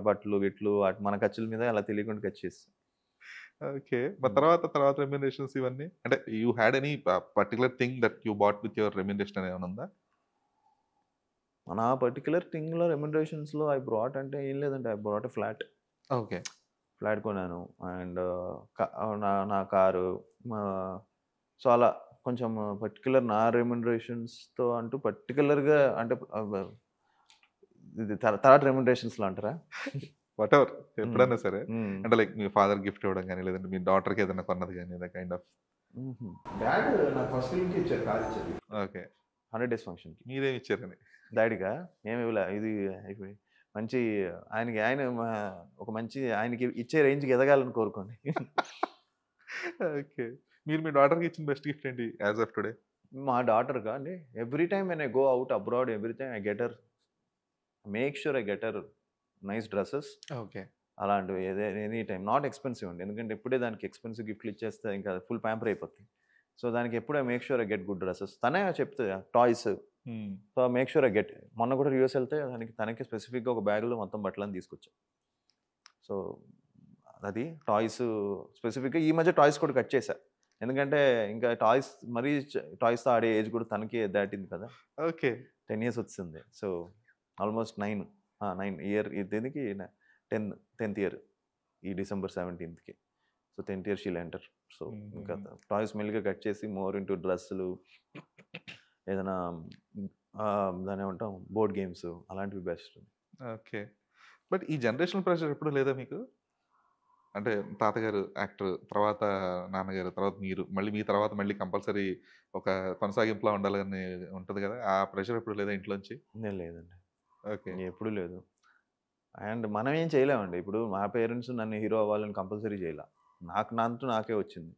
బట్టలు గిట్లు మన ఖర్చుల మీద అలా తెలియకుండా ఖర్చు చేస్తాం. ఓకే. మరి తర్వాత రెమ్యునరేషన్స్ ఇవన్నీ అంటే you had any particular thing that you bought with your remuneration అని ఏమైనా ఉందా? నా పర్టికులర్ థింగ్లో రెమ్యునరేషన్స్లో ఐ బ్రాట్ అంటే ఏం లేదంటే I brought a flat. Okay. Flat కొన్నాను అండ్ నా కారు. సో అలా కొంచెం పర్టికులర్ నా రెమ్యునరేషన్స్తో అంటూ పర్టికులర్గా అంటే ఇది థర్డ్ రెమ్యునరేషన్స్లో అంటారా, వాట్ ఎవర్ ఎప్పుడైనా సరే. అంటే లైక్ మీ ఫాదర్ గిఫ్ట్ ఇవ్వడం కానీ, లేదంటే మీ డాటర్కి ఏదైనా కొన్నది కానీ, ఏదో కైండ్ ఆఫ్. డాడ్ నాకు ఫస్ట్ ఫిల్మ్కి ఇచ్చారు, కార్ ఇచ్చారు. ఓకే. 100 days ఫంక్షన్కి. మీరేమి ఇచ్చారని? డాడీగా ఏమి ఇవ్వలే. ఇది అయిపోయి మంచి ఆయన ఒక మంచి ఆయనకి ఇచ్చే రేంజ్కి ఎదగాలని కోరుకోండి. ఓకే. మీరు మీ డాటర్కి ఇచ్చిన బెస్ట్ గిఫ్ట్ ఏంటి యాజ్ ఆఫ్ టుడే? మా డాటర్గా అండి, every time when I go out abroad, every time I get her, make sure I get her nice dresses. Okay. అలాంటివి ఎనీ టైం, నాట్ ఎక్స్పెన్సివ్ అండి, ఎందుకంటే ఎప్పుడే దానికి ఎక్స్పెన్సివ్ గిఫ్ట్లు ఇచ్చేస్తే ఇంకా ఫుల్ ప్యాంపర్ అయిపోతుంది. సో దానికి ఎప్పుడే make sure I get good dresses. తనే చెప్తుంది toys. So make sure I get. మొన్న కూడా యూఎస్ వెళ్తే తనకి స్పెసిఫిక్గా ఒక బ్యాగ్లో మొత్తం బట్టలని తీసుకొచ్చా. సో అది టాయ్స్ స్పెసిఫిక్గా. ఈ మధ్య టాయ్స్ కూడా కట్ చేశా, ఎందుకంటే ఇంకా టాయ్స్తో ఆడే ఏజ్ కూడా తనకి దాటింది కదా. ఓకే. 10 years వచ్చింది. So almost 9 year. దీనికి 10th year ఈ December 17th. So 10th year she'll enter. So ఇంకా టాయ్స్ మెల్లిగా కట్ చేసి మోర్ ఇంటూ డ్రెస్సులు, ఏదైనా దాని ఏమంటాం బోర్డ్ గేమ్స్, అలాంటివి బెస్ట్. ఓకే. బట్ ఈ జనరేషనల్ ప్రెషర్ ఎప్పుడు లేదా మీకు? అంటే తాతగారు యాక్టర్, తర్వాత నాన్నగారు, తర్వాత మీరు, మళ్ళీ మీ తర్వాత మళ్ళీ కంపల్సరీ ఒక కొనసాగింపులా ఉండాలని ఉంటుంది కదా, ఆ ప్రెషర్ ఎప్పుడు లేదా ఇంట్లోంచి? లేదండి. ఓకే. ఎప్పుడు లేదు. అండ్ మనం ఏం చేయలేమండి. ఇప్పుడు మా పేరెంట్స్ నన్ను హీరో అవ్వాలని కంపల్సరీ చేయలే. నాకంటూ నాకే వచ్చింది.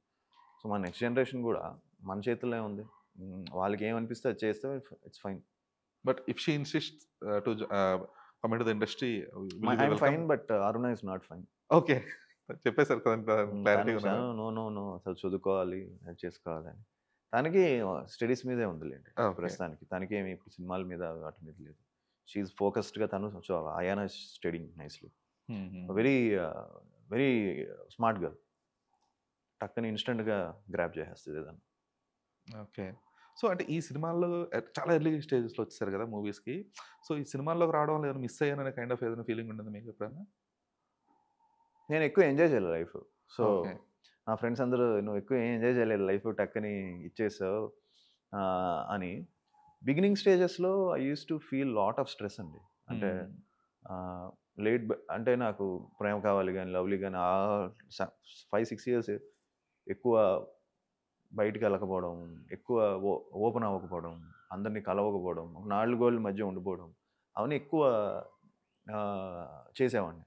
సో మన నెక్స్ట్ జనరేషన్ కూడా మన చేతుల్లో ఉంది. వాళ్ళకి ఏమనిపిస్తే అది చేస్తే it's fine. But if she insist to come to the industry, will you be I'm welcome? Fine but Aruna is not fine. Okay. చెప్పేసారు కదా, క్లారిటీగా ఉన్నదా? నో నో నో అసలు చదువుకోవాలి, అది చేసుకోవాలని. తనకి స్టడీస్ మీదే ఉందిలేండి ఓకే. ప్రస్తుతానికి. తనకేమి ఇప్పుడు సినిమాల మీద వాటి మీద లేదు. షీఈ్ ఫోకస్డ్గా తను. So Ayana studying nicely. Very very smart girl. టక్కని ఇన్స్టెంట్గా గ్రాప్ చేసేస్తుంది ఏదన్నా. ఓకే. సో అంటే ఈ సినిమాల్లో చాలా ఎర్లీ స్టేజెస్లో వచ్చేసారు కదా మూవీస్కి. సో ఈ సినిమాల్లోకి రావడం వల్ల ఏమైనా మిస్ అయ్యాననే కైండ్ ఆఫ్ ఏదైనా ఫీలింగ్ ఉంటుంది మీకు ఎప్పుడైనా? నేను ఎక్కువ ఎంజాయ్ చేయలేదు లైఫ్. So okay. నా ఫ్రెండ్స్ అందరూ నువ్వు ఎక్కువ ఎంజాయ్ చేయలేదు లైఫ్, టక్కని ఇచ్చేసావు అని. బిగినింగ్ స్టేజెస్లో I use to feel lot of stress అండి. అంటే లేట్ అంటే నాకు ప్రేమ కావాలి కానీ, లవ్లీ కానీ, 5-6 ఇయర్స్ ఎక్కువ బయటికి వెళ్ళకపోవడం, ఎక్కువ ఓపెన్ అవ్వకపోవడం, అందరినీ కలవకపోవడం, 4 గోళ్ళ మధ్య ఉండిపోవడం, అవన్నీ ఎక్కువ చేసేవాడిని.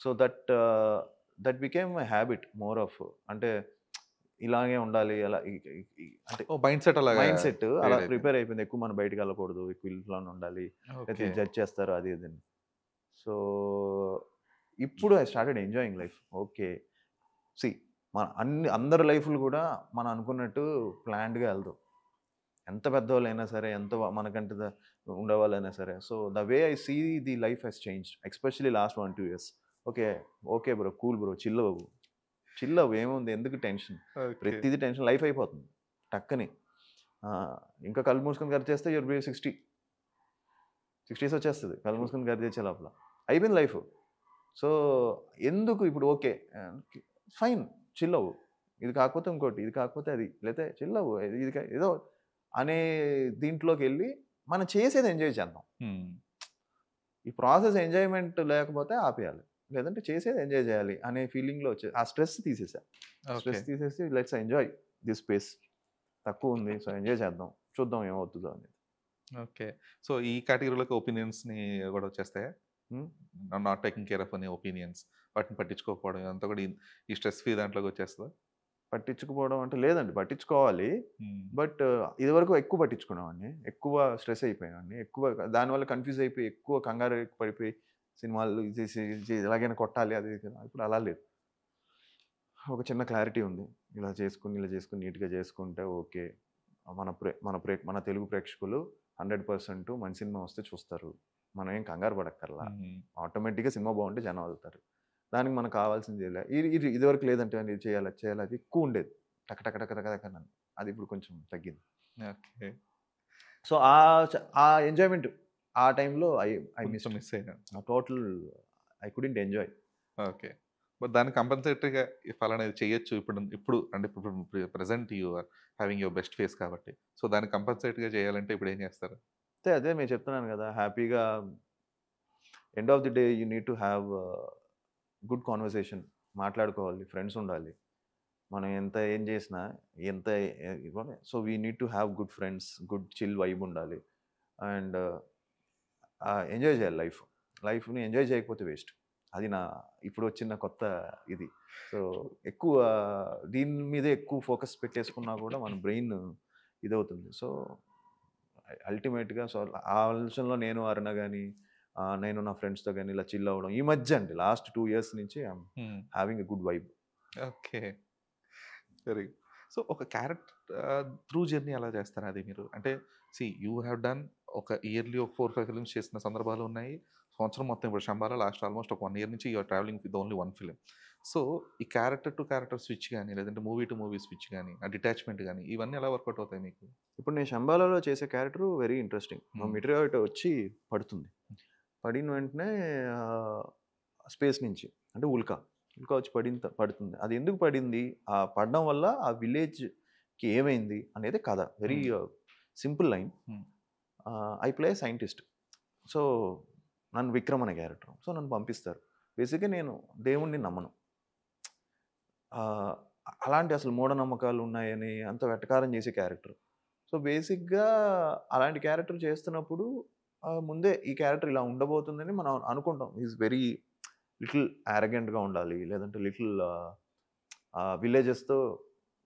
So that became my habit more of. అంటే ఇలాగే ఉండాలి అలా అంటే మైండ్ సెట్ అలాగా మైండ్ సెట్ అలా create అయిపోయింది. ప్రిపేర్ అయిపోయింది. ఎక్కువ మనం బయటికి వెళ్ళకూడదు, ఎక్కువ ఇంట్లోనే ఉండాలి, ఓకే. లేకపోతే జడ్జ్ చేస్తారు అది ఇది అని. సో ఇప్పుడు I started enjoying life. Okay సి మన అందరి లైఫ్లు కూడా మనం అనుకున్నట్టు ప్లాన్డ్గా వెళ్దాం. ఎంత పెద్దవాళ్ళైనా సరే, ఎంత మనకంటే ఉండేవాళ్ళైనా సరే. So the way I see the life has changed, especially last 1-2 years. Okay okay bro, cool bro, chill అవ్వు, చిల్ అవ్వు, ఏముంది ఎందుకు టెన్షన్, ఓకే. ప్రతిదీ టెన్షన్. లైఫ్ అయిపోతుంది టక్కని. ఇంకా కళ్ళు మూసుకొని గడి చేస్తే యూర్ 60s వచ్చేస్తుంది. కళ్ళు మూసుకొని గడి తెచ్చే లోపల అయిపోయింది లైఫ్. సో ఎందుకు ఇప్పుడు ఓకే ఫైన్, చిల్ అవ్వు, ఇది కాకపోతే ఇంకోటి, ఇది కాకపోతే అది, లేకపోతే చిల్ అవ్వు, ఇది ఏదో అనే దీంట్లోకి వెళ్ళి మనం చేసేది ఎంజాయ్ చేద్దాం. ఈ ప్రాసెస్ ఎంజాయ్మెంట్ లేకపోతే ఆపేయాలి, లేదంటే చేసేది ఎంజాయ్ చేయాలి అనే ఫీలింగ్లో వచ్చే ఆ స్ట్రెస్ తీసేసా. స్ట్రెస్ తీసేసి లెట్స్ ఎంజాయ్ దిస్ స్పేస్, తక్కువ ఉంది సో ఎంజాయ్ చేద్దాం, చూద్దాం ఏమవుతుందో అనేది. ఓకే. సో ఈ కేటగిరీలోకి ఒపీనియన్స్ని కూడా వచ్చేస్తాయా? నాట్ టేకింగ్ కేర్ ఆఫ్ అనే ఒపీనియన్స్, వాటిని పట్టించుకోకపోవడం అంతా కూడా ఈ స్ట్రెస్ ఫ్రీ దాంట్లోకి వచ్చేస్తుందా? పట్టించుకోవడం అంటే లేదండి, పట్టించుకోవాలి. బట్ ఇదివరకు ఎక్కువ పట్టించుకునేవాడిని, ఎక్కువ స్ట్రెస్ అయిపోయేవాడిని, ఎక్కువ దానివల్ల కన్ఫ్యూజ్ అయిపోయి, ఎక్కువ కంగారు పడిపోయి సినిమాలు ఎలాగైనా కొట్టాలి అది ఇది. ఇప్పుడు అలా లేదు, ఒక చిన్న క్లారిటీ ఉంది. ఇలా చేసుకుని నీట్గా చేసుకుంటే ఓకే. మన తెలుగు ప్రేక్షకులు 100% మంచి సినిమా వస్తే చూస్తారు. మనం ఏం కంగారు పడక్కర్లా. ఆటోమేటిక్గా సినిమా బాగుంటే జనం వెళ్తారు. దానికి మనకు కావాల్సింది ఇదివరకు లేదంటే ఇది చేయాలి అది చేయాలి, అది ఎక్కువ ఉండేది టక టక టక టక టక అని. అది ఇప్పుడు కొంచెం తగ్గింది. ఓకే. సో ఆ ఎంజాయ్మెంట్ ఆ టైంలో ఐ మిస్ అయ్యాను. Total I couldn't enjoy. Okay. But దానికి కంపల్సరీగా ఫలానా ఇది చేయొచ్చు ఇప్పుడు అంటే ఇప్పుడు present you are having your best phase కాబట్టి, సో దానికి కంపల్సరీగా చేయాలంటే ఇప్పుడు ఏం చేస్తారు? అదే నేను చెప్తున్నాను కదా, హ్యాపీగా end of the day you need to have good conversation. మాట్లాడుకోవాలి, ఫ్రెండ్స్ ఉండాలి. మనం ఎంత ఏం చేసినా ఎంత ఇవ్వాలి. So we need to have good friends, good chill vibe ఉండాలి. అండ్ ఎంజాయ్ చేయాలి లైఫ్ని ఎంజాయ్ చేయకపోతే వేస్ట్. అది ఇప్పుడు వచ్చిన కొత్త ఇది. సో ఎక్కువ దీని మీదే ఎక్కువ ఫోకస్ పెట్టేసుకున్నా కూడా మన బ్రెయిన్ ఇదవుతుంది. సో అల్టిమేట్గా సో ఆ ఆలోచనలో నేను అరుణ కానీ, నేను నా ఫ్రెండ్స్తో కానీ ఇలా చిల్ అవ్వడం ఈ మధ్య అండి, లాస్ట్ 2 years నుంచి I'm having a good vibe. Okay. Very good. So ఒక క్యారెక్టర్ త్రూ జర్నీ ఎలా చేస్తారు అది మీరు? అంటే యూ హ్యావ్ డన్ ఒక ఇయర్లీ ఒక 4-5 ఫిల్మ్స్ చేసిన సందర్భాలు ఉన్నాయి. సంవత్సరం మొత్తం ఇప్పుడు శంబాల లాస్ట్ ఆల్మోస్ట్ ఒక 1 year నుంచి you're travelling with only 1 film. So ఈ క్యారెక్టర్ టు క్యారెక్టర్ స్విచ్ కానీ, లేదంటే మూవీ టు మూవీ స్విచ్ కానీ, ఆ డిటాచ్మెంట్ కానీ ఇవన్నీ ఎలా వర్కౌట్ అవుతాయి మీకు? ఇప్పుడు నేను శంబాలలో చేసే క్యారెక్టర్ వెరీ ఇంట్రెస్టింగ్. మెటీరియల్ వచ్చి పడుతుంది, పడిన వెంటనే స్పేస్ నుంచి అంటే ఉల్కా వచ్చి పడుతుంది. అది ఎందుకు పడింది, ఆ పడడం వల్ల ఆ విలేజ్కి ఏమైంది అనేది కథ. Very simple line. I play scientist. So నన్ను విక్రమ్ అనే క్యారెక్టర్. సో నన్ను పంపిస్తారు. బేసిక్గా నేను దేవుణ్ణి నమ్మను, అలాంటి అసలు మూఢనమ్మకాలు ఉన్నాయని అంత వెటకారం చేసే క్యారెక్టర్. సో బేసిక్గా అలాంటి క్యారెక్టర్ చేస్తున్నప్పుడు ముందే ఈ క్యారెక్టర్ ఇలా ఉండబోతుందని మనం అనుకుంటాం. ఈజ్ వెరీ లిటిల్ యారగెంట్‌గా ఉండాలి. లేదంటే లిటిల్ విలేజెస్‌తో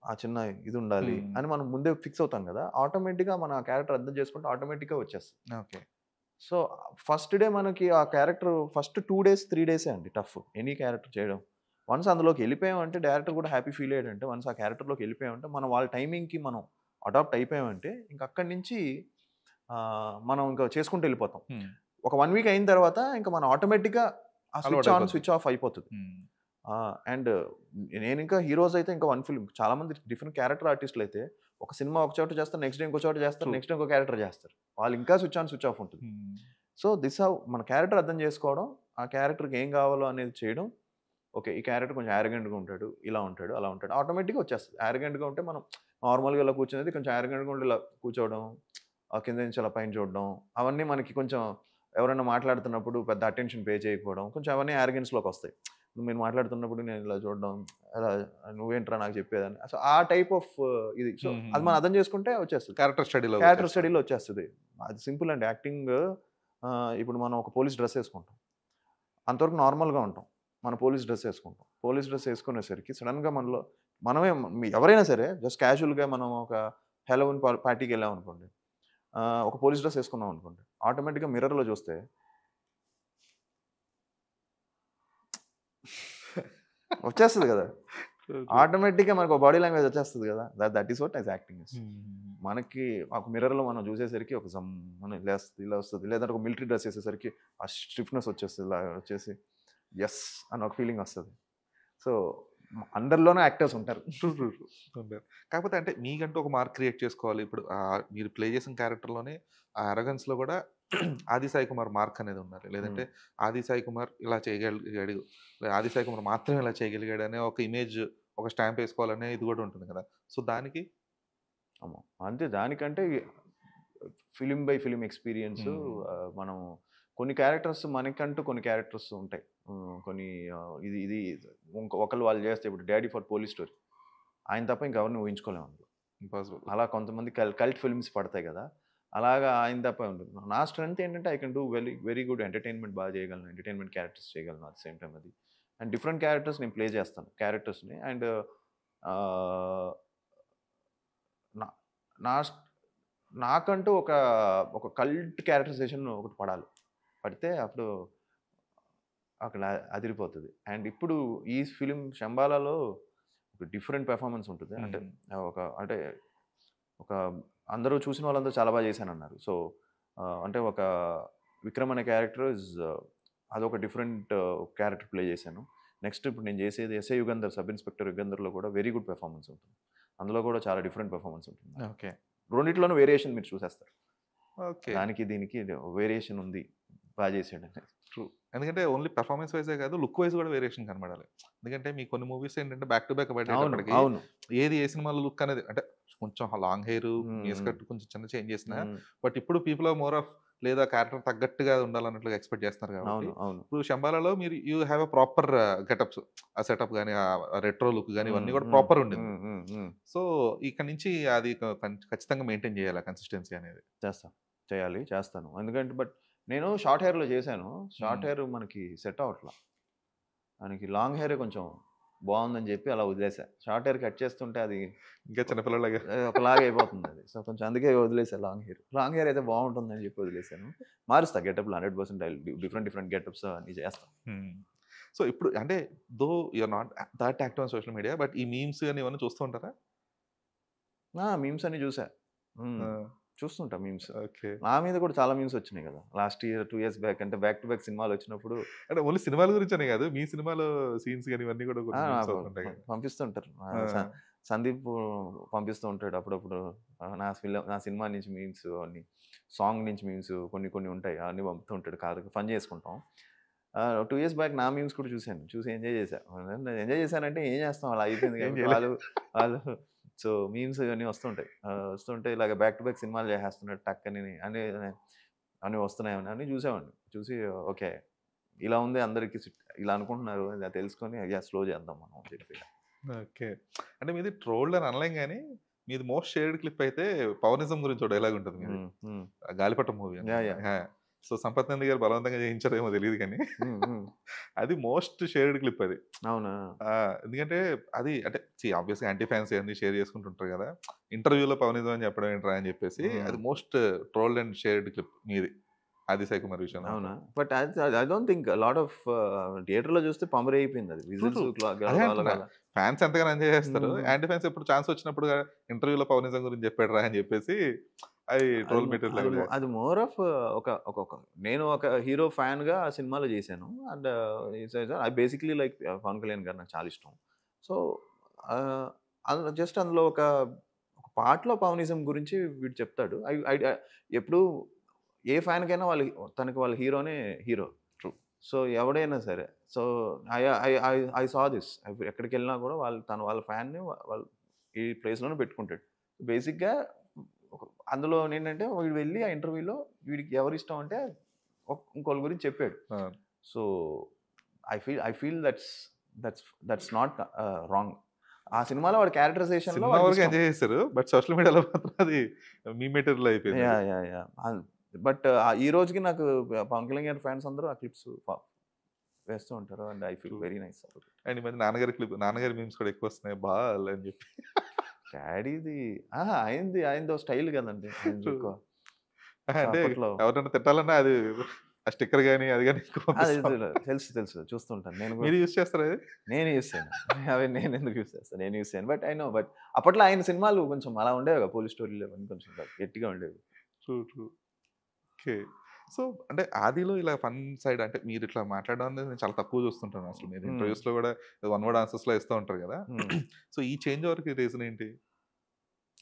ఆ చిన్న ఇది ఉండాలి అని మనం ముందే ఫిక్స్ అవుతాం కదా! ఆటోమేటిక్‌గా మనం ఆ క్యారెక్టర్ అర్థం చేసుకుంటే ఆటోమేటిక్‌గా వచ్చేస్తది. ఓకే. సో, ఫస్ట్ డే మనకి ఆ క్యారెక్టర్ ఫస్ట్ 2 డేస్, 3 డేసే అండి టఫ్. ఎనీ క్యారెక్టర్ చేయడం. వన్స్ అందులోకి ఎళ్ళిపోయామంటే డైరెక్టర్ కూడా హ్యాపీ ఫీల్ అయ్యాడంటే, వన్స్ ఆ క్యారెక్టర్‌లోకి ఎళ్ళిపోయామంటే, మనం వాళ్ళ టైమింగ్‌కి మనం అడాప్ట్ అయిపోయామంటే, ఇంక అక్కడి నుంచి మనం ఇంకా చేసుకుంటూ ఎళ్ళిపోతాం. ఒక 1 వీక్ అయిన తర్వాత ఇంక మనం ఆటోమేటిక్‌గా ఆ స్విచ్ ఆన్, అలవాటైపోద్ది. స్విచ్ ఆఫ్ అయిపోతది. అండ్ నేనింకా హీరోస్ అయితే ఇంకా 1 ఫిల్మ్ చాలామంది డిఫరెంట్ క్యారెక్టర్ ఆర్టిస్టులయితే ఒక సినిమా ఒక చోట చేస్తారు. నెక్స్ట్ డే ఇంకో చోట చేస్తారు. True. నెక్స్ట్ డే ఇంకో క్యారెక్టర్ చేస్తారు. వాళ్ళు ఇంకా స్విచ్ ఆన్, స్విచ్ ఆఫ్ ఉంటది. సో, దిస్ హౌ మన క్యారెక్టర్ అర్థం చేసుకోవడం, ఆ క్యారెక్టర్‌కి ఏం కావాలో అనేది చేయడం. ఓకే. ఈ క్యారెక్టర్ కొంచెం యారగెంట్‌గా ఉంటాడు. ఇలా ఉంటాడు, అలా ఉంటాడు. ఆటోమేటిక్‌గా వచ్చేస్తది. యారగెంట్‌గా ఉంటే మనం నార్మల్‌గా ఇలా కూర్చునేది కొంచెం యారగెంట్‌గా ఉండి ఇలా కూర్చోవడం, కింద నుంచి అలా పైన చూడడం, అవన్నీ మనకి కొంచెం ఎవరైనా మాట్లాడుతున్నప్పుడు పెద్ద అటెన్షన్ పే చేయకపోవడం, కొంచెం అవన్నీ యారగెన్స్‌లోకొస్తాయి. మీరు మాట్లాడుతున్నప్పుడు నేను ఇలా చూడడం, అలా నువ్వేంట్రా నాకు చెప్పేదని. సో, ఆ టైప్ ఆఫ్ ఇది. సో, అది మనం అర్థం చేసుకుంటే వచ్చేస్తది. క్యారెక్టర్ స్టడీలో క్యారెక్టర్ స్టడీలో వచ్చేస్తది. అది సింపుల్ అండి. యాక్టింగ్ ఇప్పుడు మనం ఒక పోలీస్ డ్రెస్ ఏసుకుంటాం. అంతవరకు నార్మల్‌గా ఉంటాం. మనం పోలీస్ డ్రెస్ ఏసుకుంటాం. పోలీస్ డ్రెస్ ఏసుకునేసరికి సడెన్‌గా మనలో మనమే ఎవరైనా సరే జస్ట్ క్యాజువల్‌గా మనం ఒక హాలోవీన్ పార్టీకెళ్ళామనుకోండి. ఒక పోలీస్ డ్రెస్ ఏసుకున్నాం అనుకోండి. ఆటోమేటిక్‌గా మిర్రర్‌లో చూస్తే వచ్చేస్తది గదా! ఆటోమేటిక్‌గా మనకు బాడీ లాంగ్వేజ్ వచ్చేస్తది గదా! That is what acting is. మనకి ఒక మిర్రర్‌లో మనం చూసేసరికి ఒక అని లేస్తది, ఇలా వస్తది. లేదంటే ఒక మిలిటరీ డ్రెస్ ఏసేసరికి ఆ స్టిఫ్‌నెస్ వచ్చేస్తది. ఇలా వచ్చేసి యెస్ అని ఒక ఫీలింగ్ వస్తది. సో, అందరిలోనూ యాక్టర్స్ ఉంటారు. ట్రూ. ట్రూ. ట్రూ. ఉంటారు. కాకపోతే అంటే మీకంటూ ఒక మార్క్ క్రియేట్ చేసుకోవాలి. ఇప్పుడు మీరు ప్లే చేసిన క్యారెక్టర్‌లోనే ఆ అరగెన్స్‌లో గూడా ఆది సాయి కుమార్ మార్క్ అనేది ఉండాలి. లేదంటే హ్మ్. ఆది సాయి కుమార్ ఇలా చేయగలిగాడు. ఆది సాయి కుమార్ మాత్రమే ఇలా చేయగలిగాడు అనే ఒక ఇమేజ్, ఒక స్టాంప్ ఏసుకోవాలనే ఇది గూడా ఉంటుంది కదా! సో, దానికి అమ్మో! అంతే దానికంటే ఫిల్మ్ బై ఫిల్మ్ ఎక్స్‌పీరియన్స్ హ్మ్. మనం కొన్ని క్యారెక్టర్స్ మనకంటూ కొన్ని క్యారెక్టర్స్ ఉంటాయి. కొన్ని ఇది ఇది ఒకళ్ళు వాళ్ళు చేస్తే ఇప్పుడు 'డాడీ ఫర్ పోలీస్ స్టోరీ' ఆయన తప్ప ఇంకెవరిని ఊహించుకోలేము అందులో. ఇంపాసిబుల్. అలా కొంతమంది కల్ట్ ఫిల్మ్స్ పడతాయి కదా! అలాగా ఆయన తప్ప ఉంటుంది. నా స్ట్రెంగ్త్ ఏంటంటే I can do very good entertainment బాగా చేయగలను. ఎంటర్‌టైన్‌మెంట్ క్యారెక్టర్స్ చేయగలను అట్ ద సేమ్ టైమ్ అది. అండ్ డిఫరెంట్ క్యారెక్టర్స్ నేను ప్లే చేస్తాను. క్యారెక్టర్స్‌ని అండ్ ఆహ్, నా నా నాకంటూ ఒక కల్ట్ క్యారెక్టరైజేషన్ ఒకటి పడాలి. పడితే అప్పుడు అక్కడ అదిరిపోతది. అండ్ ఇప్పుడు ఈ ఫిల్మ్ 'శంబాలాలో' ఒక డిఫరెంట్ పెర్ఫార్మన్స్ ఉంటుంది. అంటే హ్మ్. అంటే ఒక అందరూ చూసిన వాళ్ళందరూ చాలా బాగా చేశానన్నారు. సో, అంటే ఒక విక్రమ్ అనే క్యారెక్టర్ అదొక డిఫరెంట్ క్యారెక్టర్ ప్లే చేశాను. నెక్స్ట్ ఇప్పుడు నేను చేసేది ఎస్ఐ యుగంధర్, సబ్ ఇన్స్పెక్టర్ యుగంధర్‌లో కూడా వెరీ గుడ్ పెర్ఫార్మన్స్ ఉంటుంది. అందులో కూడా చాలా డిఫరెంట్ పెర్ఫార్మన్స్ ఉంటుంది. ఓకే. రెండిట్లోనూ వేరియేషన్ మీరు చూసేస్తారు. ఓకే. దానికి దీనికి వేరియేషన్ ఉంది. బా చేసాడని. ట్రూ. ఎందుకంటే ఓన్లీ పెర్ఫార్మన్స్ వైసే కాదు, లుక్ వైస్ కూడా వేరియేషన్ కనపడాలి. ఎందుకంటే మీ కొన్ని మూవీస్ ఏంటంటే బ్యాక్ టు బ్యాక్ అవును. పడేటప్పటికి అవును. ఏది ఏ సినిమాలో లుక్ అనేది అంటే కొంచెం లాంగ్ హెయిర్, హ్మ్. మీస్ హ్మ్. కట్ కొంచెం చిన్న చేంజ్ చేసినా హ్మ్. బట్ ఇప్పుడు పీపుల్ ఆర్ మోర్ ఆఫ్ లేదా క్యారెక్టర్ తగ్గట్టుగా ఉండాలన్నట్లుగా ఎక్స్‌పెక్ట్ చేస్తున్నారు కాబట్టి అవును. అవును. ఇప్పుడు 'శంబాలాలో' మీరు you have a proper getups. ఆ సెటప్ గాని, ఆ రెట్రో లుక్ గాని హ్మ్. ఇవన్నీ కూడా హ్మ్. ప్రాపర్ ఉండింది. హ్మ్. హ్మ్. హ్మ్. సో, ఇక్కడి నుంచి అది ఖచ్చితంగా మెయింటైన్ చేయాలి ఆ కన్సిస్టెన్సీ అనేది. చేస్తా. చేయాలి. చేస్తాను. ఎందుకంటే నేను షార్ట్ హెయిర్‌లో చేశాను. షార్ట్ హ్మ్. హెయిర్ మనకి సెట్ అవ్వట్ల. మనకి లాంగ్ హెయిరే కొంచెం బావుందని జెప్పి అలా వదిలేసా. షార్ట్ హెయిర్ కట్ చేస్తుంటే అది ఇంకా చిన్నపిల్లలాగా ఒకలాగా అయిపోతుందది. సో, కొంచెం అందుకే వదిలేసా లాంగ్ హెయిర్. లాంగ్ హెయిర్ అయితే బావుంటుందని జెప్పి వదిలేసాను. మారుస్తా గెటప్‌లు 100% డిఫరెంట్ డిఫరెంట్ గెటప్స్ అన్నీ చేస్తా. హ్మ్. సో, ఇప్పుడు అంటే you are not that active on social media. But ఈ మీమ్స్ గాని ఇవన్నీ చూస్తూ ఉంటారా? మీమ్స్ అన్నీ జూసా. ఆ! హ్మ్. చూస్తుంటా మీమ్స్. ఓకే. నా మీద కూడా చాలా మీమ్స్ వచ్చినాయి గదా! లాస్ట్ ఇయర్, 2 ఇయర్స్ బ్యాక్ అంటే బ్యాక్ టు బ్యాక్ సినిమాలొచ్చినప్పుడు అంటే ఓన్లీ సినిమాల గురించనే కాదు. మీ సినిమాలో సీన్స్ గాని ఇవన్నీ కూడా ఆ! కొన్ని మీమ్స్ అవుతుంటాయి కదా! పంపిస్తుంటారు. ఆ! సందీప్ పంపిస్తూ ఉంటాడు అప్పుడప్పుడు. నా సినిమా నుంచి మీమ్స్ అన్ని, సాంగ్ నుంచి మీమ్స్ కొన్ని కొన్ని ఉంటాయి. అవన్నీ పంపుతూ ఉంటాడు. కాదు ఫన్ చేసుకుంటాం. 2 ఇయర్స్ బ్యాక్ నా మీమ్స్ కూడా చూసాను. చూసి ఎంజాయ్ చేశా. ఎంజాయ్ చేశానంటే ఏం చేస్తాం అలా అయిపోయింది ఏం కాబట్టి చేయలే. వాళ్ళు సో, మీమ్స్ ఇవన్నీ వస్తుంటాయి. వస్తుంటే ఇలాగ బ్యాక్ టు బ్యాక్ సినిమాలు చేసేస్తున్నాడు టక్కని అని అన్నీ వస్తున్నాయి అన్నీ చూసామండి. చూసి ఓకే. ఇలా ఉంది అందరికి ఇలా అనుకుంటున్నారు. ఇలా తెలుసుకొని స్లో చేద్దాం మనం అని చెప్పి. ఓకే. అంటే మీది ట్రోల్డ్ అని అనలేం గానీ, మీది మోస్ట్ షేర్డ్ క్లిప్ అయితే పవనిజం గురించి ఒక డైలాగ్ ఉంటది మీది. హ్మ్. హ్మ్. 'గాలిపటం' మూవీ యాహ్! అనుకుంటా. యాహ్! ఆ! సో సంపత్ నంది గారు బలవంతంగా చేయించారేమో తెలియదు కానీ అది మోస్ట్ షేర్డ్ క్లిప్ అది. అవునా? ఎందుకంటే అది అంటే ఆబ్వియస్‌గా యాంటీ ఫ్యాన్స్ ఇయన్నీ షేర్ చేసుకుంటుంటారు కదా! ఇంటర్వ్యూలో పవనిజం అని చెప్పడం ఏంట్రా అని చెప్పేసి అది most trolled and shared clip మీది. ఆది సాయి కుమార్ విషయంలో అవునా? మాత్రం. But I don't think lot of థియేటర్‌లో చూస్తే పంబర్ అయిపోయింది అది. True, whistles true. అదే గోల అంటున్నా. గోల. ఫాన్స్ ఎంతగానో ఎంజాయ్ చేస్తారు. హ్మ్. యాంటీ ఫాన్స్ ఎప్పుడు ఛాన్స్ వచ్చినప్పుడు ఇంటర్వ్యూలో పవనిజం గురించి చెప్పాడురా అని చెప్పేసి అది అది ట్రోల్ మెటీరియల్ అది ఎవరు చేస్తారు. అది మోర్ ఆఫ్ ఒక ఒక ఒక నేను ఒక హీరో ఫ్యాన్‌గా ఆ సినిమాలో చేశాను. And I basically like Pawan Kalyan garu నాకు చాలా ఇష్టం. సో, జస్ట్ అందులో ఒక పార్ట్‌లో పవనిజం గురించి వీడు చెప్తాడు. ఎప్పుడు ఏ ఫ్యాన్‌కైనా తనకి వాళ్ళ హీరోనే హీరో. ట్రూ. సో, ఎవడైనా సరే. So, I I I I saw this. ఎక్కడికెళ్ళినా కూడా వాళ్ళ ఫ్యాన్‌ని వాళ్ళు ఈ ప్లేస్‌లోనే పెట్టుకుంటాడు. బేసిక్‌గా ఒక అందులో ఏంటంటే వీడు వెళ్లి ఆ ఇంటర్వ్యూలో వీడికి ఎవరిష్టం అంటే ఇంకోళ్ళ గురించి చెప్పాడు. ఆ! So, I feel that's not wrong. ఆ సినిమాలో వాడి క్యారెక్టరైజేషన్‌లో సినిమా వరకు వాడికిష్టం. ఎంజాయ్ చేశారు. బట్ సోషల్ మీడియాలో మాత్రం అది మీ మెటీరియల్ అయిపోయింది అది. యాహ్! బట్ ఈ రోజుకి నాకు పవన్ కళ్యాణ్ గారి ఫ్యాన్స్ అందరూ ఆ క్లిప్స్ వేస్తూ ఉంటారు. And I feel true. Very nice about it. And ఈ మధ్య నాన్నగారి మీమ్స్ కూడా ఎక్కువ వస్తున్నాయి. బాల్ అని చెప్పి. డాడీది ఆయనదో స్టైల్ కదండీ! ఆయనది ట్రూ. ఎక్కువ. సో, అంటే అప్పట్లో ఎవరైనా తిట్టాలన్నా అది ఆ స్టిక్కర్ గాని, అది గాని ఎక్కువ అది పంపిస్తా తెలుసు. చూస్తుంటాను. నేను కూడా మీరు యూజ్ చేస్తారా అది? నేను యూజ్ చేయను. అవి నేనెందుకు యూజ్ చేస్తాను. నేను యూజ్ చేయను. బట్ ఐ నో అప్పట్లో ఆయన సినిమాలు కొంచెం అలా ఉండేవి కదా! పోలీస్ స్టోరీలు అవన్నీ కొంచెం గట్టిగా ఉండేవి. ట్రూ. ఓకే. సో, అంటే 'ఆదిలో' ఇలా ఫన్ సైడ్ అంటే మీరిట్లా మాట్లాడడం అనేది నేను చాలా తక్కువ చూస్తుంటాను అసలు. మీరు హ్మ్. ఇంటర్వ్యూస్‌లో గూడా వన్ వర్డ్ ఆన్సర్స్‌లో ఇస్తూ ఉంటారు గదా! హ్మ్. సో, ఈ చేంజ్ ఓవర్‌కి రీజన్ ఏంటి?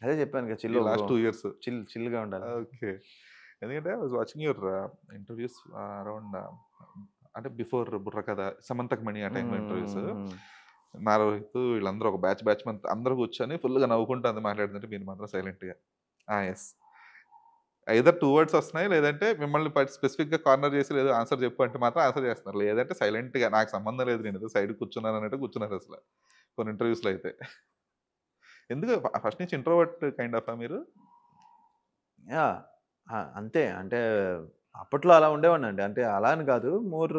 అదే చెప్పాను కదా! ఈ లాస్ట్ 2 ఇయర్స్. చిల్‌గా ఉండాలి. ఓకే. ఎందుకంటే I was watching your interviews around అంటే బిఫోర్ 'బుర్రకథ', 'సమంతకు మణి' ఆ టైంలో ఇంటర్వ్యూస్. హ్మ్. నా రోహిత్ వీళ్ళందరూ ఒక బ్యాచ్ మంది అందరూ కూర్చొని ఫుల్‌గా నవ్వుకుంటూ అది మాట్లాడుతుంటే మీరు మాత్రం సైలెంట్‌గా యెస్. ఐదర్ 2 వర్డ్స్ వస్తున్నాయి. లేదంటే మిమ్మల్ని స్పెసిఫిక్‌గా కార్నర్ చేసి ఏదో ఆన్సర్ చెప్పు అంటే మాత్రం ఆన్సర్ చేస్తున్నారు. లేదంటే సైలెంట్‌గా నాకు సంబంధం లేదు. నేనేదో సైడ్‌కి కూర్చున్నాను అన్నట్టు కూర్చున్నారసల. కొన్ని ఇంటర్వ్యూస్‌లో అయితే. ఎందుకు ఫస్ట్ నుంచి ఇంట్రోవర్ట్ కైండ్ ఆఫా మీరు? యాహ్! అంతే. అంటే అప్పట్లో అలా ఉండేవాడినండి. అంటే అలా అని కాదు. మోర్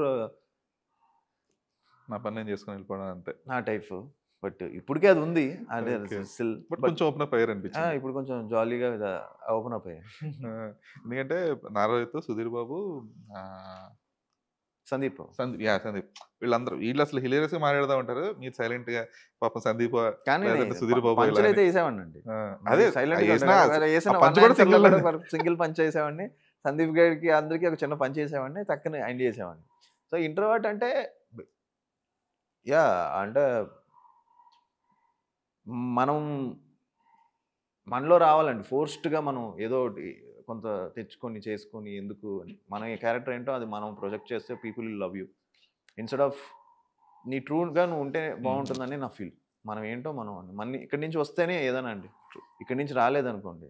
నా పని నేను చేసుకొని వెళ్ళిపోవడం అంతే. నా టైపు. బట్ ఇప్పటికి అది ఉంది. అంటే ఓకే. స్టిల్ బట్ బట్ కొంచెం ఓపెన్ అప్ అయ్యారనిపించింది. ఇప్పుడు కొంచెం జాలీగా ఓపెన్ అప్ అయ్యాను. ఆ! ఎందుకంటే నా రోహిత్, సుధీర్ బాబు ఆహ్, సందీప్. సందీప్. వీళ్ళసలు హిలేరియస్‌గా మాట్లాడుతా ఉంటారు. మీరు సైలెంట్‌గా పాపం సందీప్ కానీ లేదంటే సుధీర్ బాబు ఇలా అని పంచులైతే ఏసేవాడినండి. ఆ! మరి అదే సైలెంట్‌గా ఏసినా ఉంటాడు. ఆ ఏసిన పంచ్ వన్ కూడా ఆన్సర్‌లో సింగిల్ కూడా సింగిల్ పంచ్ ఏసేవాడిని. సందీప్ గారికి అందరికి ఒక చిన్న పంచ్ ఏసేవాడిని. టక్కున ఎండ్ చేసేవాడిని. సో, ఇంట్రోవర్ట్ అంటే యాహ్! అంటే మనం మనలో రావాలండి. ఫోర్స్డ్‌గా మనం ఏదో ఒకటి కొంత తెచ్చుకొని, చేసుకొని ఎందుకు అని. మన క్యారెక్టర్ ఏంటో అది మనం ప్రొజెక్ట్ చేస్తే people will love you. Instead of నీ ట్రూగా నువ్వు ఉంటే హ్మ్. బావుంటుందని నా ఫీల్. మనం ఏంటో మనం ఇక్కడి నుంచి వస్తేనే ఏదైనా అండి. ఇక్కడి నుంచి రాలేదనుకోండి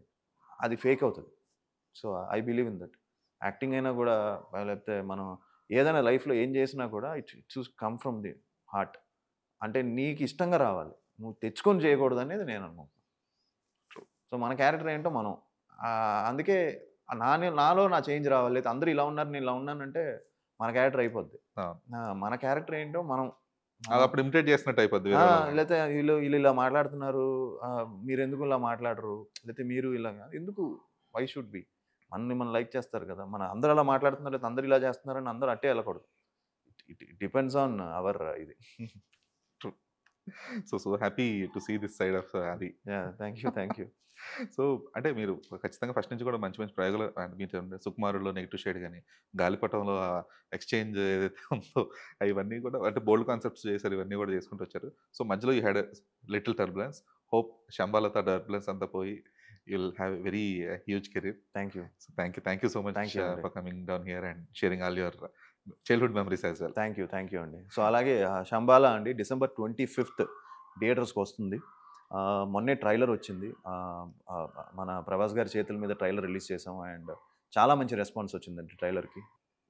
అది ఫేక్ అవుతది. So, I believe in that. Acting అయినా గూడా లేకపోతే మనం ఏదైనా లైఫ్‌లో ఏం చేసినా కూడా it's come from the heart. అంటే నీకు ఇష్టంగా రావాలి. నువ్వు తెచ్చుకొని చేయకూడదనేది నేను అనుకుంటున్నాను. సో, మన క్యారెక్టర్ ఏంటో మనం. అందుకే నాలో నా చేంజ్ రావాలి. లేతే అందరూ ఇలా ఉన్నారు, నేను ఇలా ఉన్నానంటే మన క్యారెక్టర్ అయిపోద్ది. అవును. మన క్యారెక్టర్ ఏంటో మనం అది మనం అప్పుడు ఇమిటేట్ చేసినట్టు అయిపోద్ది వేరే వాళ్ళని. లేతే ఈళ్ళు ఇలా మాట్లాడుతున్నారు. మీరెందుకు ఇలా మాట్లాడరు? లేతే మీరు ఇలాగా ఎందుకు? Why should be? మనల్ని మనం లైక్ చేస్తారు కదా! అందరూ అలా మాట్లాడుతున్నారు, లేతే అందరూ ఇలా చేస్తున్నారని అందరూ అట్టే ఎళ్ళకూడదు. ఇట్ డిపెండ్స్ ఆన్ అవర్ ఇది. True. So happy to see this side of అది. యాహ్! Thank you. సో అంటే మీరు ఖచ్చితంగా ఫస్ట్ నుంచి కూడా మంచి మంచి ప్రయోగాలు అంటే మీరు 'సుకుమారుడులో' నెగెటివ్ షేడ్ గాని, 'గాలిపటంలో' ఎక్స్‌చేంజ్ ఏదైతే ఉందో ఇవన్నీ కూడా అంటే బోల్డ్ కాన్సెప్ట్స్ చేశారు. ఇవన్నీ కూడా చేసుకుంటూ వచ్చారు. సో మధ్యలో you had little turbulence. Hope 'శంబాలత' టర్బులెన్స్ అంతా పోయి you will have a very huge career. Thank you. So thank you so much thank you అండి. For coming down here and sharing all your childhood memories as well. Thank you అండి. So, అలాగే 'శంబాల' అండి December 25థ్ థియేటర్స్‌కొస్తుంది. మొన్నే trailer వచ్చింది. మన 'ప్రభాస్' గారి చేతుల మీద ట్రైలర్ రిలీజ్ చేసాం. అండ్ చాలా మంచి రెస్పాన్స్ వచ్చిందండి ట్రైలర్‌కి.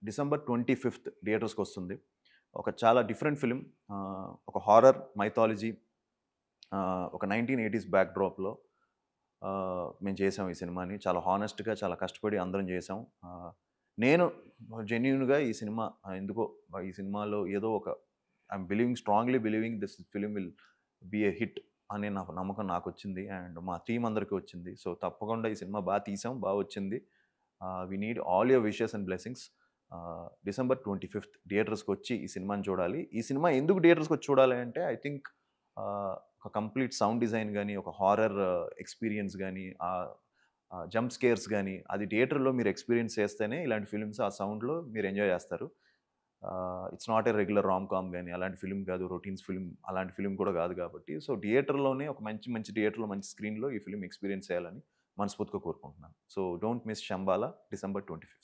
డిసెంబర్ 25థ్ థియేటర్స్‌కొస్తుంది. చాలా డిఫరెంట్ ఫిల్మ్. ఒక హారర్ మైథాలజీ ఒక 1980s బ్యాక్‌డ్రాప్‌లో మేము చేసాం ఈ సినిమాని. చాలా హానెస్ట్‌గా చాలా కష్టపడి అందరం చేసాం. నేను జెన్యున్గా ఈ సినిమా ఎందుకో ఈ సినిమాలో ఏదో ఒక I'm strongly believing this film will be a hit అనే నాకు నమ్మకం నాకు వచ్చింది అండ్ మా టీం అందరికీ వచ్చింది. సో తప్పకుండా ఈ సినిమా బాగా తీసాం, బాగా వచ్చింది. We need all your wishes and blessings. December 25th థియేటర్స్కి వచ్చి ఈ సినిమాని చూడాలి. ఈ సినిమా ఎందుకు థియేటర్స్కి వచ్చి చూడాలి అంటే ఐ థింక్ ఒక కంప్లీట్ సౌండ్ డిజైన్ కానీ, ఒక హారర్ ఎక్స్పీరియన్స్ కానీ, జంప్ స్కేర్స్ కానీ అది థియేటర్లో మీరు ఎక్స్పీరియన్స్ చేస్తేనే ఇలాంటి ఫిల్మ్స్ ఆ సౌండ్లో మీరు ఎంజాయ్ చేస్తారు. It's not a regular rom com కానీ అలాంటి ఫిల్మ్ కాదు, రొటీన్స్ ఫిల్మ్ అలాంటి ఫిల్మ్ కూడా కాదు కాబట్టి సో థియేటర్లోనే ఒక మంచి థియేటర్లో మంచి స్క్రీన్లో ఈ ఫిల్మ్ ఎక్స్పీరియన్స్ చేయాలని మనస్ఫూర్తిగా కోరుకుంటున్నాను. So don't miss Shambhala December 25th.